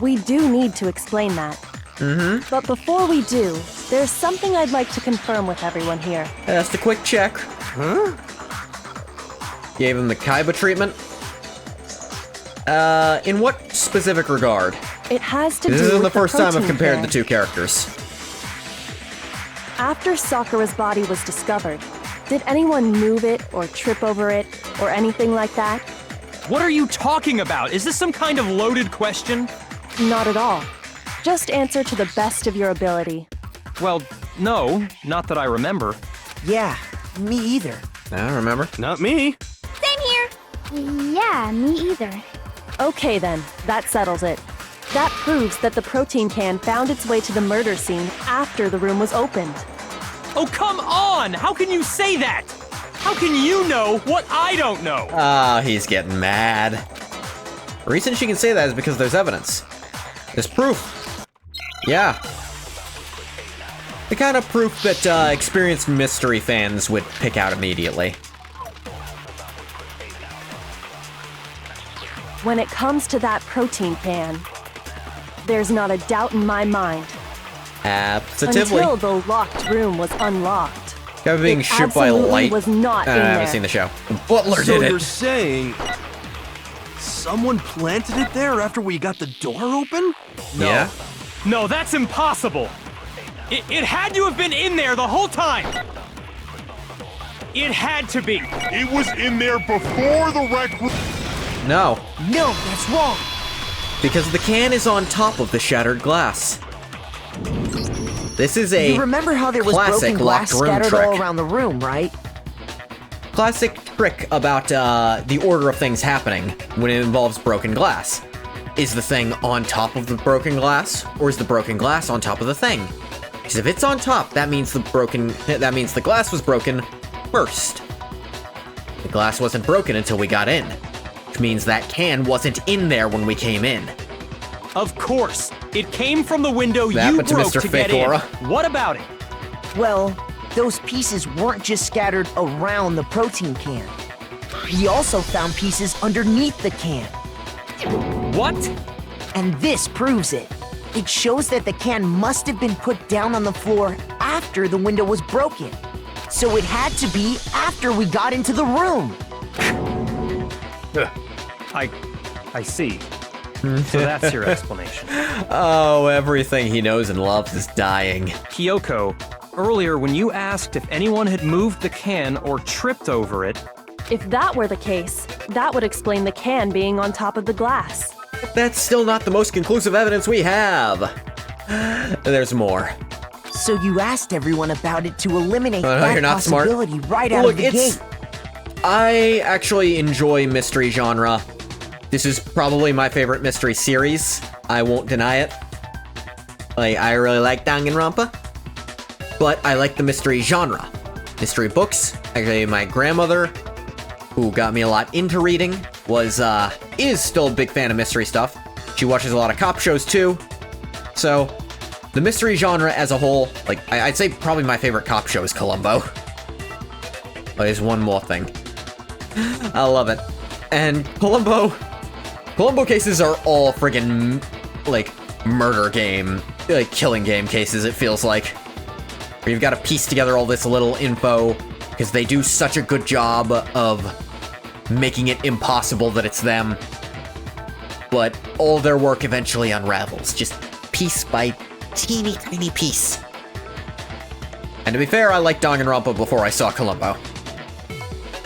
We do need to explain that. Mm-hmm. But before we do, there's something I'd like to confirm with everyone here. Just a quick check. Huh? Gave him the Kaiba treatment. In what specific regard? It has to do This with isn't the first time I've protein compared can. the two characters. After Sakura's body was discovered, did anyone move it or trip over it or anything like that? What are you talking about? Is this some kind of loaded question? Not at all. Just answer to the best of your ability. Well, no, not that I remember. Yeah, me either. I don't remember. Not me. Same here. Yeah, me either. Okay then, that settles it. That proves that the protein can found its way to the murder scene after the room was opened. Oh, come on! How can you say that? How can you know what I don't know? He's getting mad. The reason she can say that is because there's evidence. There's proof. Yeah. The kind of proof that experienced mystery fans would pick out immediately. When it comes to that protein can, there's not a doubt in my mind. Absolutely. Until the locked room was unlocked. Guy being It shoot by absolutely light. was not in I haven't there. seen the show. The butler So did you're it. saying someone planted it there after we got the door open? No. Yeah. No, that's impossible. It had to have been in there the whole time. It had to be. It was in there before the rec room. No, No, that's wrong. because the can is on top of the shattered glass. This is a You remember how there was classic broken glass locked room scattered trick. all around the room, right? Classic trick about the order of things happening when it involves broken glass. Is the thing on top of the broken glass, or is the broken glass on top of the thing? Because if it's on top, that means the glass was broken first. The glass wasn't broken until we got in, which means that can wasn't in there when we came in. Of course. It came from the window That you happened to broke Mr. to get in. Fake-Aura. What about it? Well, those pieces weren't just scattered around the protein can. We also found pieces underneath the can. What? And this proves it. It shows that the can must have been put down on the floor after the window was broken. So it had to be after we got into the room. I see. So that's your explanation. Oh, everything he knows and loves is dying. Kyoko, earlier when you asked if anyone had moved the can or tripped over it, If that were the case, that would explain the can being on top of the glass. That's still not the most conclusive evidence we have. There's more. So you asked everyone about it to eliminate Oh, no, that you're not smart. possibility right out Look, of the it's- gate. I actually enjoy mystery genre. This is probably my favorite mystery series. I won't deny it. Like, I really like Danganronpa, but I like the mystery genre. Mystery books. Actually, my grandmother, who got me a lot into reading, is still a big fan of mystery stuff. She watches a lot of cop shows too. So, the mystery genre as a whole, like, I'd say probably my favorite cop show is Columbo. Oh, there's one more thing. I love it. And Columbo cases are all friggin', like, murder game, like, killing game cases, it feels like. Where you've got to piece together all this little info, because they do such a good job of making it impossible that it's them. But all their work eventually unravels, just piece by teeny tiny piece. And to be fair, I liked Danganronpa before I saw Columbo.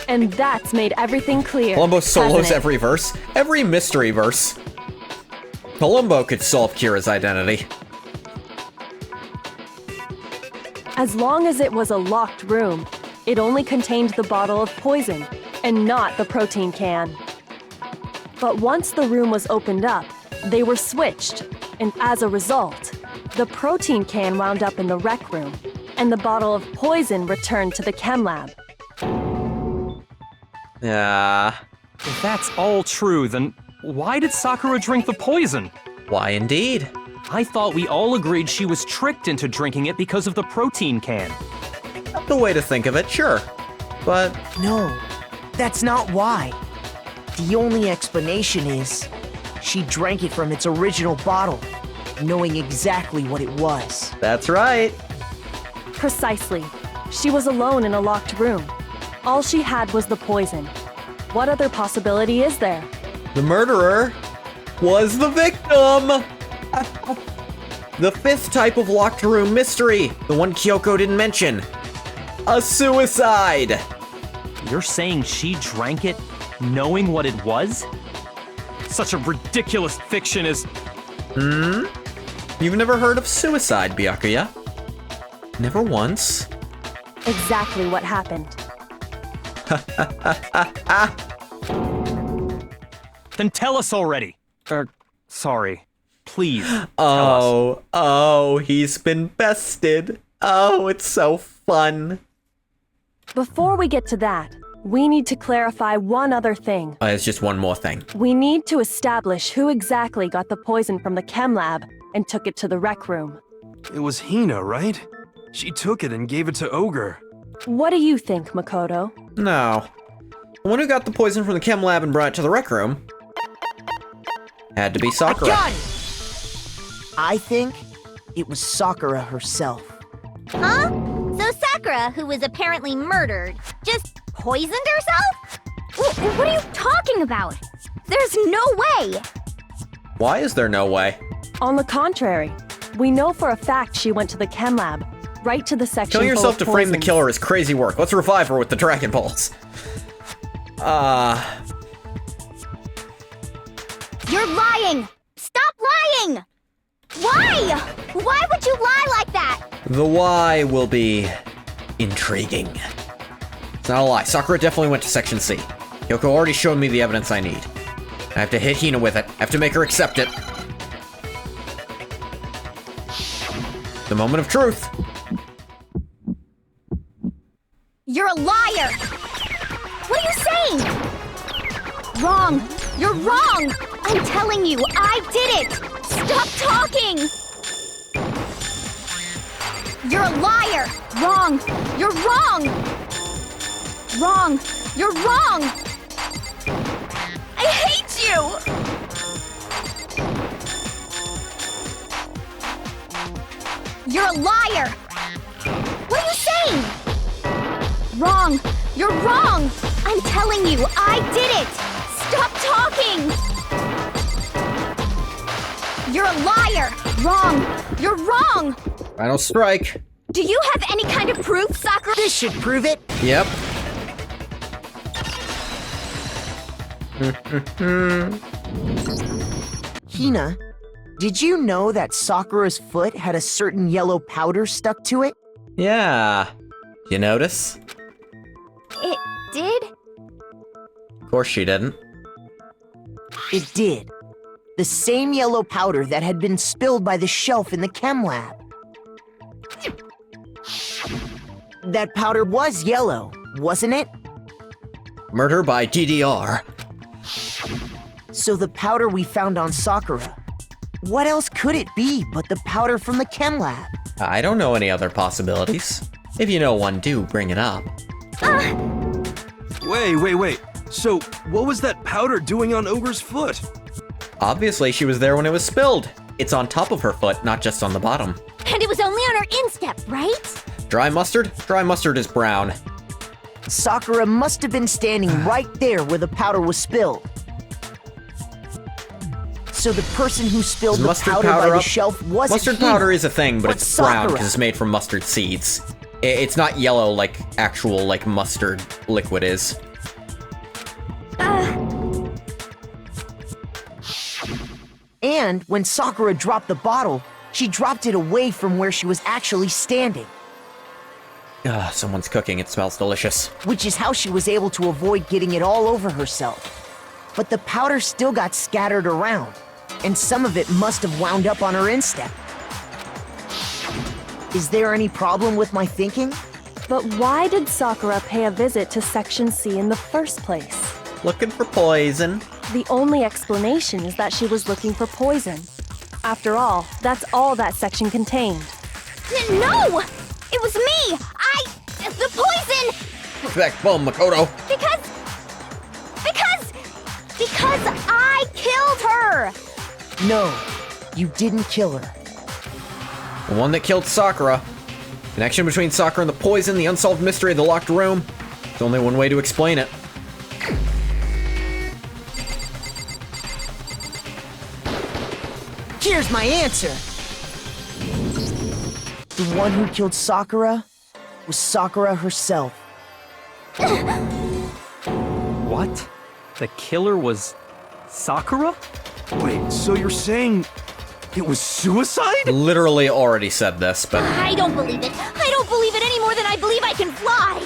And that's made everything clear. Columbo solos hasn't it? every verse, every mystery verse. Columbo could solve Kira's identity. As long as it was a locked room, it only contained the bottle of poison and not the protein can. But once the room was opened up, they were switched, and as a result, the protein can wound up in the rec room, and the bottle of poison returned to the chem lab. Yeah. If that's all true, then why did Sakura drink the poison? Why indeed? I thought we all agreed she was tricked into drinking it because of the protein can. The way to think of it, sure. But No, that's not why. The only explanation is she drank it from its original bottle, knowing exactly what it was. that's right. Precisely. She was alone in a locked room. All she had was the poison. What other possibility is there? The murderer was the victim! The fifth type of locked room mystery, the one Kyoko didn't mention. A suicide! You're saying she drank it knowing what it was? Such a ridiculous fiction is... You've never heard of suicide, Byakuya? Never once? Exactly what happened. Then tell us already. Sorry. Please, tell us. Oh, he's been bested. Oh, it's so fun. Before we get to that, we need to clarify one other thing. There's just one more thing. We need to establish who exactly got the poison from the chem lab and took it to the rec room. It was Hina, right? She took it and gave it to Ogre. What do you think, Makoto? No. The one who got the poison from the chem lab and brought it to the rec room had to be Sakura. Got it! I think it was Sakura herself. Huh? So Sakura, who was apparently murdered, just poisoned herself? What are you talking about? There's no way! Why is there no way? On the contrary, we know for a fact she went to the chem lab, right to the section Killing full yourself of to frame the poisons. killer is crazy work. Let's revive her with the Dragon Balls. You're lying! Stop lying! Why? Why would you lie like that? The why will be intriguing. It's not a lie. Sakura definitely went to Section C. Yoko already showed me the evidence I need. I have to hit Hina with it. I have to make her accept it. The moment of truth. You're a liar! What are you saying? Wrong! You're wrong! I'm telling you, I did it! Stop talking! You're a liar! Wrong! You're wrong! Wrong! You're wrong! I hate you! You're a liar! What are you saying? Wrong! You're wrong! I'm telling you, I did it! Stop talking! You're a liar! Wrong! You're wrong! Final strike. Do you have any kind of proof, Sakura? This should prove it. Yep. Hina, did you know that Sakura's foot had a certain yellow powder stuck to it? Yeah. You notice? It did? Of course she didn't. It did. The same yellow powder that had been spilled by the shelf in the chem lab. That powder was yellow, wasn't it? Murder by DDR. So the powder we found on Sakura, what else could it be but the powder from the chem lab? I don't know any other possibilities. If you know one, do bring it up. Wait. So, what was that powder doing on Ogre's foot? Obviously, she was there when it was spilled. It's on top of her foot, not just on the bottom. And it was only on her instep, right? Dry mustard? Dry mustard is brown. Sakura must have been standing right there where the powder was spilled. So the person who spilled Is the mustard powder powder by the up? shelf wasn't Mustard Hina, powder is a thing, but it's brown Sakura. because it's made from mustard seeds. It's not yellow like actual like mustard liquid is. And when Sakura dropped the bottle, she dropped it away from where she was actually standing, Ah, someone's cooking. It smells delicious. which is how she was able to avoid getting it all over herself. But the powder still got scattered around, and some of it must have wound up on her instep. Is there any problem with my thinking? But why did Sakura pay a visit to Section C in the first place? Looking for poison. The only explanation is that she was looking for poison. After all, that's all that section contained. No! It was me! The poison! Backbone, Makoto. Because I killed her! No, you didn't kill her. The one that killed Sakura. Connection between Sakura and the poison, the unsolved mystery of the locked room. There's only one way to explain it. Here's my answer. The one who killed Sakura was Sakura herself. What? The killer was Sakura? Wait, so you're saying it was suicide? Literally already said this, but I don't believe it. I don't believe it any more than I believe I can fly.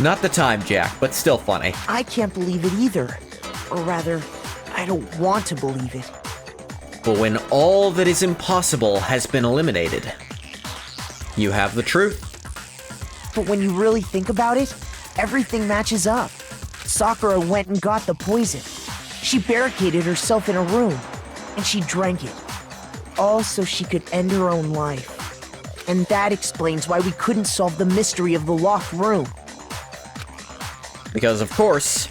not the time, Jack, but still funny. I can't believe it either. Or rather, I don't want to believe it. But when all that is impossible has been eliminated, you have the truth. But when you really think about it, everything matches up. Sakura went and got the poison. She barricaded herself in a room, and she drank it. All so she could end her own life. And that explains why we couldn't solve the mystery of the locked room. Because, of course,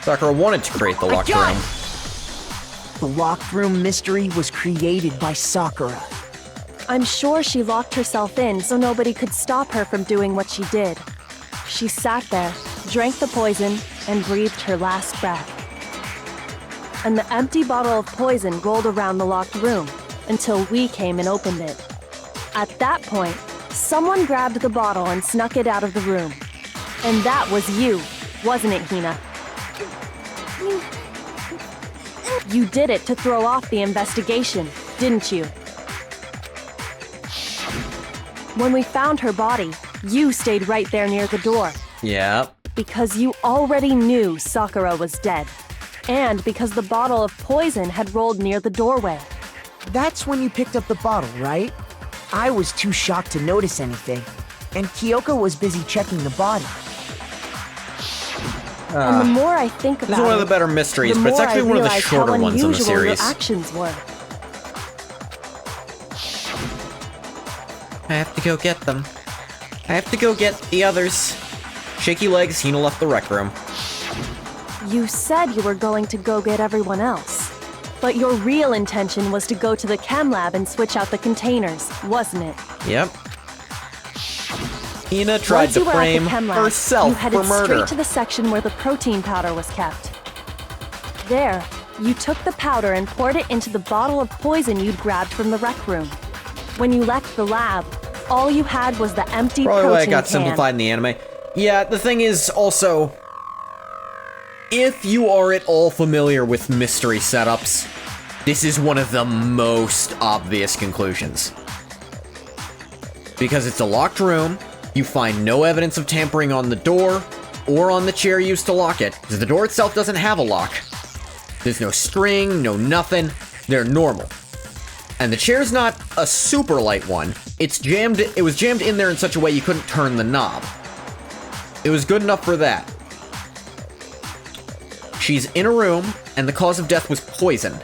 Sakura wanted to create the locked got room. it! The locked room mystery was created by Sakura. I'm sure she locked herself in so nobody could stop her from doing what she did. She sat there, drank the poison, and breathed her last breath. And the empty bottle of poison rolled around the locked room until we came and opened it. At that point, someone grabbed the bottle and snuck it out of the room. And that was you, wasn't it, Hina? You did it to throw off the investigation, didn't you? When we found her body, you stayed right there near the door. Yeah. Because you already knew Sakura was dead. And because the bottle of poison had rolled near the doorway. That's when you picked up the bottle, right? I was too shocked to notice anything, and Kyoko was busy checking the body. And the more I think about This is one of the better mysteries, but it's actually one of the shorter ones in the series. Your actions were. I have to go get them. I have to go get the others. Shaky legs, Hina left the rec room. You said you were going to go get everyone else. But your real intention was to go to the chem lab and switch out the containers, wasn't it? Yep. Hina tried Once you to were at the frame chem lab, herself you headed for murder. straight to the section where the protein powder was kept. There, you took the powder and poured it into the bottle of poison you'd grabbed from the rec room. When you left the lab, all you had was the empty Probably protein why it got can. simplified in the anime. Yeah, the thing is also, if you are at all familiar with mystery setups, this is one of the most obvious conclusions. Because it's a locked room, you find no evidence of tampering on the door or on the chair used to lock it, because the door itself doesn't have a lock. There's no string, no nothing. They're normal. And the chair's not a super light one. It was jammed in there in such a way you couldn't turn the knob. It was good enough for that. She's in a room, and the cause of death was poison.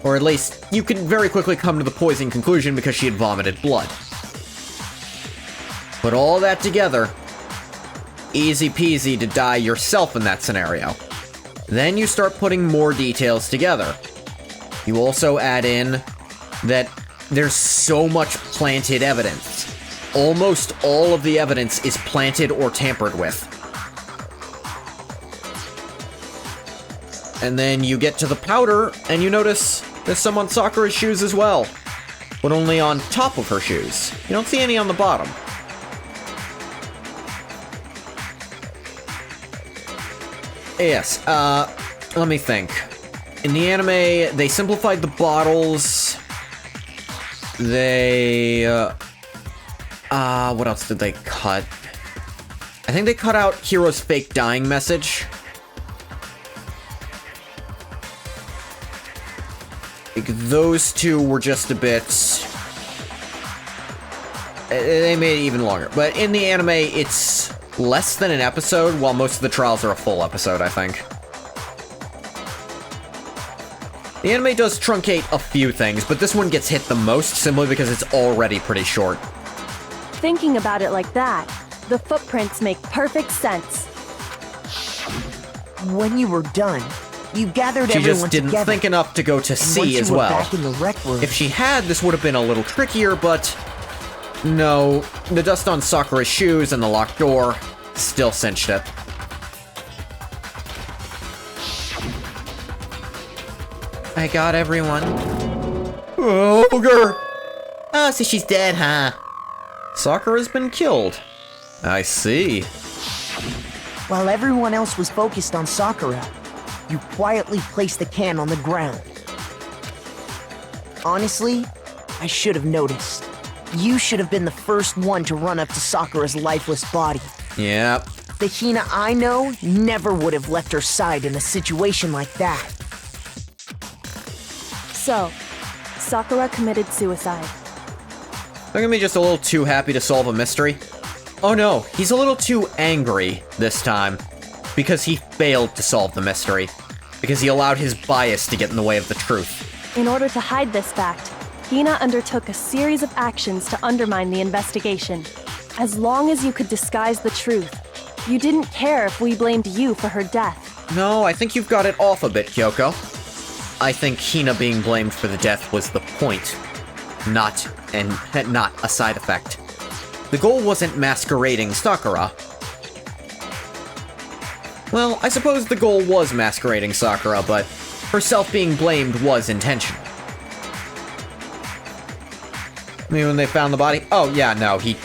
Or at least, you can very quickly come to the poison conclusion because she had vomited blood. Put all that together, easy peasy to die yourself in that scenario. Then you start putting more details together. You also add in that there's so much planted evidence. Almost all of the evidence is planted or tampered with. And then you get to the powder, and you notice there's some on Sakura's shoes as well. But only on top of her shoes. You don't see any on the bottom. Yes, let me think. In the anime, they simplified the bottles. They, what else did they cut? I think they cut out Hiro's fake dying message. Like, those two were just a bit... They made it even longer. But in the anime, it's less than an episode, while most of the trials are a full episode, I think. The anime does truncate a few things, but this one gets hit the most simply because it's already pretty short. Thinking about it like that, the footprints make perfect sense. When you were done, you gathered She everyone just didn't together. think enough to go to And once C you as were well. back in the rec room, If she had, this would have been a little trickier, but... No, the dust on Sakura's shoes and the locked door still cinched it. I got everyone. Ogre! Oh, so she's dead, huh? Sakura's been killed. I see. while everyone else was focused on Sakura, you quietly placed the can on the ground. Honestly, I should have noticed. You should have been the first one to run up to Sakura's lifeless body. Yep. The Hina I know never would have left her side in a situation like that. So, Sakura committed suicide. Look at me just a little too happy to solve a mystery. Oh no, he's a little too angry this time. Because he failed to solve the mystery. Because he allowed his bias to get in the way of the truth. In order to hide this fact, Hina undertook a series of actions to undermine the investigation. As long as you could disguise the truth, you didn't care if we blamed you for her death. No, I think you've got it off a bit, Kyoko. I think Hina being blamed for the death was the point, not a side effect. The goal wasn't masquerading Sakura. Well, I suppose the goal was masquerading Sakura, but herself being blamed was intentional. I mean, when they found the body? Oh, yeah, no, he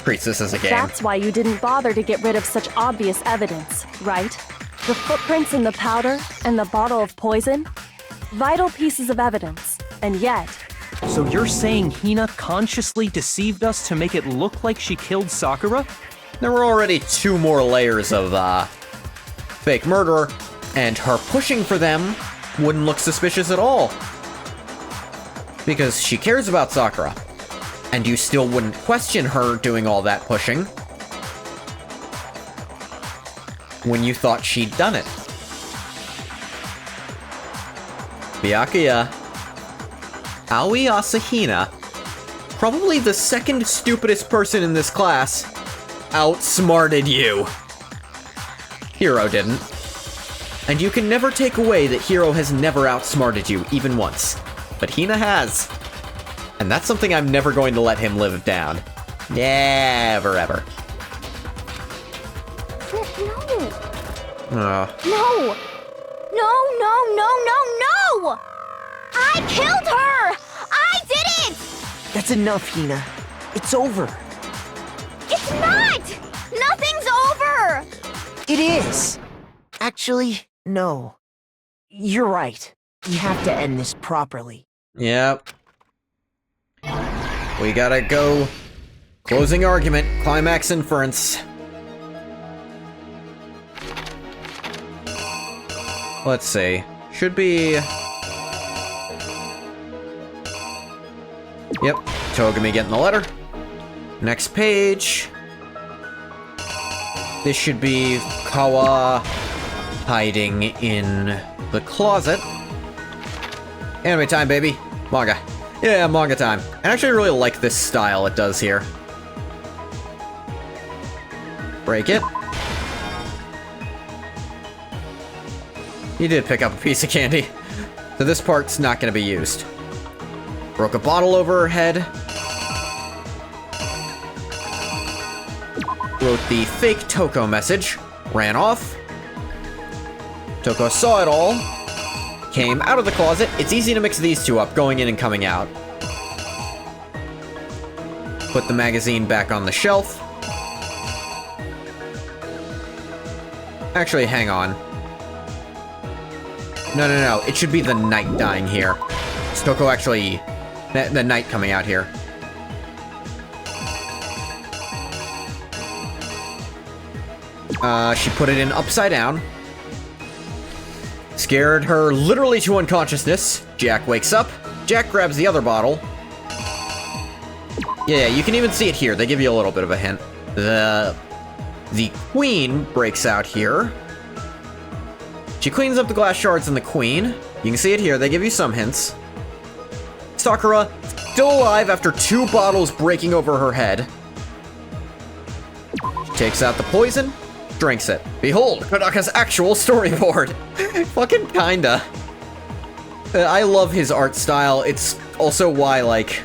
treats this as a game. That's why you didn't bother to get rid of such obvious evidence, right? The footprints in the powder and the bottle of poison? Vital pieces of evidence, and yet... So you're saying Hina consciously deceived us to make it look like she killed Sakura? There were already 2 more layers of, fake murder, and her pushing for them wouldn't look suspicious at all. Because she cares about Sakura. And you still wouldn't question her doing all that pushing when you thought she'd done it. Byakuya, Aoi Asahina, probably the second stupidest person in this class, outsmarted you. Hiro didn't. And you can never take away that Hiro has never outsmarted you, even once. But Hina has. And that's something I'm never going to let him live down. Never, ever. No! No! No! I killed her! I did it! That's enough, Hina. It's over. It's not! Nothing's over! It is! Actually, no. You're right. We have to end this properly. Yep. We gotta go. Closing argument, climax inference. Let's see. Should be... Yep, Togami getting the letter. Next page. This should be Kawa hiding in the closet. Anime time, baby. Manga. Yeah, manga time. I actually really like this style it does here. Break it. You did pick up a piece of candy. So this part's not gonna be used. Broke a bottle over her head. Wrote the fake Toko message. Ran off. Toko saw it all. Came out of the closet. It's easy to mix these two up, going in and coming out. Put the magazine back on the shelf. Actually, hang on. No. It should be the knight dying here. Toko actually... The knight coming out here. She put it in upside down. Scared her literally to unconsciousness. Jack wakes up. Jack grabs the other bottle. Yeah, you can even see it here. They give you a little bit of a hint. The queen breaks out here. She cleans up the glass shards in the queen. You can see it here. They give you some hints. Sakura, still alive after 2 bottles breaking over her head. She takes out the poison, drinks it. Behold, Kodaka's actual storyboard. Fucking kinda. I love his art style. It's also why, like...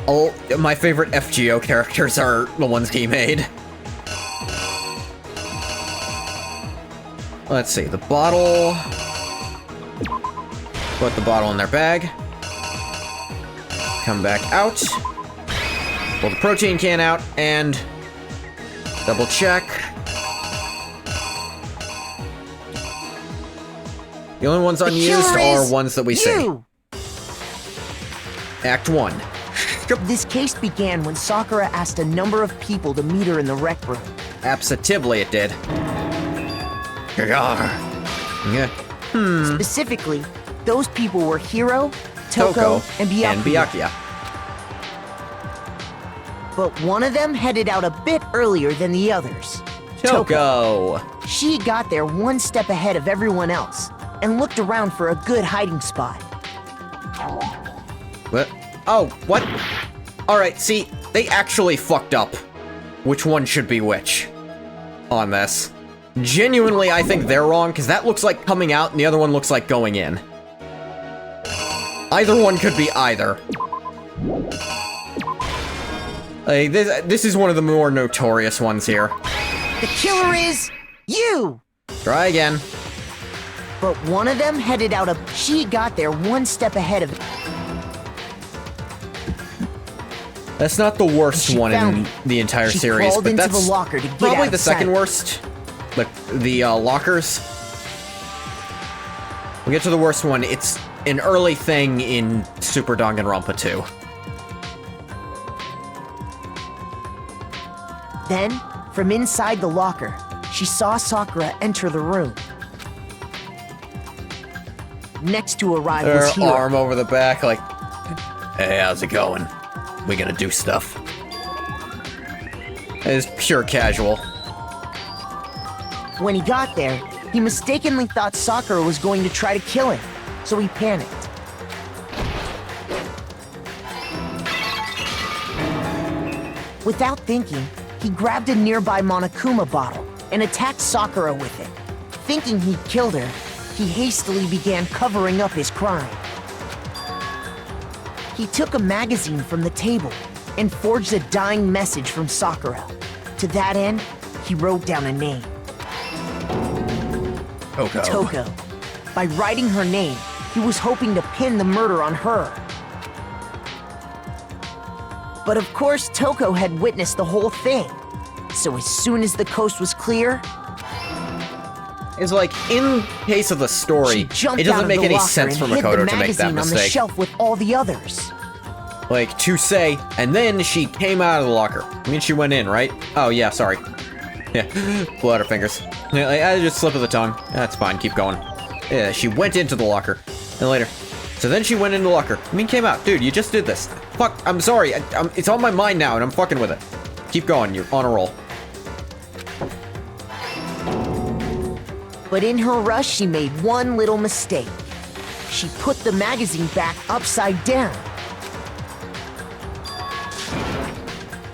all my favorite FGO characters are the ones he made. Let's see, the bottle... Put the bottle in their bag. Come back out. Pull the protein can out, and... double check. The only ones unused are ones that we see. Act 1. This case began when Sakura asked a number of people to meet her in the rec room. Absolutely it did. Yeah. Specifically, those people were Hiro, Toko, and Byakuya. But one of them headed out a bit earlier than the others. Toko! She got there one step ahead of everyone else and looked around for a good hiding spot. What? Oh, what? Alright, see, they actually fucked up which one should be which on this. Genuinely, I think they're wrong, because that looks like coming out and the other one looks like going in. Either one could be either. Like, this is one of the more notorious ones here. The killer is you! Try again. But one of them headed out she got there one step ahead of... That's not the worst one in the entire series, but that's the locker to get probably the second worst. Like, the lockers. We'll get to the worst one. It's an early thing in Super Danganronpa 2. Then, from inside the locker, she saw Sakura enter the room. Next to arrive was Hiro. Arm over the back, like, hey, how's it going? We gonna do stuff. It's pure casual. When he got there, he mistakenly thought Sakura was going to try to kill him, so he panicked. Without thinking, he grabbed a nearby Monokuma bottle and attacked Sakura with it. Thinking he'd killed her, he hastily began covering up his crime. He took a magazine from the table and forged a dying message from Sakura. To that end, he wrote down a name. Toko. By writing her name, he was hoping to pin the murder on her. But of course, Toko had witnessed the whole thing. So as soon as the coast was clear... It's like, in case of the story, it doesn't make any sense for Makoto to make that mistake. On the shelf with all the others. Like, to say, and then she came out of the locker. I mean, she went in, right? Oh, yeah, sorry. Yeah, blew out her fingers. Yeah, I just slip of the tongue. That's fine, keep going. Yeah, she went into the locker. And later. So then she went into the locker. I mean, came out. Dude, you just did this. Fuck, I'm sorry. It's on my mind now, and I'm fucking with it. Keep going, you're on a roll. But in her rush, she made one little mistake. She put the magazine back upside down.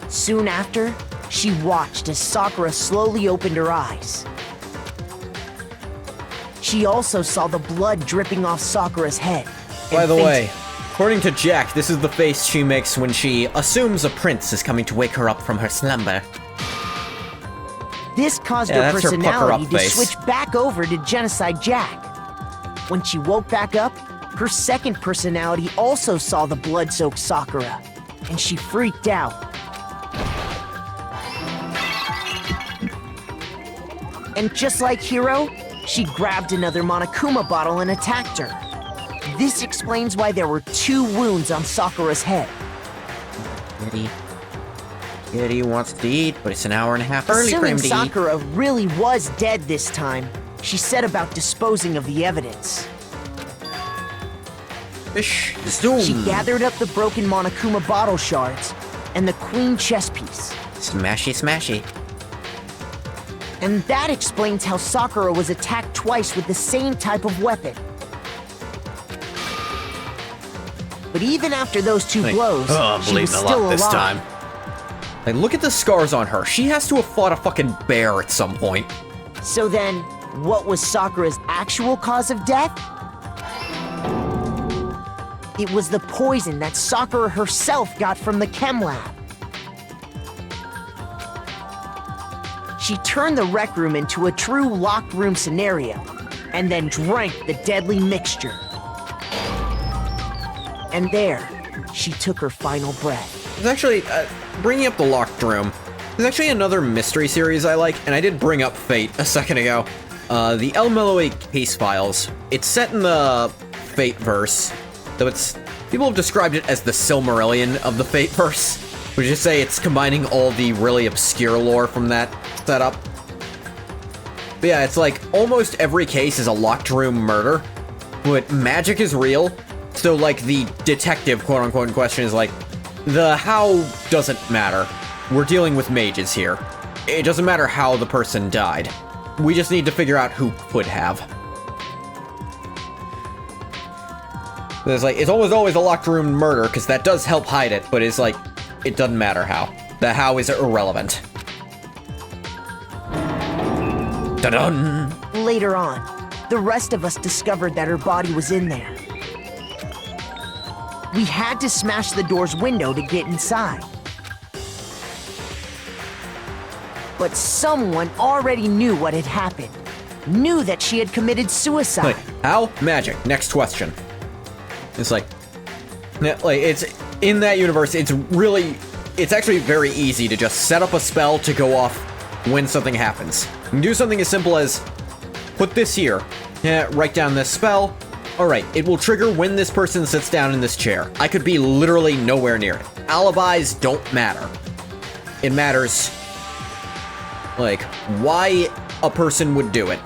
Soon after, she watched as Sakura slowly opened her eyes. She also saw the blood dripping off Sakura's head. By the way, according to Jack, this is the face she makes when she assumes a prince is coming to wake her up from her slumber. This caused her personality to switch back over to Genocide Jack. When she woke back up, her second personality also saw the blood-soaked Sakura, and she freaked out. And just like Hiro, she grabbed another Monokuma bottle and attacked her. This explains why there were 2 wounds on Sakura's head. Kitty wants to eat, but it's an hour and a half early for him Assuming to eat. Sakura really was dead this time, she set about disposing of the evidence. Fish, zoom. She gathered up the broken Monokuma bottle shards and the queen chess piece. Smashy, smashy. And that explains how Sakura was attacked twice with the same type of weapon. But even after those 2 blows, she was still alive. Like, look at the scars on her. She has to have fought a fucking bear at some point. So then, what was Sakura's actual cause of death? It was the poison that Sakura herself got from the chem lab. She turned the rec room into a true locked room scenario, and then drank the deadly mixture. And there, she took her final breath. There's actually, bringing up the locked room, there's actually another mystery series I like, and I did bring up Fate a second ago. The El Meloe Case Files. It's set in the Fate-verse, though people have described it as the Silmarillion of the Fate-verse, which is to say it's combining all the really obscure lore from that setup. But yeah, it's like almost every case is a locked room murder, but magic is real, so like the detective quote-unquote in question is like, the how doesn't matter. We're dealing with mages here. It doesn't matter how the person died. We just need to figure out who could have. It's like, it's almost always a locked room murder, because that does help hide it, but it's like, it doesn't matter how. The how is irrelevant. Dun-dun! Later on, the rest of us discovered that her body was in there. We had to smash the door's window to get inside. But someone already knew what had happened. Knew that she had committed suicide. Like, how? Magic. Next question. It's like, it's in that universe, it's actually very easy to just set up a spell to go off when something happens. You can do something as simple as, put this here, write down this spell, alright, it will trigger when this person sits down in this chair. I could be literally nowhere near it. Alibis don't matter. It matters, like, why a person would do it.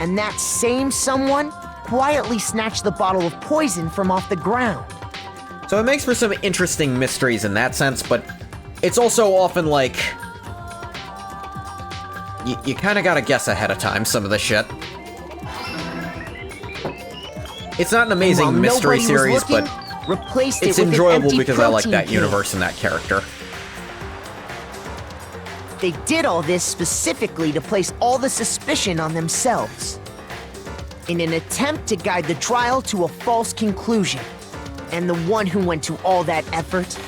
And that same someone quietly snatched the bottle of poison from off the ground. So it makes for some interesting mysteries in that sense, but it's also often like, you kind of gotta guess ahead of time some of the shit. It's not an amazing mystery series, but it's enjoyable because I like that universe and that character. They did all this specifically to place all the suspicion on themselves, in an attempt to guide the trial to a false conclusion. And the one who went to all that effort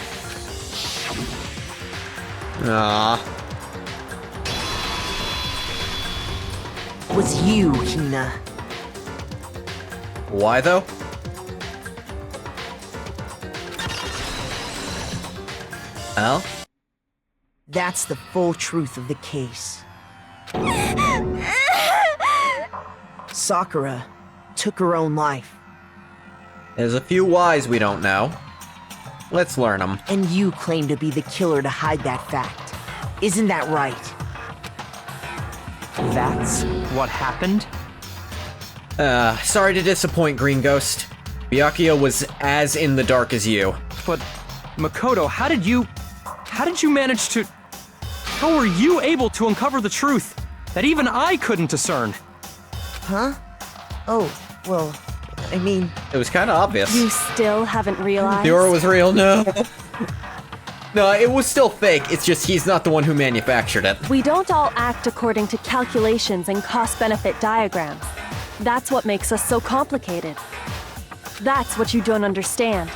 was you, Hina. Why though? Well? That's the full truth of the case. Sakura took her own life. There's a few whys we don't know. Let's learn them. And you claim to be the killer to hide that fact. Isn't that right? That's what happened? Sorry to disappoint, Green Ghost. Byakuya was as in the dark as you. But, Makoto, how did you manage to... How were you able to uncover the truth that even I couldn't discern? Huh? Oh, well, I mean... It was kind of obvious. You still haven't realized? The aura was real, no. No, it was still fake, it's just he's not the one who manufactured it. We don't all act according to calculations and cost-benefit diagrams. That's what makes us so complicated. That's what you don't understand.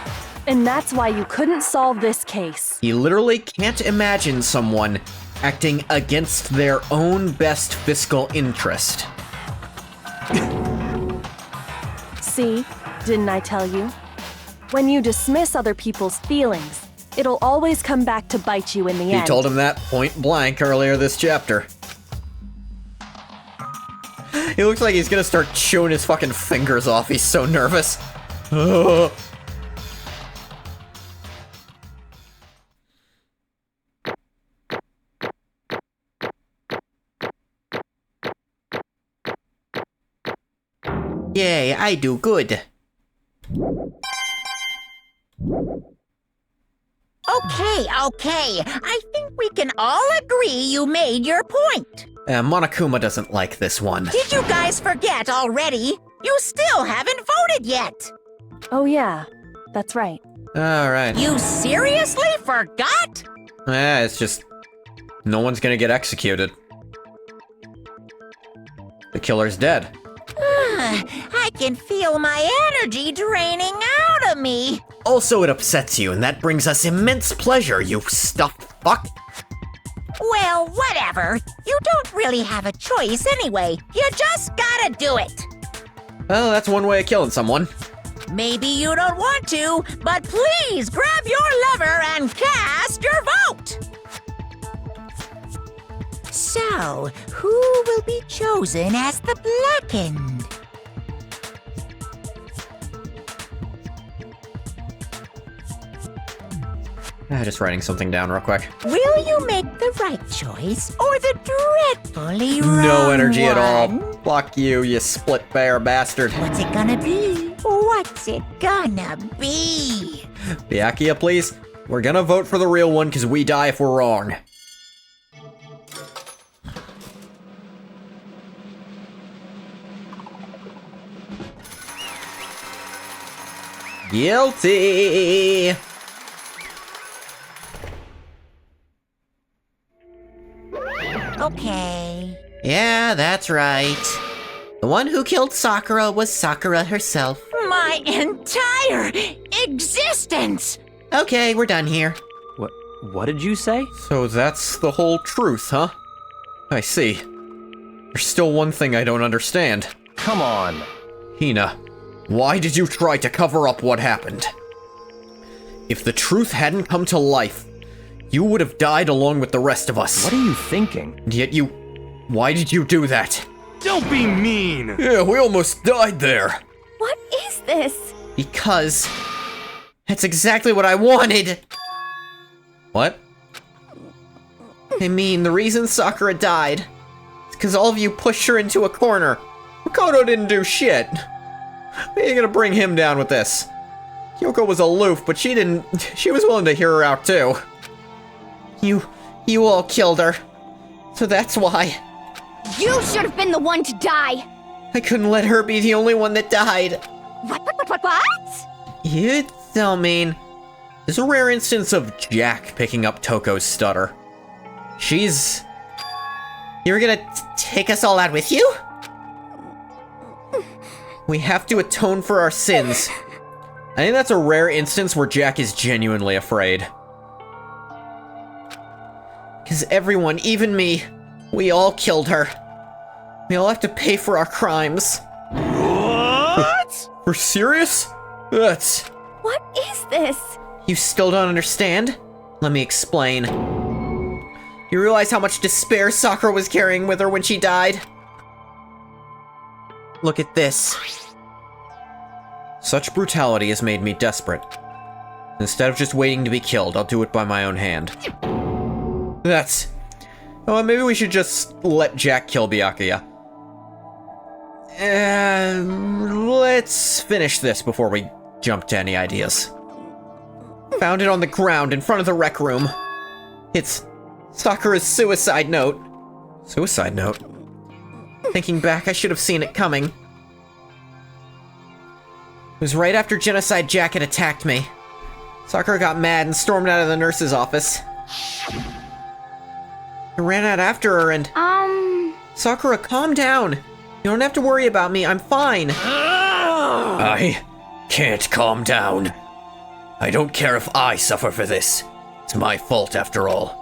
And that's why you couldn't solve this case. You literally can't imagine someone acting against their own best fiscal interest. See? Didn't I tell you? When you dismiss other people's feelings, it'll always come back to bite you in the end. He told him that point blank earlier this chapter. He looks like he's gonna start chewing his fucking fingers off. He's so nervous. Yay, I do good. Okay. I think we can all agree you made your point. Monokuma doesn't like this one. Did you guys forget already? You still haven't voted yet. Oh yeah, that's right. Alright. You seriously forgot? It's just... no one's gonna get executed. The killer's dead. I can feel my energy draining out of me. Also, it upsets you, and that brings us immense pleasure, you stuffed fuck. Well, whatever. You don't really have a choice anyway. You just gotta do it. Well, that's one way of killing someone. Maybe you don't want to, but please grab your lever and cast your vote. So, who will be chosen as the blackened? Just writing something down real quick. Will you make the right choice or the dreadfully wrong No energy one? at all. Fuck you, you split bear bastard. What's it gonna be? What's it gonna be? Byakuya, please. We're gonna vote for the real one because we die if we're wrong. Guilty! Okay. Yeah, that's right. The one who killed Sakura was Sakura herself. My entire existence! Okay, we're done here. What did you say? So that's the whole truth, huh? I see. There's still one thing I don't understand. Come on. Hina, why did you try to cover up what happened? If the truth hadn't come to life, you would have died along with the rest of us. What are you thinking? And yet you... why did you do that? Don't be mean! Yeah, we almost died there. What is this? Because... that's exactly what I wanted! What? I mean, the reason Sakura died is because all of you pushed her into a corner. Makoto didn't do shit. How are you gonna bring him down with this? Kyoko was aloof, but she was willing to hear her out too. You all killed her. So that's why. You should have been the one to die. I couldn't let her be the only one that died. What? You don't mean... There's a rare instance of Jack picking up Toko's stutter. She's... You were gonna take us all out with you? We have to atone for our sins. I think that's a rare instance where Jack is genuinely afraid. Because everyone, even me, we all killed her. We all have to pay for our crimes. What? For serious? That's... What is this? You still don't understand? Let me explain. You realize how much despair Sakura was carrying with her when she died? Look at this. Such brutality has made me desperate. Instead of just waiting to be killed, I'll do it by my own hand. That's... well, maybe we should just let Jack kill Byakuya. Let's finish this before we jump to any ideas. Found it on the ground in front of the rec room. It's Sakura's suicide note. Suicide note? Thinking back, I should have seen it coming. It was right after Genocide Jack had attacked me. Sakura got mad and stormed out of the nurse's office. I ran out after her and... Sakura, calm down. You don't have to worry about me, I'm fine. I can't calm down. I don't care if I suffer for this. It's my fault after all.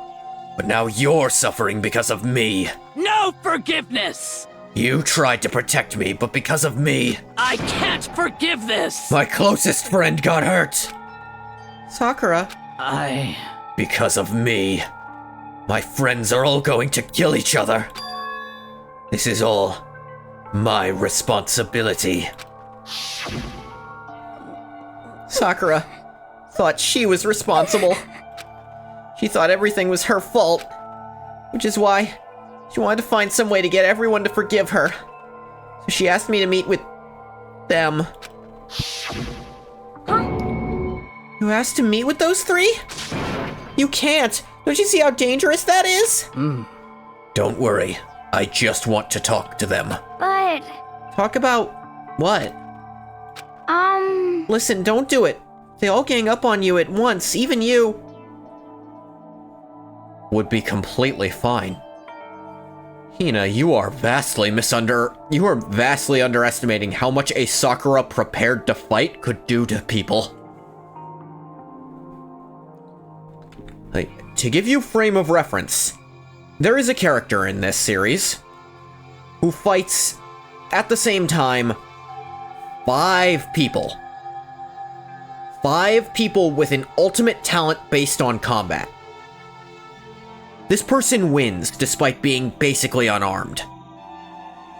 But now you're suffering because of me. No forgiveness! You tried to protect me, but because of me, I can't forgive this! my closest friend got hurt. Sakura, Because of me. My friends are all going to kill each other. This is all my responsibility. Sakura thought she was responsible. She thought everything was her fault, which is why she wanted to find some way to get everyone to forgive her. So she asked me to meet with them. You asked to meet with those three? You can't! Don't you see how dangerous that is? Don't worry. I just want to talk to them. But, Talk about what? Listen, don't do it. They all gang up on you at once, even you. Would be completely fine. Hina, you are vastly underestimating how much a Sakura prepared to fight could do to people. To give you frame of reference, there is a character in this series who fights at the same time 5 people. 5 people with an ultimate talent based on combat. This person wins despite being basically unarmed.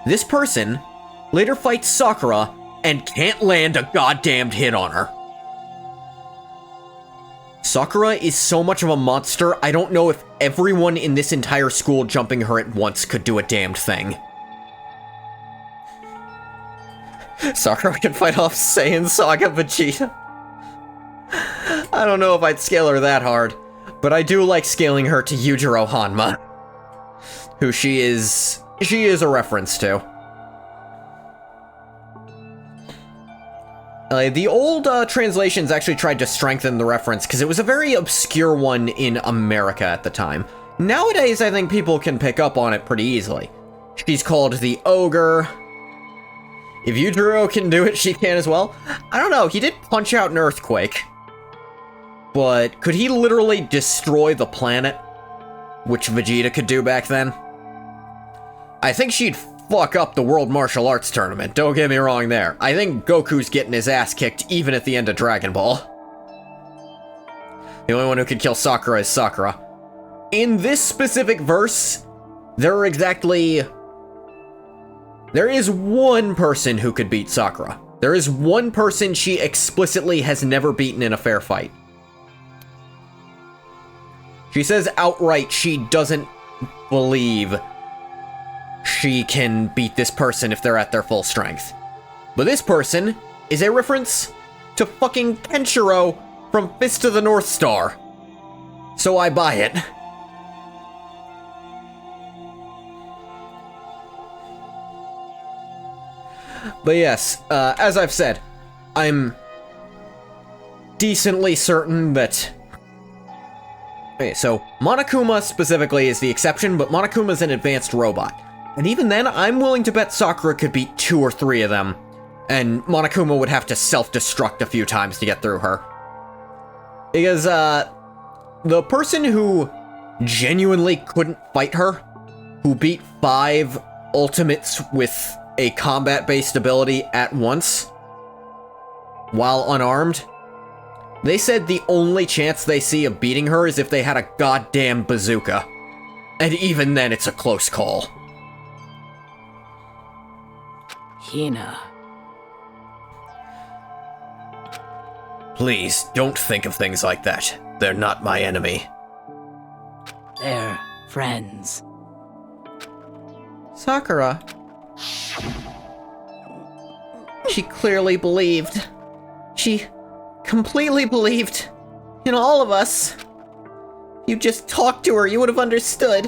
This person later fights Sakura and can't land a goddamned hit on her. Sakura is so much of a monster, I don't know if everyone in this entire school jumping her at once could do a damned thing. Sakura can fight off Saiyan Saga Vegeta. I don't know if I'd scale her that hard, but I do like scaling her to Yujiro Hanma, who she is a reference to. The old translations actually tried to strengthen the reference because it was a very obscure one in America at the time. Nowadays, I think people can pick up on it pretty easily. She's called the Ogre. If Yujiro can do it, she can as well. I don't know, he did punch out an earthquake. But could he literally destroy the planet? Which Vegeta could do back then? I think she'd fuck up the World Martial Arts Tournament, don't get me wrong there. I think Goku's getting his ass kicked even at the end of Dragon Ball. The only one who could kill Sakura is Sakura. In this specific verse, there is one person who could beat Sakura. There is one person she explicitly has never beaten in a fair fight. She says outright she doesn't believe she can beat this person if they're at their full strength. But this person is a reference to fucking Kenshiro from Fist of the North Star. So I buy it. But yes, as I've said, I'm decently certain that... Okay, so Monokuma specifically is the exception, but Monokuma's an advanced robot. And even then, I'm willing to bet Sakura could beat 2 or 3 of them, and Monokuma would have to self-destruct a few times to get through her. Because, the person who genuinely couldn't fight her, who beat 5 ultimates with a combat-based ability at once, while unarmed, they said the only chance they see of beating her is if they had a goddamn bazooka. And even then, it's a close call. Hina. Please, don't think of things like that. They're not my enemy. They're friends. Sakura. She clearly believed. She completely believed in all of us. If you just talked to her, you would have understood.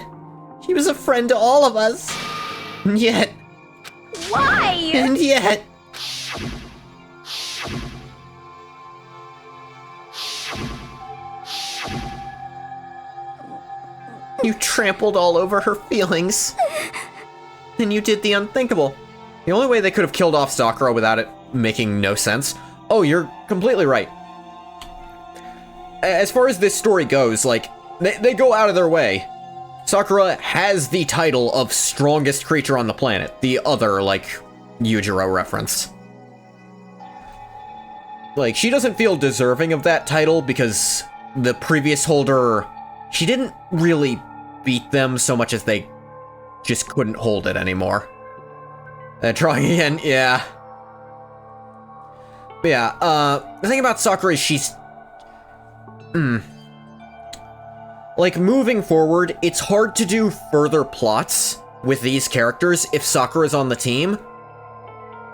She was a friend to all of us. And yet... Why? And yet... You trampled all over her feelings. And you did the unthinkable. The only way they could have killed off Sakura without it making no sense... Oh, you're completely right. As far as this story goes, like, they go out of their way. Sakura has the title of strongest creature on the planet. The other, like, Yujiro reference. Like, she doesn't feel deserving of that title because the previous holder, she didn't really beat them so much as they just couldn't hold it anymore. Trying again, yeah. But yeah, the thing about Sakura is she's... Like, moving forward, it's hard to do further plots with these characters if Sakura's on the team.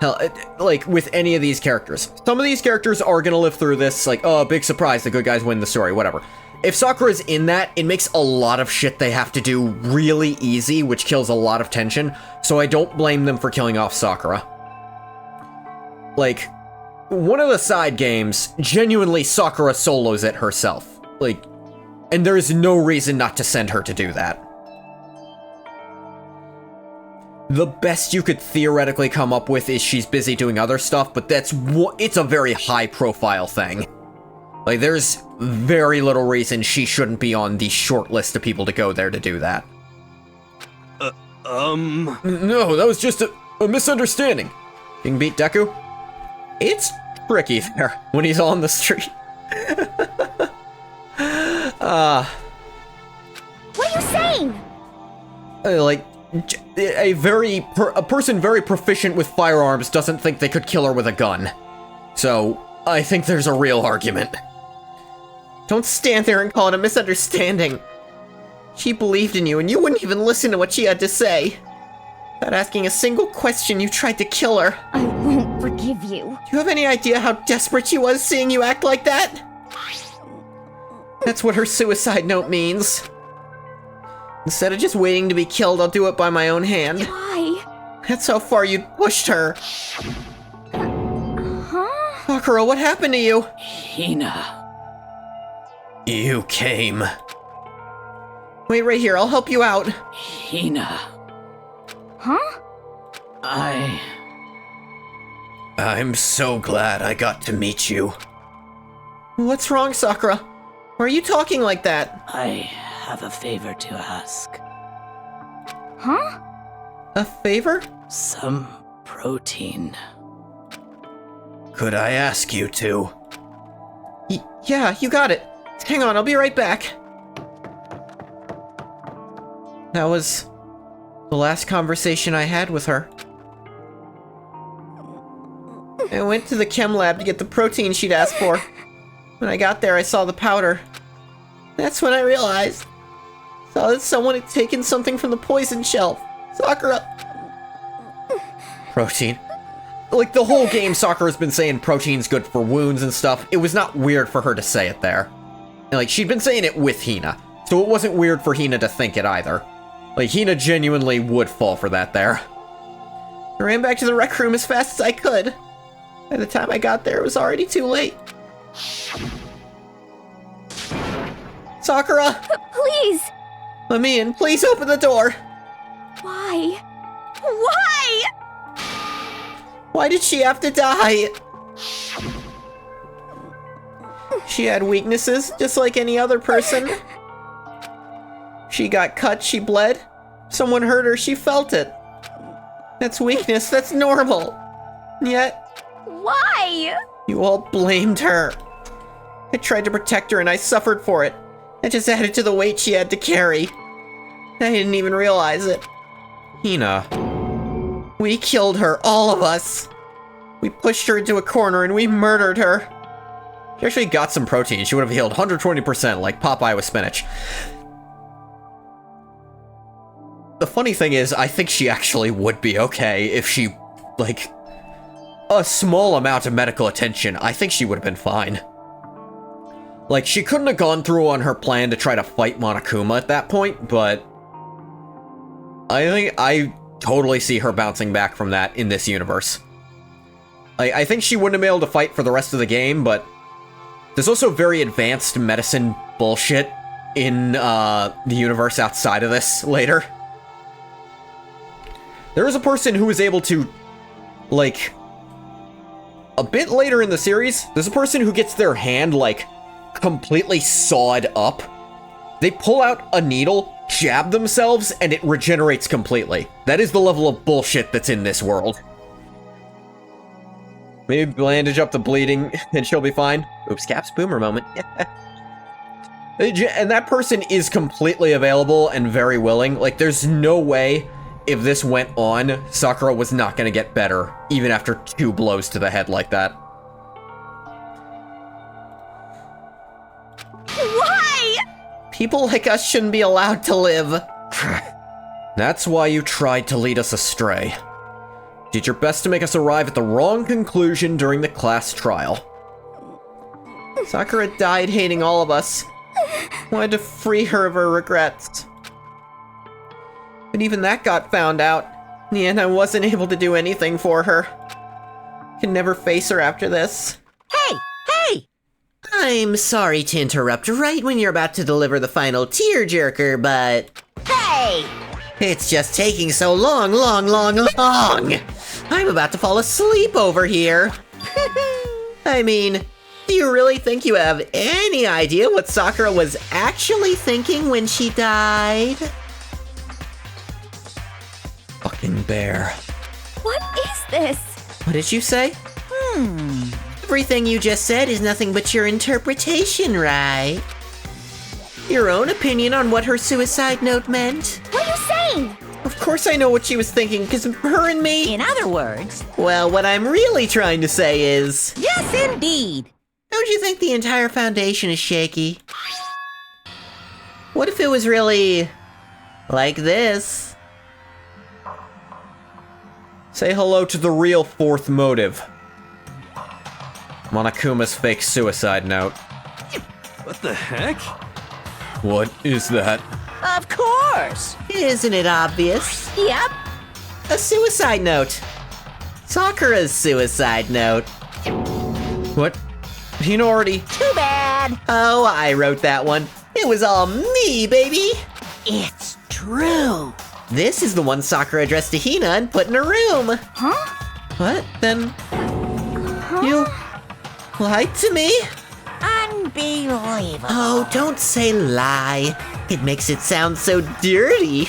Hell, like, with any of these characters. Some of these characters are gonna live through this, like, oh, big surprise, the good guys win the story, whatever. If Sakura's in that, it makes a lot of shit they have to do really easy, which kills a lot of tension, so I don't blame them for killing off Sakura. Like, one of the side games, genuinely Sakura solos it herself. Like, and there is no reason not to send her to do that. The best you could theoretically come up with is she's busy doing other stuff, but it's a very high-profile thing. Like, there's very little reason she shouldn't be on the short list of people to go there to do that. No, that was just a misunderstanding. You can beat Deku? It's tricky there when he's on the street. What are you saying? Like, a person very proficient with firearms doesn't think they could kill her with a gun. So, I think there's a real argument. Don't stand there and call it a misunderstanding. She believed in you, and you wouldn't even listen to what she had to say. Without asking a single question, you tried to kill her. I won't forgive you. Do you have any idea how desperate she was seeing you act like that? That's what her suicide note means. Instead of just waiting to be killed, I'll do it by my own hand. Why? That's how far you pushed her. Huh? Sakura, what happened to you? Hina. You came. Wait right here, I'll help you out. Hina. Huh? I'm so glad I got to meet you. What's wrong, Sakura? Why are you talking like that? I have a favor to ask. Huh? A favor? Some protein. Could I ask you to? Yeah, you got it. Hang on, I'll be right back. That was the last conversation I had with her. I went to the chem lab to get the protein she'd asked for. When I got there, I saw the powder. That's when I realized. Saw that someone had taken something from the poison shelf. Sakura. Protein. Like, the whole game, Sakura's been saying protein's good for wounds and stuff. It was not weird for her to say it there. And, like, she'd been saying it with Hina, so it wasn't weird for Hina to think it either. Like, Hina genuinely would fall for that there. I ran back to the rec room as fast as I could. By the time I got there, it was already too late. Sakura! Please! Let me in. Please open the door. Why? Why? Why did she have to die? She had weaknesses, just like any other person. She got cut, she bled. Someone hurt her, she felt it. That's weakness, that's normal. And yet... Why? You all blamed her. I tried to protect her and I suffered for it. It just added to the weight she had to carry. I didn't even realize it. Hina. We killed her, all of us. We pushed her into a corner and we murdered her. She actually got some protein. She would have healed 120% like Popeye with spinach. The funny thing is, I think she actually would be okay if she, like, a small amount of medical attention. I think she would have been fine. Like, she couldn't have gone through on her plan to try to fight Monokuma at that point, but I totally see her bouncing back from that in this universe. I think she wouldn't have been able to fight for the rest of the game, but there's also very advanced medicine bullshit in the universe outside of this later. There is a person who was able to, like, a bit later in the series, there's a person who gets their hand, like, completely sawed up. They pull out a needle, jab themselves, and it regenerates completely. That is the level of bullshit that's in this world. Maybe bandage up the bleeding and she'll be fine. Oops, caps boomer moment. And that person is completely available and very willing. Like, there's no way if this went on, Sakura was not gonna get better, even after 2 blows to the head like that. Why? People like us shouldn't be allowed to live. That's why you tried to lead us astray. Did your best to make us arrive at the wrong conclusion during the class trial. Sakura died hating all of us. Wanted to free her of her regrets. But even that got found out. In the end, I wasn't able to do anything for her. Can never face her after this. Hey! Hey! I'm sorry to interrupt right when you're about to deliver the final tearjerker, but... Hey! It's just taking so long. I'm about to fall asleep over here. I mean, do you really think you have any idea what Sakura was actually thinking when she died? Fucking bear. What is this? What did you say? Everything you just said is nothing but your interpretation, right? Your own opinion on what her suicide note meant? What are you saying? Of course I know what she was thinking, because her and me... In other words... Well, what I'm really trying to say is... Yes, indeed! Don't you think the entire foundation is shaky? What if it was really... like this? Say hello to the real 4th motive. Monokuma's fake suicide note. What the heck? What is that? Of course! Isn't it obvious? Yep. A suicide note. Sakura's suicide note. What? Hina already... Too bad! Oh, I wrote that one. It was all me, baby. It's true! This is the one Sakura addressed to Hina and put in her room. Huh? What? Then... You... lied to me? Unbelievable. Oh, don't say lie. It makes it sound so dirty.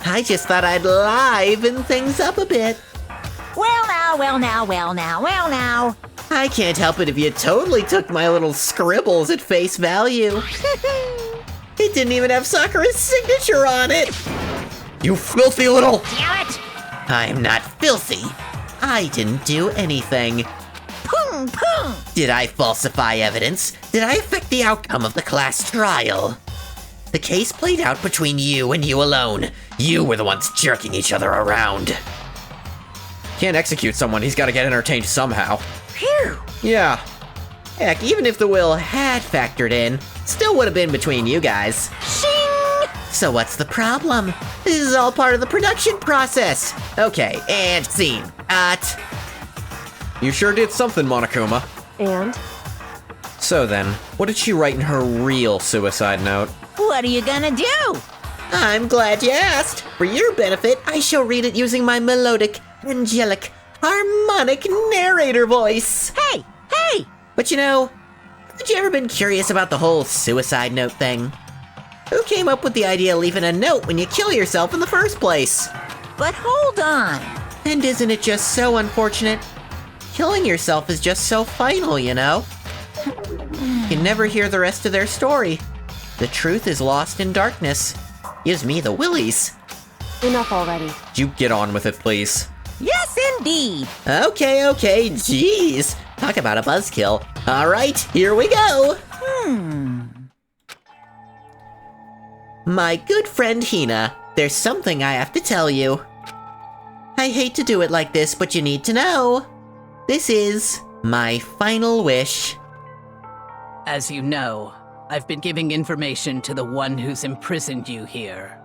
I just thought I'd liven things up a bit. Well now. I can't help it if you totally took my little scribbles at face value. It didn't even have Sakura's signature on it. You filthy little... Damn it! I'm not filthy. I didn't do anything. Pung! Did I falsify evidence? Did I affect the outcome of the class trial? The case played out between you and you alone. You were the ones jerking each other around. Can't execute someone, he's gotta get entertained somehow. Phew! Yeah. Heck, even if the will had factored in, still would have been between you guys. Shing! So what's the problem? This is all part of the production process. Okay, and scene. Cut. You sure did something, Monokuma. And? So then, what did she write in her real suicide note? What are you gonna do? I'm glad you asked. For your benefit, I shall read it using my melodic, angelic, harmonic narrator voice. Hey! But you know, have you ever been curious about the whole suicide note thing? Who came up with the idea of leaving a note when you kill yourself in the first place? But hold on. And isn't it just so unfortunate? Killing yourself is just so final, you know? You never hear the rest of their story. The truth is lost in darkness. Gives me the willies. Enough already. You get on with it, please. Yes, indeed. Okay, jeez. Talk about a buzzkill. All right, here we go. My good friend Hina, there's something I have to tell you. I hate to do it like this, but you need to know. This is my final wish. As you know, I've been giving information to the one who's imprisoned you here.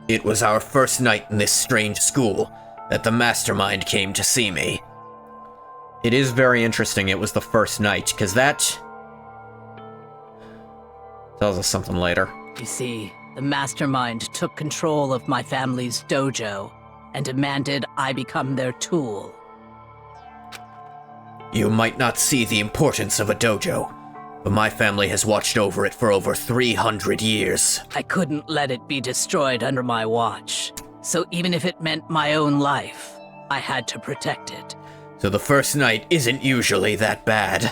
It was our first night in this strange school that the mastermind came to see me. It is very interesting it was the first night, because that tells us something later. You see, the mastermind took control of my family's dojo and demanded I become their tool. You might not see the importance of a dojo, but my family has watched over it for over 300 years. I couldn't let it be destroyed under my watch, so even if it meant my own life, I had to protect it. So the first night isn't usually that bad.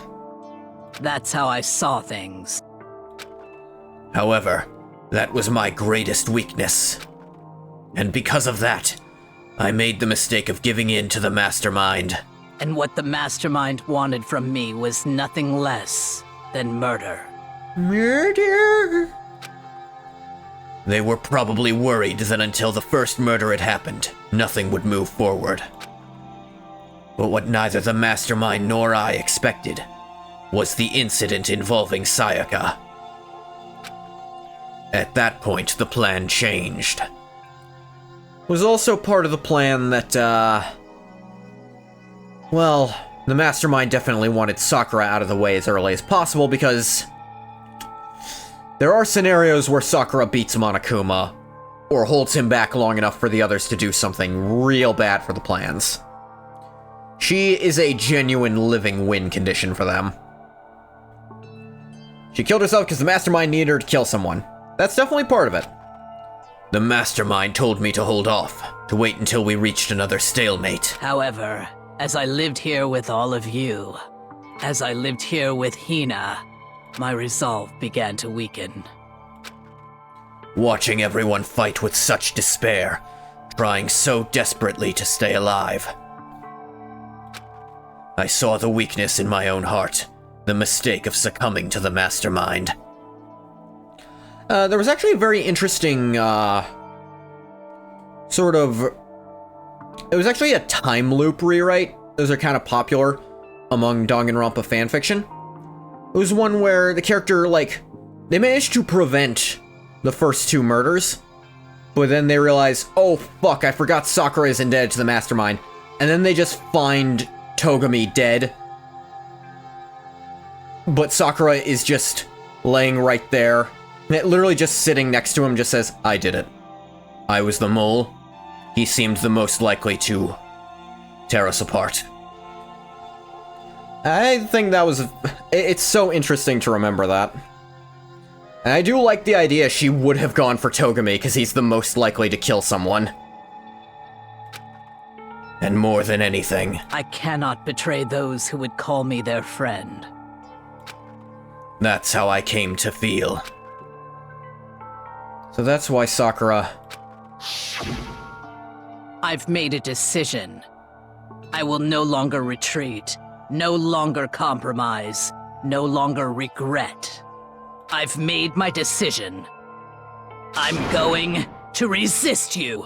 That's how I saw things. However, that was my greatest weakness. And because of that, I made the mistake of giving in to the mastermind. And what the mastermind wanted from me was nothing less than murder. Murder? They were probably worried that until the first murder had happened, nothing would move forward. But what neither the mastermind nor I expected was the incident involving Sayaka. At that point, the plan changed. Was also part of the plan that, well, the mastermind definitely wanted Sakura out of the way as early as possible because there are scenarios where Sakura beats Monokuma or holds him back long enough for the others to do something real bad for the plans. She is a genuine living win condition for them. She killed herself because the mastermind needed her to kill someone. That's definitely part of it. The mastermind told me to hold off, to wait until we reached another stalemate. However, as I lived here with all of you, as I lived here with Hina, my resolve began to weaken. Watching everyone fight with such despair, trying so desperately to stay alive. I saw the weakness in my own heart, the mistake of succumbing to the mastermind. There was actually a very interesting, it was actually a time loop rewrite. Those are kind of popular among Danganronpa fanfiction. It was one where the character, they managed to prevent the first two murders, but then they realize, oh fuck, I forgot Sakura is indebted to the mastermind. And then they just find Togami dead. But Sakura is just laying right there. Literally just sitting next to him, just says, I did it. I was the mole. He seemed the most likely to tear us apart. I think that was... It's so interesting to remember that. And I do like the idea she would have gone for Togami, because he's the most likely to kill someone. And more than anything, I cannot betray those who would call me their friend. That's how I came to feel. So that's why Sakura... I've made a decision. I will no longer retreat, no longer compromise, no longer regret. I've made my decision. I'm going to resist you.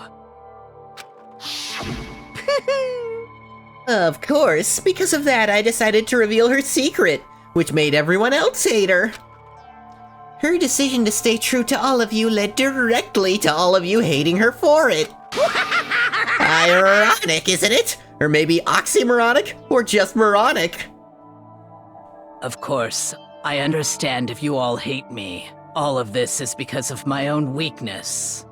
Of course, because of that I decided to reveal her secret, which made everyone else hate her. Her decision to stay true to all of you led directly to all of you hating her for it. Ironic, isn't it? Or maybe oxymoronic, or just moronic. Of course, I understand if you all hate me. All of this is because of my own weakness.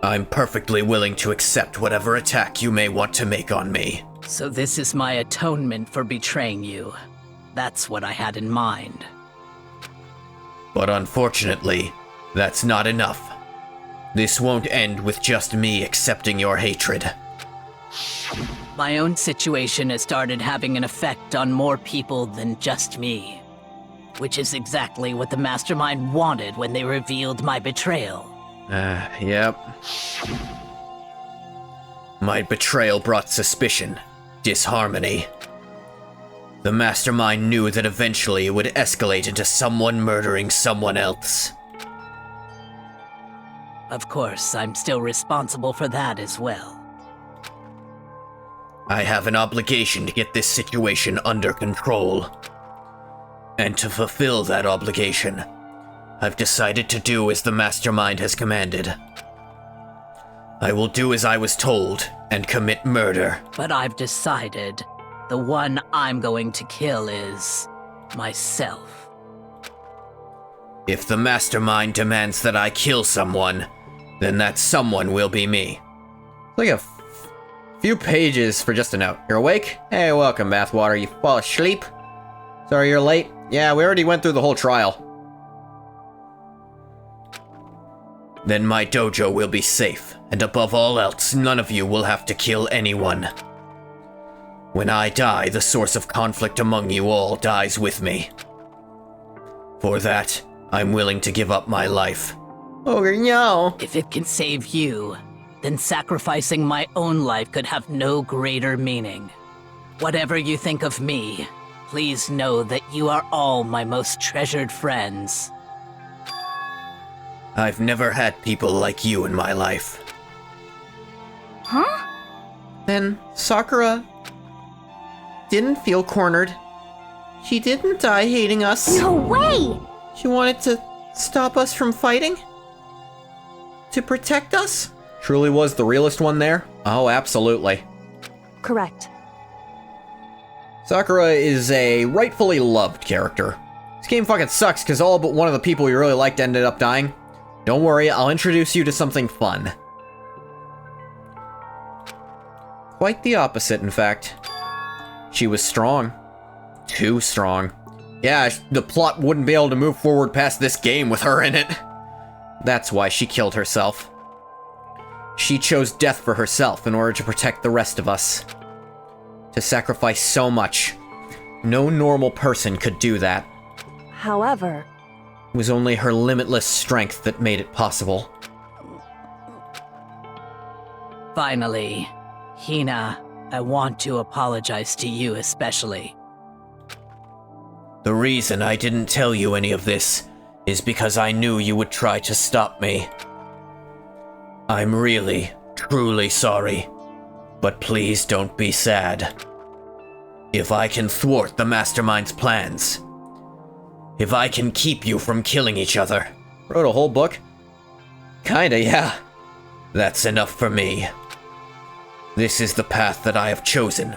I'm perfectly willing to accept whatever attack you may want to make on me. So this is my atonement for betraying you. That's what I had in mind. But unfortunately, that's not enough. This won't end with just me accepting your hatred. My own situation has started having an effect on more people than just me. Which is exactly what the mastermind wanted when they revealed my betrayal. Yep. My betrayal brought suspicion, disharmony. The mastermind knew that eventually it would escalate into someone murdering someone else. Of course, I'm still responsible for that as well. I have an obligation to get this situation under control. And to fulfill that obligation, I've decided to do as the mastermind has commanded. I will do as I was told and commit murder. But I've decided the one I'm going to kill is myself. If the mastermind demands that I kill someone, then that someone will be me. Like a few pages for just a note. You're awake? Hey, welcome, Bathwater. You fall asleep? Sorry you're late? Yeah, we already went through the whole trial. Then my dojo will be safe, and above all else, none of you will have to kill anyone. When I die, the source of conflict among you all dies with me. For that, I'm willing to give up my life. Oh no. If it can save you, then sacrificing my own life could have no greater meaning. Whatever you think of me, please know that you are all my most treasured friends. I've never had people like you in my life. Huh? Then Sakura didn't feel cornered. She didn't die hating us. No way! She wanted to stop us from fighting? To protect us? Truly was the realest one there? Oh, absolutely. Correct. Sakura is a rightfully loved character. This game fucking sucks because all but one of the people you really liked ended up dying. Don't worry, I'll introduce you to something fun. Quite the opposite, in fact. She was strong. Too strong. Yeah, the plot wouldn't be able to move forward past this game with her in it. That's why she killed herself. She chose death for herself in order to protect the rest of us. To sacrifice so much. No normal person could do that. However, It was only her limitless strength that made it possible. Finally, Hina, I want to apologize to you especially. The reason I didn't tell you any of this is because I knew you would try to stop me. I'm really, truly sorry, but please don't be sad. If I can thwart the Mastermind's plans, if I can keep you from killing each other. Wrote a whole book? Kinda, yeah. That's enough for me. This is the path that I have chosen.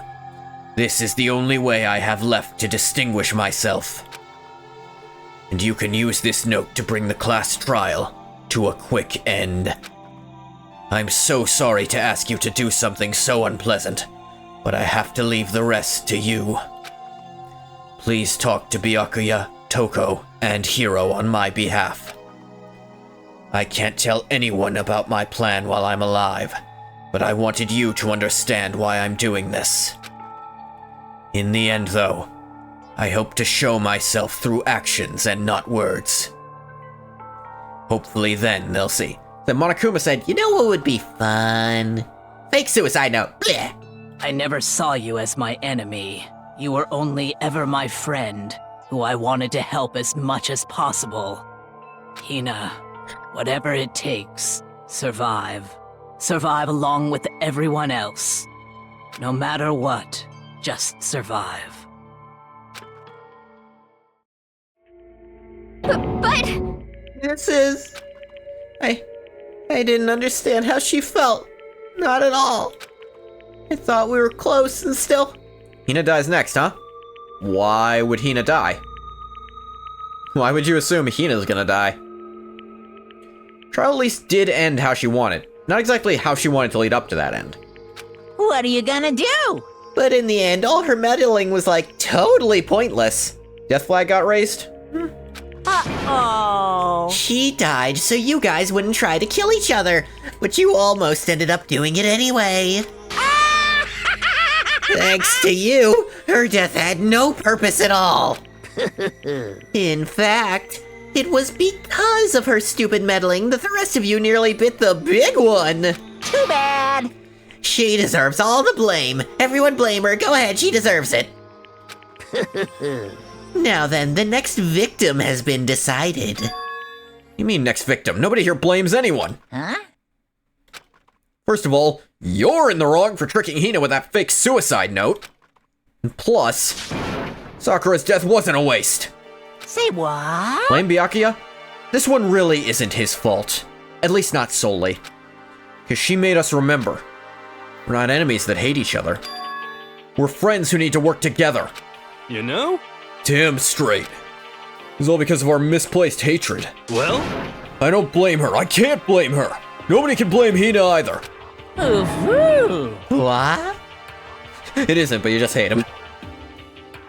This is the only way I have left to distinguish myself. And you can use this note to bring the class trial to a quick end. I'm so sorry to ask you to do something so unpleasant, but I have to leave the rest to you. Please talk to Byakuya, Toko, and Hiro on my behalf. I can't tell anyone about my plan while I'm alive, but I wanted you to understand why I'm doing this. In the end, though, I hope to show myself through actions and not words. Hopefully then they'll see. Then Monokuma said, you know what would be fun? Fake suicide note. Blech. I never saw you as my enemy. You were only ever my friend, who I wanted to help as much as possible. Hina, whatever it takes, survive. Survive along with everyone else. No matter what, just survive. But... This is... I didn't understand how she felt. Not at all. I thought we were close and still... Hina dies next, huh? Why would Hina die? Why would you assume Hina's gonna die? Trial at least did end how she wanted. Not exactly how she wanted to lead up to that end. What are you gonna do? But in the end, all her meddling was like totally pointless. Death flag got raised? Uh-oh. She died so you guys wouldn't try to kill each other, but you almost ended up doing it anyway. Thanks to you, her death had no purpose at all. In fact, it was because of her stupid meddling that the rest of you nearly bit the big one. Too bad. She deserves all the blame. Everyone blame her. Go ahead, she deserves it. Now then, the next victim has been decided. You mean next victim? Nobody here blames anyone. Huh? First of all, you're in the wrong for tricking Hina with that fake suicide note. And plus, Sakura's death wasn't a waste. Say what? Blame Byakuya? This one really isn't his fault. At least not solely. Because she made us remember. We're not enemies that hate each other. We're friends who need to work together. You know? Damn straight. It's all because of our misplaced hatred. Well? I don't blame her. I can't blame her. Nobody can blame Hina either. What? It isn't, but you just hate him.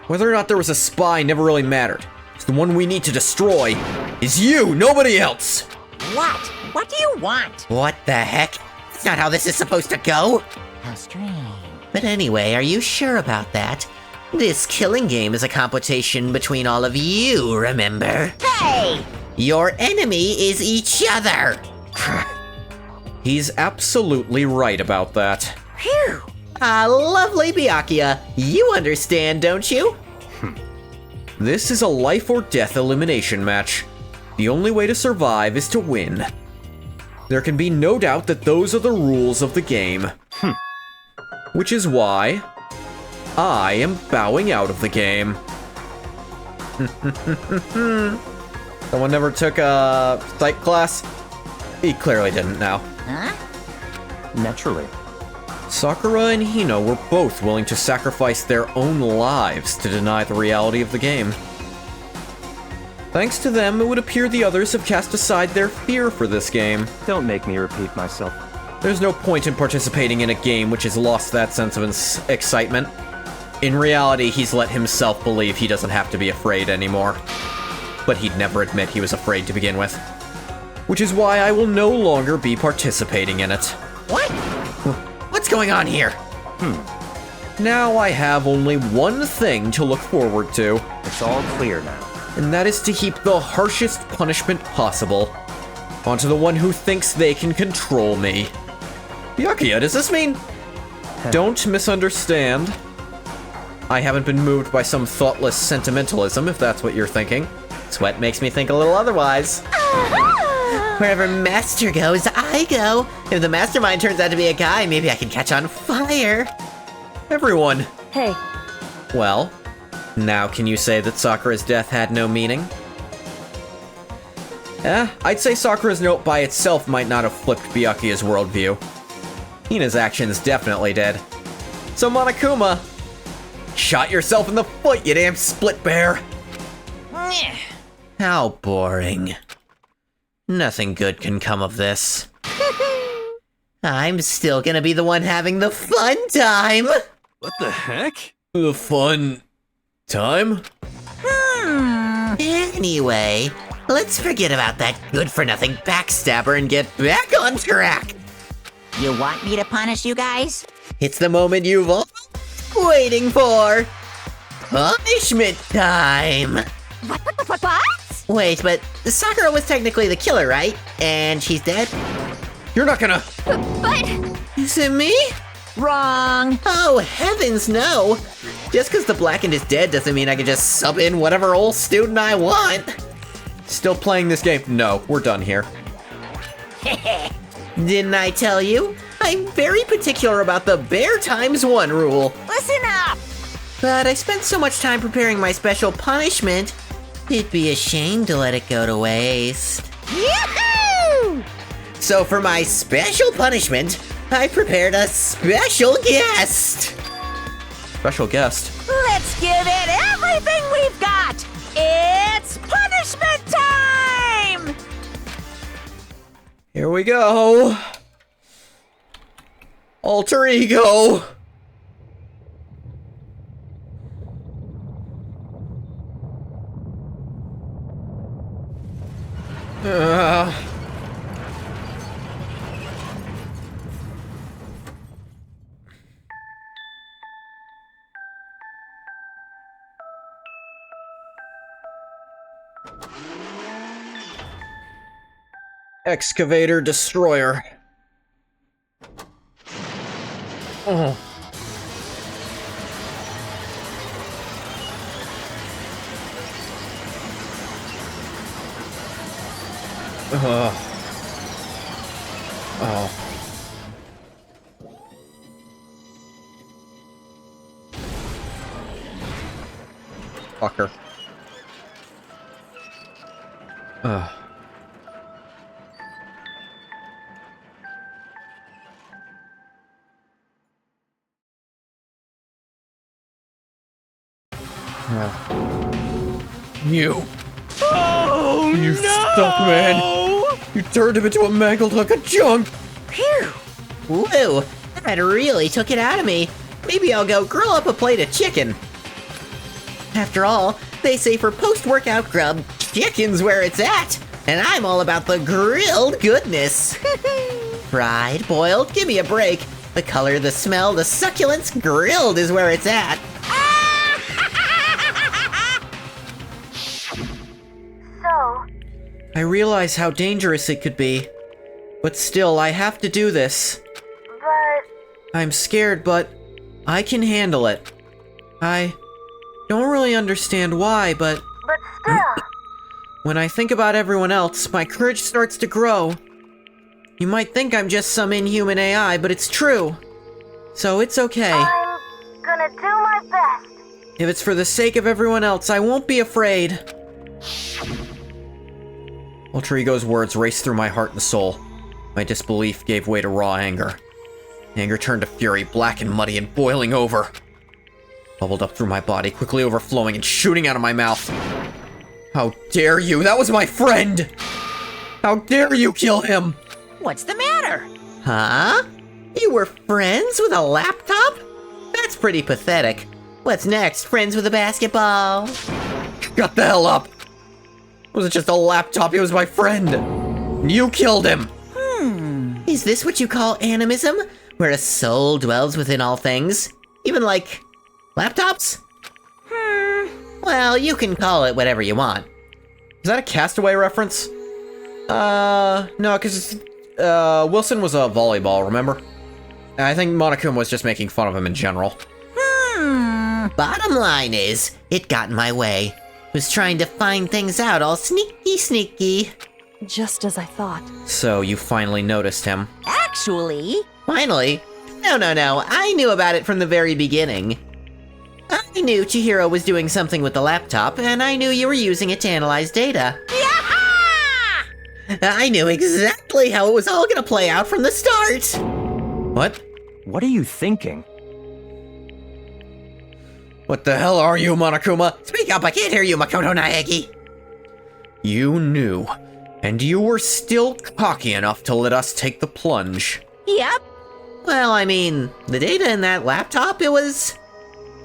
Whether or not there was a spy never really mattered. The one we need to destroy is you, nobody else. What? What do you want? What the heck? That's not how this is supposed to go. How strange. But anyway, are you sure about that? This killing game is a competition between all of you, remember? Hey! Your enemy is each other! He's absolutely right about that. Phew! Lovely Byakuya. You understand, don't you? This is a life or death elimination match. The only way to survive is to win. There can be no doubt that those are the rules of the game. Which is why I am bowing out of the game. Someone never took a psych class? He clearly didn't now. Huh? Naturally. Sakura and Hino were both willing to sacrifice their own lives to deny the reality of the game. Thanks to them, it would appear the others have cast aside their fear for this game. Don't make me repeat myself. There's no point in participating in a game which has lost that sense of excitement. In reality, he's let himself believe he doesn't have to be afraid anymore. But he'd never admit he was afraid to begin with. Which is why I will no longer be participating in it. What? What's going on here? Now I have only one thing to look forward to, It's all clear now. and that is to heap the harshest punishment possible onto the one who thinks they can control me. Byakuya, does this mean? Don't misunderstand. I haven't been moved by some thoughtless sentimentalism, if that's what you're thinking. Sweat makes me think a little otherwise. Wherever Master goes, I go. If the mastermind turns out to be a guy, maybe I can catch on fire. Everyone. Hey, Well, now can you say that Sakura's death had no meaning? I'd say Sakura's note by itself might not have flipped Byakuya's worldview. Hina's actions definitely did. So Monokuma, shot yourself in the foot, you damn split bear! How boring. Nothing good can come of this. I'm still gonna be the one having the fun time! What the heck? The fun time? Anyway, let's forget about that good-for-nothing backstabber and get back on track! You want me to punish you guys? It's the moment you've all been waiting for! Punishment time! What? Wait, but Sakura was technically the killer, right? And she's dead? You're not gonna... But Is it me? Wrong! Oh, heavens no! Just because the Blackened is dead doesn't mean I can just sub in whatever old student I want! Still playing this game? No, we're done here. Didn't I tell you? I'm very particular about the bear times one rule. Listen up! But I spent so much time preparing my special punishment, it'd be a shame to let it go to waste. Yoo-hoo! So for my special punishment, I prepared a special guest! Special guest. Let's give it everything we've got! It's punishment time! Here we go. Alter ego. Excavator destroyer. Oh. Oh. Fucker. You. Oh, You no! stuck, man. You turned him into a mangled hunk of junk. Phew! Woo! That really took it out of me. Maybe I'll go grill up a plate of chicken. After all, they say for post-workout grub, chicken's where it's at. And I'm all about the grilled goodness. Fried, boiled, give me a break. The color, the smell, the succulence, grilled is where it's at. Ah! I realize how dangerous it could be. But still, I have to do this. But... I'm scared, but I can handle it. I don't really understand why, but still... when I think about everyone else, my courage starts to grow. You might think I'm just some inhuman AI, but it's true. So it's okay. I'm gonna do my best. If it's for the sake of everyone else, I won't be afraid. Alter Ego's words raced through my heart and soul. My disbelief gave way to raw anger. Anger turned to fury, black and muddy and boiling over. Bubbled up through my body, quickly overflowing and shooting out of my mouth. How dare you? That was my friend! How dare you kill him? What's the matter? Huh? You were friends with a laptop? That's pretty pathetic. What's next? Friends with a basketball? Shut the hell up! It wasn't just a laptop, he was my friend! You killed him! Is this what you call animism? Where a soul dwells within all things? Even like... laptops? Well, you can call it whatever you want. Is that a Castaway reference? No, because Wilson was a volleyball, remember? I think Monokuma was just making fun of him in general. Bottom line is, it got in my way. Was trying to find things out all sneaky. Just as I thought. So you finally noticed him. Actually... Finally? No. I knew about it from the very beginning. I knew Chihiro was doing something with the laptop, and I knew you were using it to analyze data. I knew exactly how it was all gonna play out from the start! What? What are you thinking? What the hell are you, Monokuma? Speak up, I can't hear you, Makoto Naegi! You knew, and you were still cocky enough to let us take the plunge. Yep. Well, I mean, the data in that laptop, it was...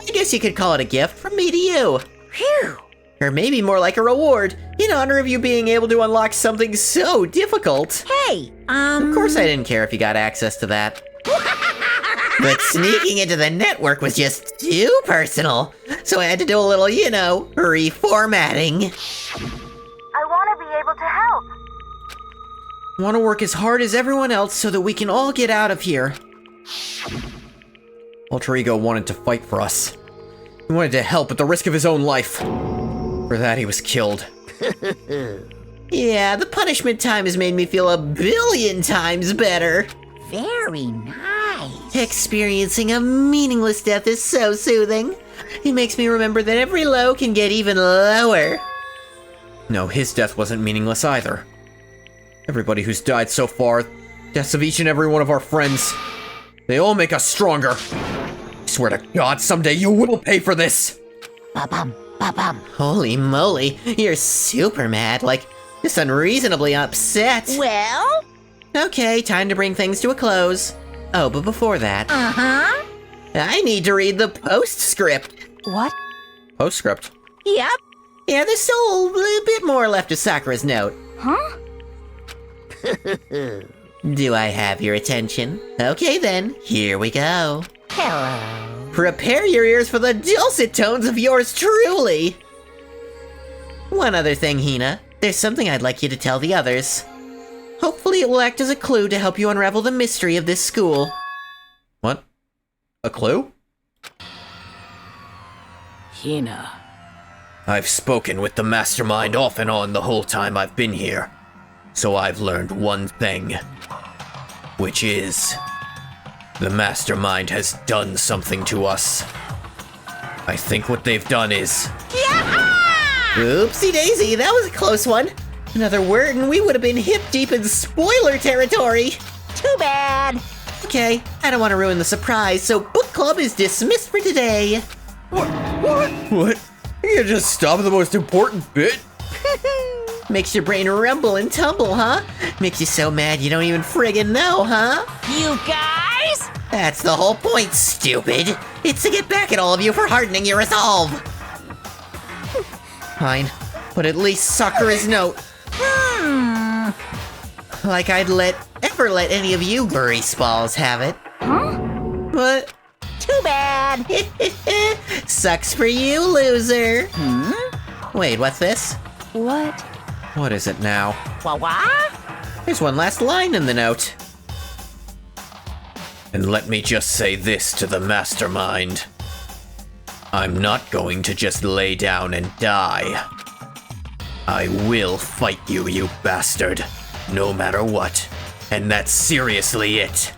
I guess you could call it a gift from me to you. Phew. Or maybe more like a reward, in honor of you being able to unlock something so difficult. Hey, Of course I didn't care if you got access to that. But sneaking into the network was just too personal, so I had to do a little, reformatting. I want to be able to help. Want to work as hard as everyone else so that we can all get out of here. Alter Ego wanted to fight for us. He wanted to help at the risk of his own life. For that, he was killed. Yeah, the punishment time has made me feel 1,000,000,000 times better. Very nice. Experiencing a meaningless death is so soothing. It makes me remember that every low can get even lower. No, his death wasn't meaningless either. Everybody who's died so far, deaths of each and every one of our friends, they all make us stronger. I swear to God, someday you will pay for this! Ba-bum, ba-bum. Holy moly, you're super mad, like, just unreasonably upset. Well? Okay, time to bring things to a close. Oh, but before that... Uh-huh. I need to read the postscript. What? Postscript? Yep. Yeah, there's still a little bit more left of Sakura's note. Huh? Do I have your attention? Okay then, here we go. Hello. Prepare your ears for the dulcet tones of yours truly! One other thing, Hina. There's something I'd like you to tell the others. Hopefully it will act as a clue to help you unravel the mystery of this school. What? A clue? Hina. I've spoken with the mastermind off and on the whole time I've been here. So I've learned one thing. Which is... the mastermind has done something to us. I think what they've done is... Oopsie daisy, that was a close one. Another word and we would have been hip deep in spoiler territory. Too bad. Okay, I don't want to ruin the surprise, so book club is dismissed for today. What? You just stop the most important bit? Makes your brain rumble and tumble, huh? Makes you so mad you don't even friggin' know, huh? You guys? That's the whole point, stupid. It's to get back at all of you for hardening your resolve. Fine, but at least Sakura's note. Like I'd ever let any of you bury spalls have it. Huh? What? Too bad. Sucks for you, loser. Wait, what's this? What What is it now? Wah-wah? There's one last line in the note. And let me just say this to the mastermind. I'm not going to just lay down and die. I will fight you, you bastard. No matter what. And that's seriously it.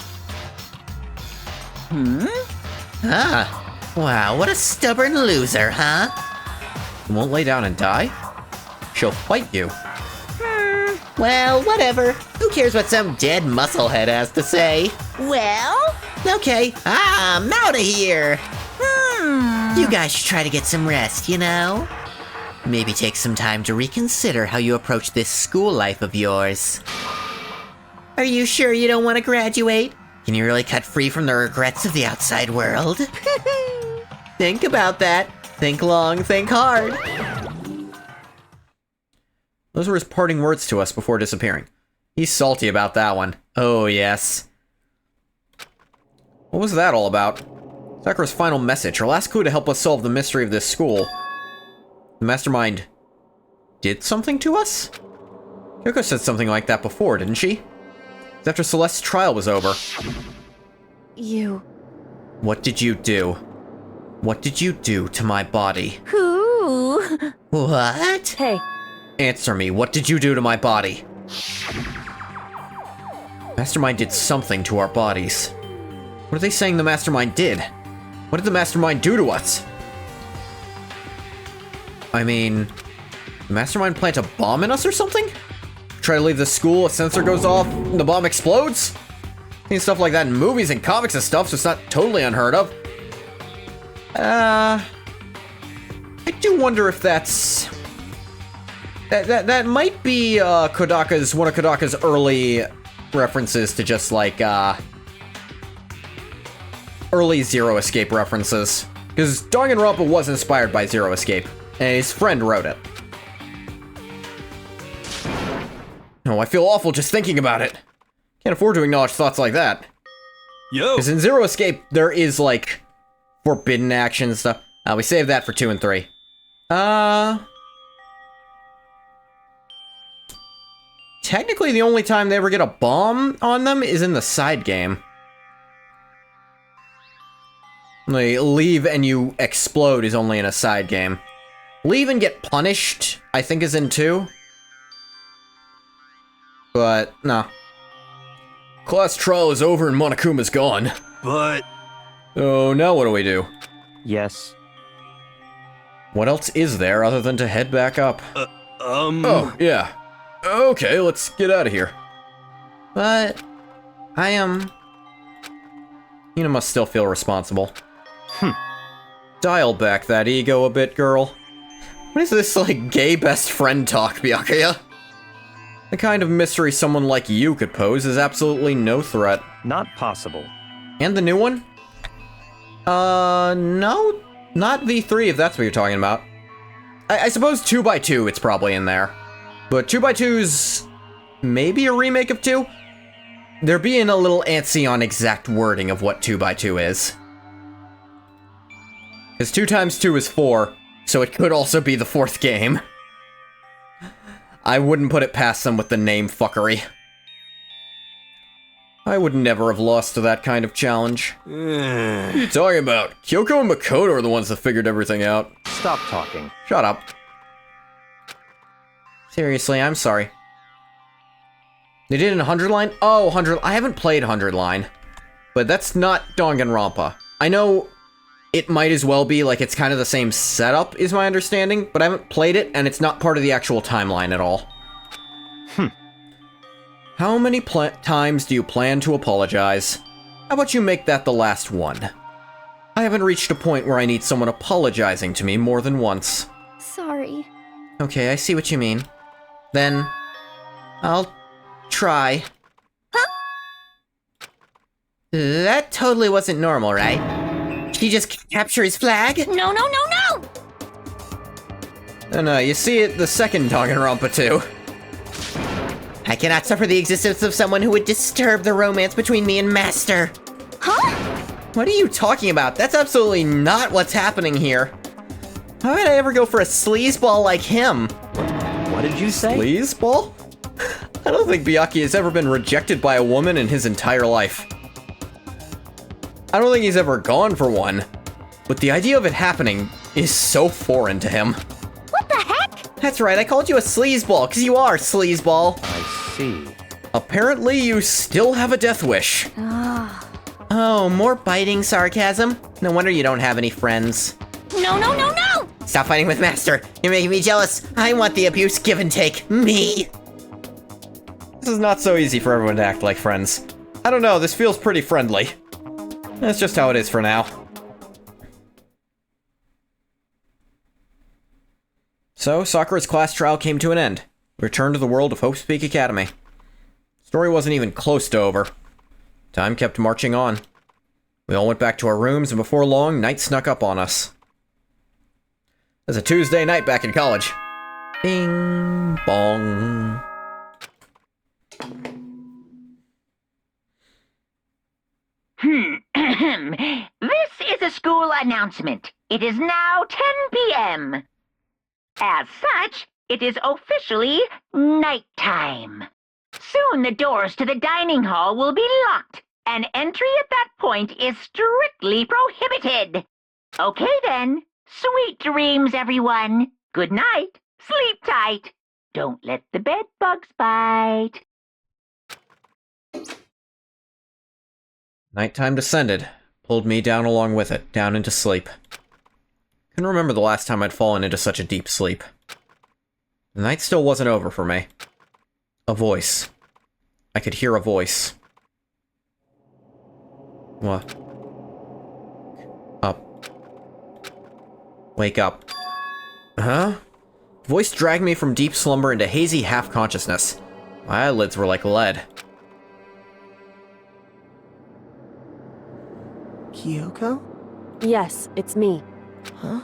Ah, wow, what a stubborn loser, huh? You won't lay down and die? She'll fight you. Well, whatever. Who cares what some dead musclehead has to say? Well, Okay, I'm out of here. You guys should try to get some rest, you know? Maybe take some time to reconsider how you approach this school life of yours. Are you sure you don't want to graduate? Can you really cut free from the regrets of the outside world? Think about that. Think long, think hard. Those were his parting words to us before disappearing. He's salty about that one. Oh, yes. What was that all about? Sakura's final message, her last clue to help us solve the mystery of this school. The mastermind did something to us? Kyoko said something like that before, didn't she? It's after Celeste's trial was over. You... What did you do? What did you do to my body? who? What? Hey, Answer me, what did you do to my body? Mastermind did something to our bodies. What are they saying the Mastermind did? What did the Mastermind do to us? I mean, the Mastermind plant a bomb in us or something? Try to leave the school, a sensor goes off, and the bomb explodes? Seen stuff like that in movies and comics and stuff, so it's not totally unheard of. I do wonder if that's... That might be one of Kodaka's early references to just like early Zero Escape references. Because Danganronpa was inspired by Zero Escape, and his friend wrote it. Oh, I feel awful just thinking about it. Can't afford to acknowledge thoughts like that. Yo! Because in Zero Escape, there is like forbidden action and stuff. We saved that for 2 and 3. Technically, the only time they ever get a bomb on them is in the side game. They leave and you explode is only in a side game. Leave and get punished, I think, is in 2. But, no. Class trial is over and Monokuma's gone. But... Oh, now what do we do? Yes. What else is there other than to head back up? Oh, yeah. Okay, let's get out of here. But... I am... Hina must still feel responsible. Dial back that ego a bit, girl. What is this, like, gay best friend talk, Byakuya? The kind of mystery someone like you could pose is absolutely no threat. Not possible. And the new one? No. Not V3, if that's what you're talking about. I suppose 2x2, it's probably in there. But 2x2's maybe a remake of 2? They're being a little antsy on exact wording of what 2x2 is. Because 2 times 2 is 4, so it could also be the 4th game. I wouldn't put it past them with the name fuckery. I would never have lost to that kind of challenge. What are you talking about? Kyoko and Makoto are the ones that figured everything out. Stop talking. Shut up. Seriously, I'm sorry. They did in 100 line? Oh, 100. I haven't played 100 line. But that's not Danganronpa. I know it might as well be, like, it's kind of the same setup, is my understanding, but I haven't played it, and it's not part of the actual timeline at all. How many times do you plan to apologize? How about you make that the last one? I haven't reached a point where I need someone apologizing to me more than once. Sorry. Okay, I see what you mean. Then, I'll try. Huh? That totally wasn't normal, right? Did he just capture his flag? No, no, no, no! And you see it the second Danganronpa too. I cannot suffer the existence of someone who would disturb the romance between me and Master. Huh? What are you talking about? That's absolutely not what's happening here. How would I ever go for a sleazeball like him? What? What did you say? Sleazeball? I don't think Byakuya has ever been rejected by a woman in his entire life. I don't think he's ever gone for one, but the idea of it happening is so foreign to him. What the heck? That's right, I called you a sleazeball, because you are sleazeball. I see. Apparently, you still have a death wish. Oh, more biting sarcasm? No wonder you don't have any friends. No, no, no, no! Stop fighting with Master. You're making me jealous. I want the abuse give and take. Me! This is not so easy for everyone to act like friends. I don't know, this feels pretty friendly. That's just how it is for now. So, Sakura's class trial came to an end. We returned to the world of Hope's Peak Academy. Story wasn't even close to over. Time kept marching on. We all went back to our rooms, and before long, night snuck up on us. It was a Tuesday night back in college. Bing bong. This is a school announcement. It is now 10 p.m. As such, it is officially nighttime. Soon the doors to the dining hall will be locked, and entry at that point is strictly prohibited. Okay then, sweet dreams, everyone. Good night, sleep tight. Don't let the bed bugs bite. Nighttime descended, pulled me down along with it, down into sleep. Couldn't remember the last time I'd fallen into such a deep sleep. The night still wasn't over for me. A voice. I could hear a voice. What? Up. Wake up. Huh? The voice dragged me from deep slumber into hazy half-consciousness. My eyelids were like lead. Kyoko? Yes, it's me. Huh?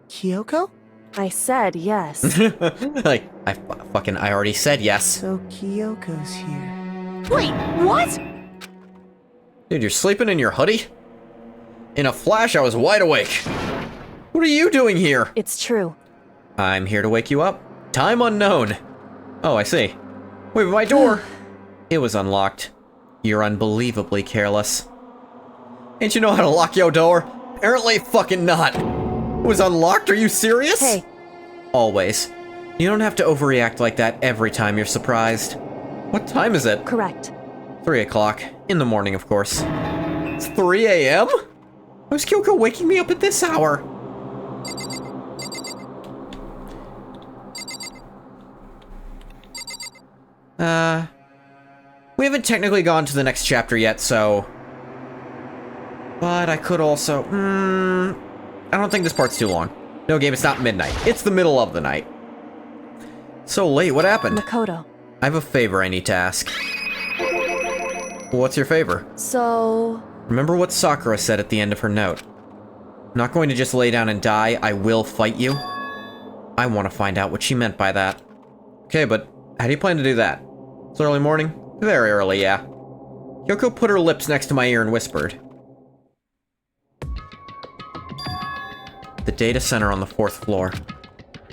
Kyoko? I said yes. Like, I already said yes. So Kyoko's here. Wait, what? Dude, you're sleeping in your hoodie? In a flash, I was wide awake. What are you doing here? It's true. I'm here to wake you up. Time unknown. Oh, I see. Wait, but my door! It was unlocked. You're unbelievably careless. Ain't you know how to lock your door? Apparently fucking not. It was unlocked? Are you serious? Hey. Always. You don't have to overreact like that every time you're surprised. What time is it? Correct. 3 o'clock. In the morning, of course. It's 3 a.m.? Why was Kyoko waking me up at this hour? We haven't technically gone to the next chapter yet, so... But I could also... I don't think this part's too long. No, game, it's not midnight. It's the middle of the night. So late, what happened? Makoto. I have a favor I need to ask. What's your favor? So... Remember what Sakura said at the end of her note. I'm not going to just lay down and die, I will fight you. I want to find out what she meant by that. Okay, but how do you plan to do that? It's early morning? Very early, yeah. Kyoko put her lips next to my ear and whispered. The data center on the 4th floor.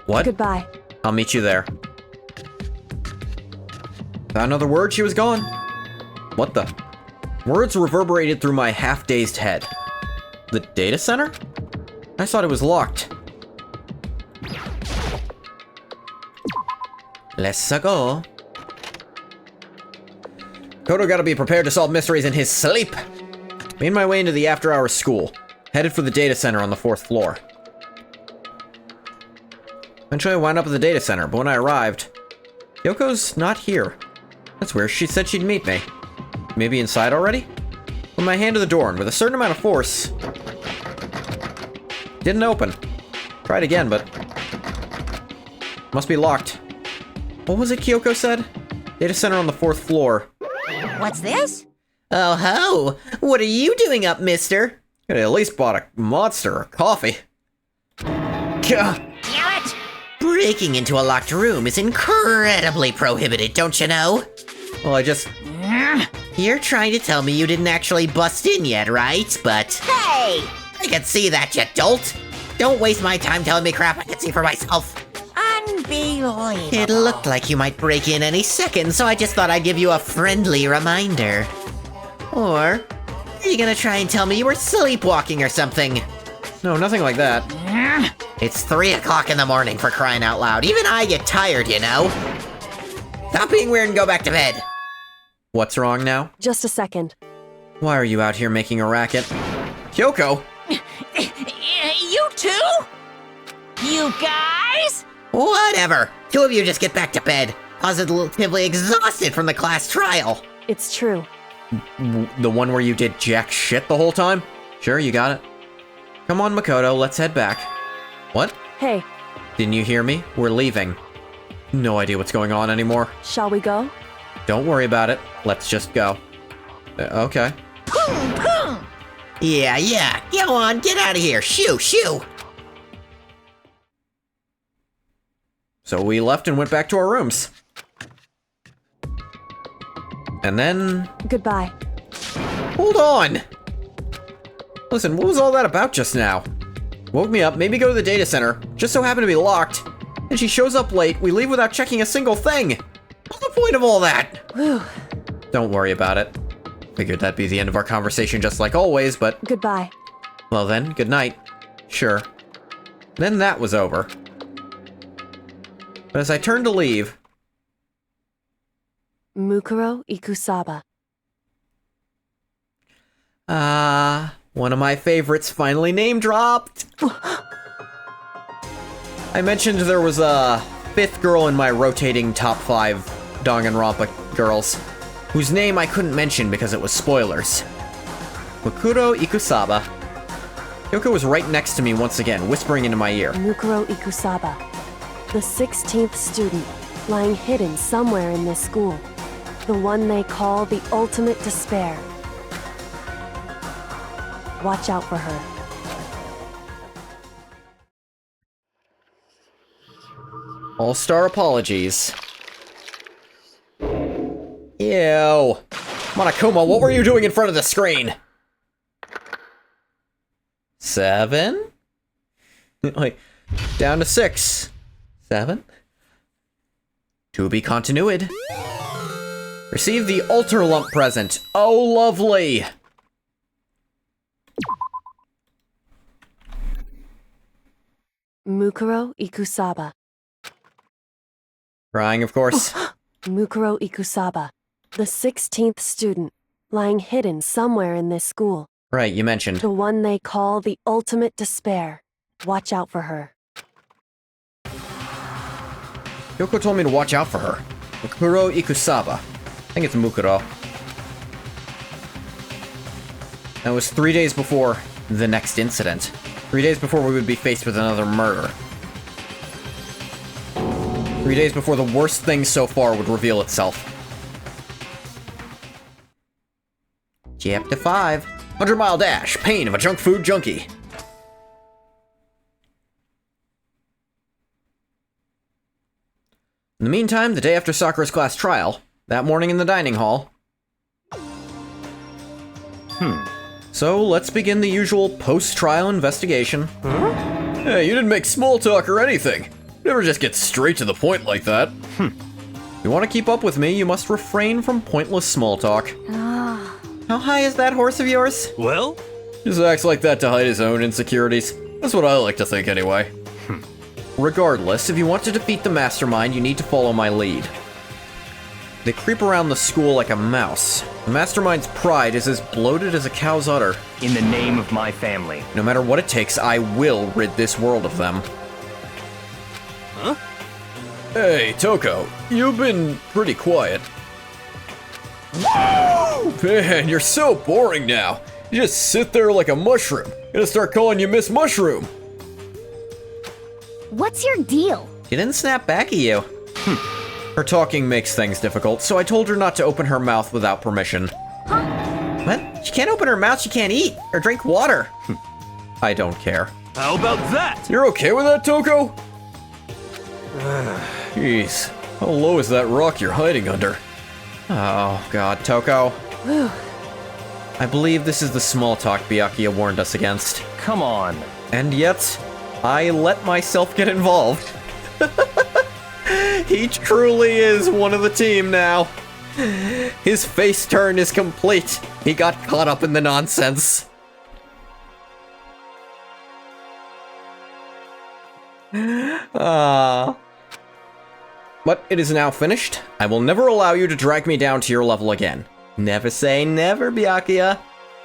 What? Goodbye. I'll meet you there. Without another word, she was gone. What the? Words reverberated through my half-dazed head. The data center? I thought it was locked. Let's go. Kodo gotta be prepared to solve mysteries in his sleep. Made my way into the after-hours school. Headed for the data center on the 4th floor. Eventually I wound up at the data center, but when I arrived, Yoko's not here. That's where she said she'd meet me. Maybe inside already? Put my hand to the door, and with a certain amount of force... Didn't open. Tried again, but... Must be locked. What was it Kyoko said? Data center on the 4th floor. What's this? Oh ho! What are you doing up, mister? Could have at least bought a monster or coffee. Gah! Damn it! Breaking into a locked room is incredibly prohibited, don't you know? Well, I just... You're trying to tell me you didn't actually bust in yet, right? But... Hey! I can see that, you dolt! Don't waste my time telling me crap I can see for myself! Unbelievable. It looked like you might break in any second, so I just thought I'd give you a friendly reminder. Or, are you gonna try and tell me you were sleepwalking or something? No, nothing like that. It's 3 o'clock in the morning, for crying out loud. Even I get tired, you know? Stop being weird and go back to bed. What's wrong now? Just a second. Why are you out here making a racket? Kyoko! You too? You guys? Whatever. 2 of you just get back to bed. Positively exhausted from the class trial. It's true. The one where you did jack shit the whole time? Sure, you got it. Come on, Makoto, let's head back. What? Hey, Didn't you hear me? We're leaving. No idea what's going on anymore. shall we go? Don't worry about it. Let's just go. Okay. Yeah. Go on, get out of here. Shoo. So we left and went back to our rooms. And then... Goodbye. Hold on! Listen, what was all that about just now? Woke me up, made me go to the data center, just so happened to be locked. And she shows up late, we leave without checking a single thing! What's the point of all that? Whew. Don't worry about it. Figured that'd be the end of our conversation just like always, but... Goodbye. Well then, good night. Sure. Then that was over. But as I turned to leave... Mukuro Ikusaba. One of my favorites finally name dropped! I mentioned there was a 5th girl in my rotating top 5 Danganronpa girls, whose name I couldn't mention because it was spoilers. Mukuro Ikusaba. Yoko was right next to me once again, whispering into my ear. Mukuro Ikusaba. The 16th student, lying hidden somewhere in this school. The one they call the ultimate despair. Watch out for her. All-star apologies. Ew. Monokuma, what were you doing in front of the screen? 7? Like, down to 6. 7? To be continued. Receive the altar lump present. Oh, lovely. Mukuro Ikusaba. Crying, of course. Mukuro Ikusaba. The 16th student, lying hidden somewhere in this school. Right, you mentioned. The one they call the ultimate despair. Watch out for her. Yoko told me to watch out for her. Mukuro Ikusaba. I think it's Mukuro. That was 3 days before the next incident. 3 days before we would be faced with another murder. 3 days before the worst thing so far would reveal itself. Chapter 5. 100-mile dash. Pain of a junk food junkie. In the meantime, the day after Sakura's class trial, that morning in the dining hall. So, let's begin the usual post-trial investigation. Hey, you didn't make small talk or anything. Never just get straight to the point like that. If you want to keep up with me, you must refrain from pointless small talk. How high is that horse of yours? Well? Just acts like that to hide his own insecurities. That's what I like to think anyway. Regardless, if you want to defeat the mastermind, you need to follow my lead. They creep around the school like a mouse. The mastermind's pride is as bloated as a cow's udder. In the name of my family. No matter what it takes, I will rid this world of them. Huh? Hey, Toko, you've been pretty quiet. Man, you're so boring now. You just sit there like a mushroom. Gonna start calling you Miss Mushroom. What's your deal? She didn't snap back at you. Her talking makes things difficult, so I told her not to open her mouth without permission. What? She can't open her mouth, she can't eat or drink water. I don't care. How about that? You're okay with that, Toko? Jeez, how low is that rock you're hiding under? Oh god, Toko. Whew. I believe this is the small talk Byakuya warned us against. Come on. And yet, I let myself get involved. He truly is one of the team now. His face turn is complete. He got caught up in the nonsense. But it is now finished. I will never allow you to drag me down to your level again. Never say never, Byakuya.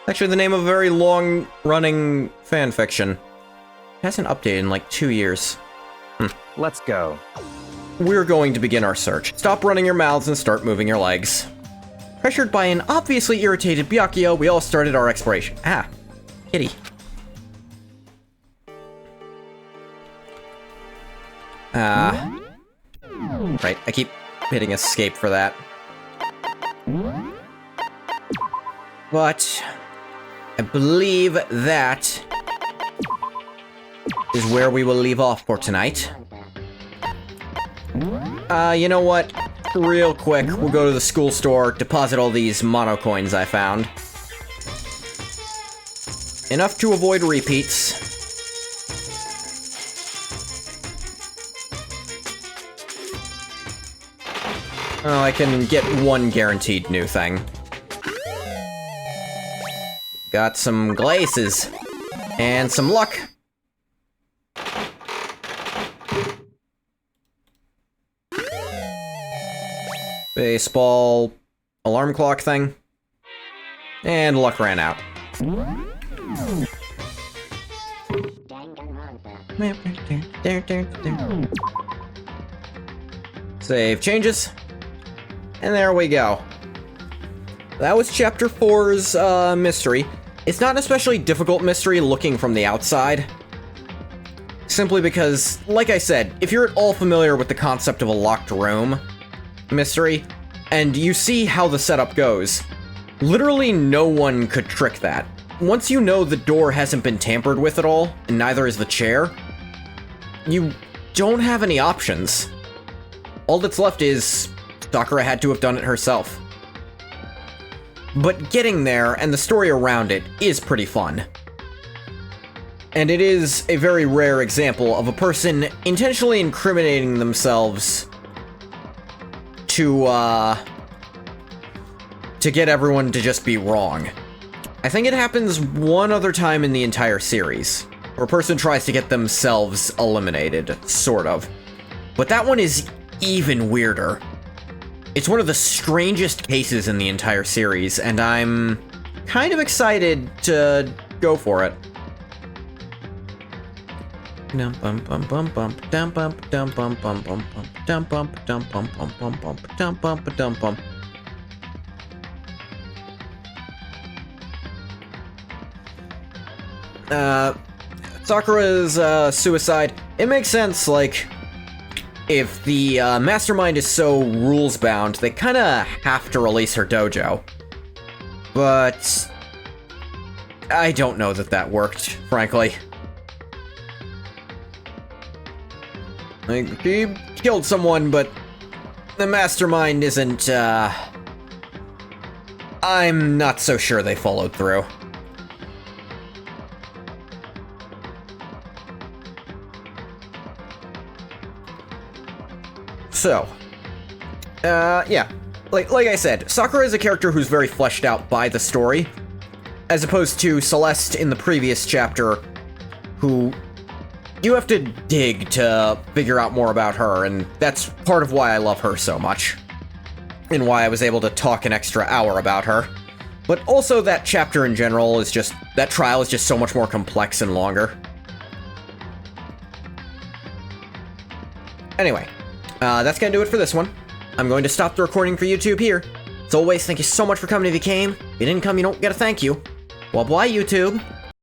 Actually, the name of a very long-running fanfiction. It hasn't updated in like 2 years. Let's go. We're going to begin our search. Stop running your mouths and start moving your legs. Pressured by an obviously irritated Byakuya, we all started our exploration. Ah, kitty. Right, I keep hitting escape for that. But I believe that is where we will leave off for tonight. You know what? Real quick, we'll go to the school store, deposit all these mono coins I found. Enough to avoid repeats. Oh, I can get one guaranteed new thing. Got some glaces. And some luck. Baseball alarm clock thing. And luck ran out. Save changes. And there we go. That was Chapter 4's mystery. It's not an especially difficult mystery looking from the outside. Simply because, like I said, if you're at all familiar with the concept of a locked room mystery, and you see how the setup goes, literally no one could trick that. Once you know the door hasn't been tampered with at all, and neither is the chair, you don't have any options. All that's left is Sakura had to have done it herself. But getting there and the story around it is pretty fun. And it is a very rare example of a person intentionally incriminating themselves to get everyone to just be wrong. I think it happens one other time in the entire series, where a person tries to get themselves eliminated, sort of. But that one is even weirder. It's one of the strangest cases in the entire series, and I'm kind of excited to go for it. Sakura's suicide, it makes sense, like, if the mastermind is so rules-bound, they kinda have to release her dojo. But I don't know that that worked, frankly. Like, he killed someone, but the mastermind isn't, I'm not so sure they followed through. So, yeah. Like I said, Sakura is a character who's very fleshed out by the story, as opposed to Celeste in the previous chapter, who you have to dig to figure out more about her, and that's part of why I love her so much, and why I was able to talk an extra hour about her. But also that chapter in general is just, that trial is just so much more complex and longer. Anyway. That's gonna do it for this one. I'm going to stop the recording for YouTube here. As always, thank you so much for coming if you came. If you didn't come, you don't get a thank you. Well, bye, YouTube.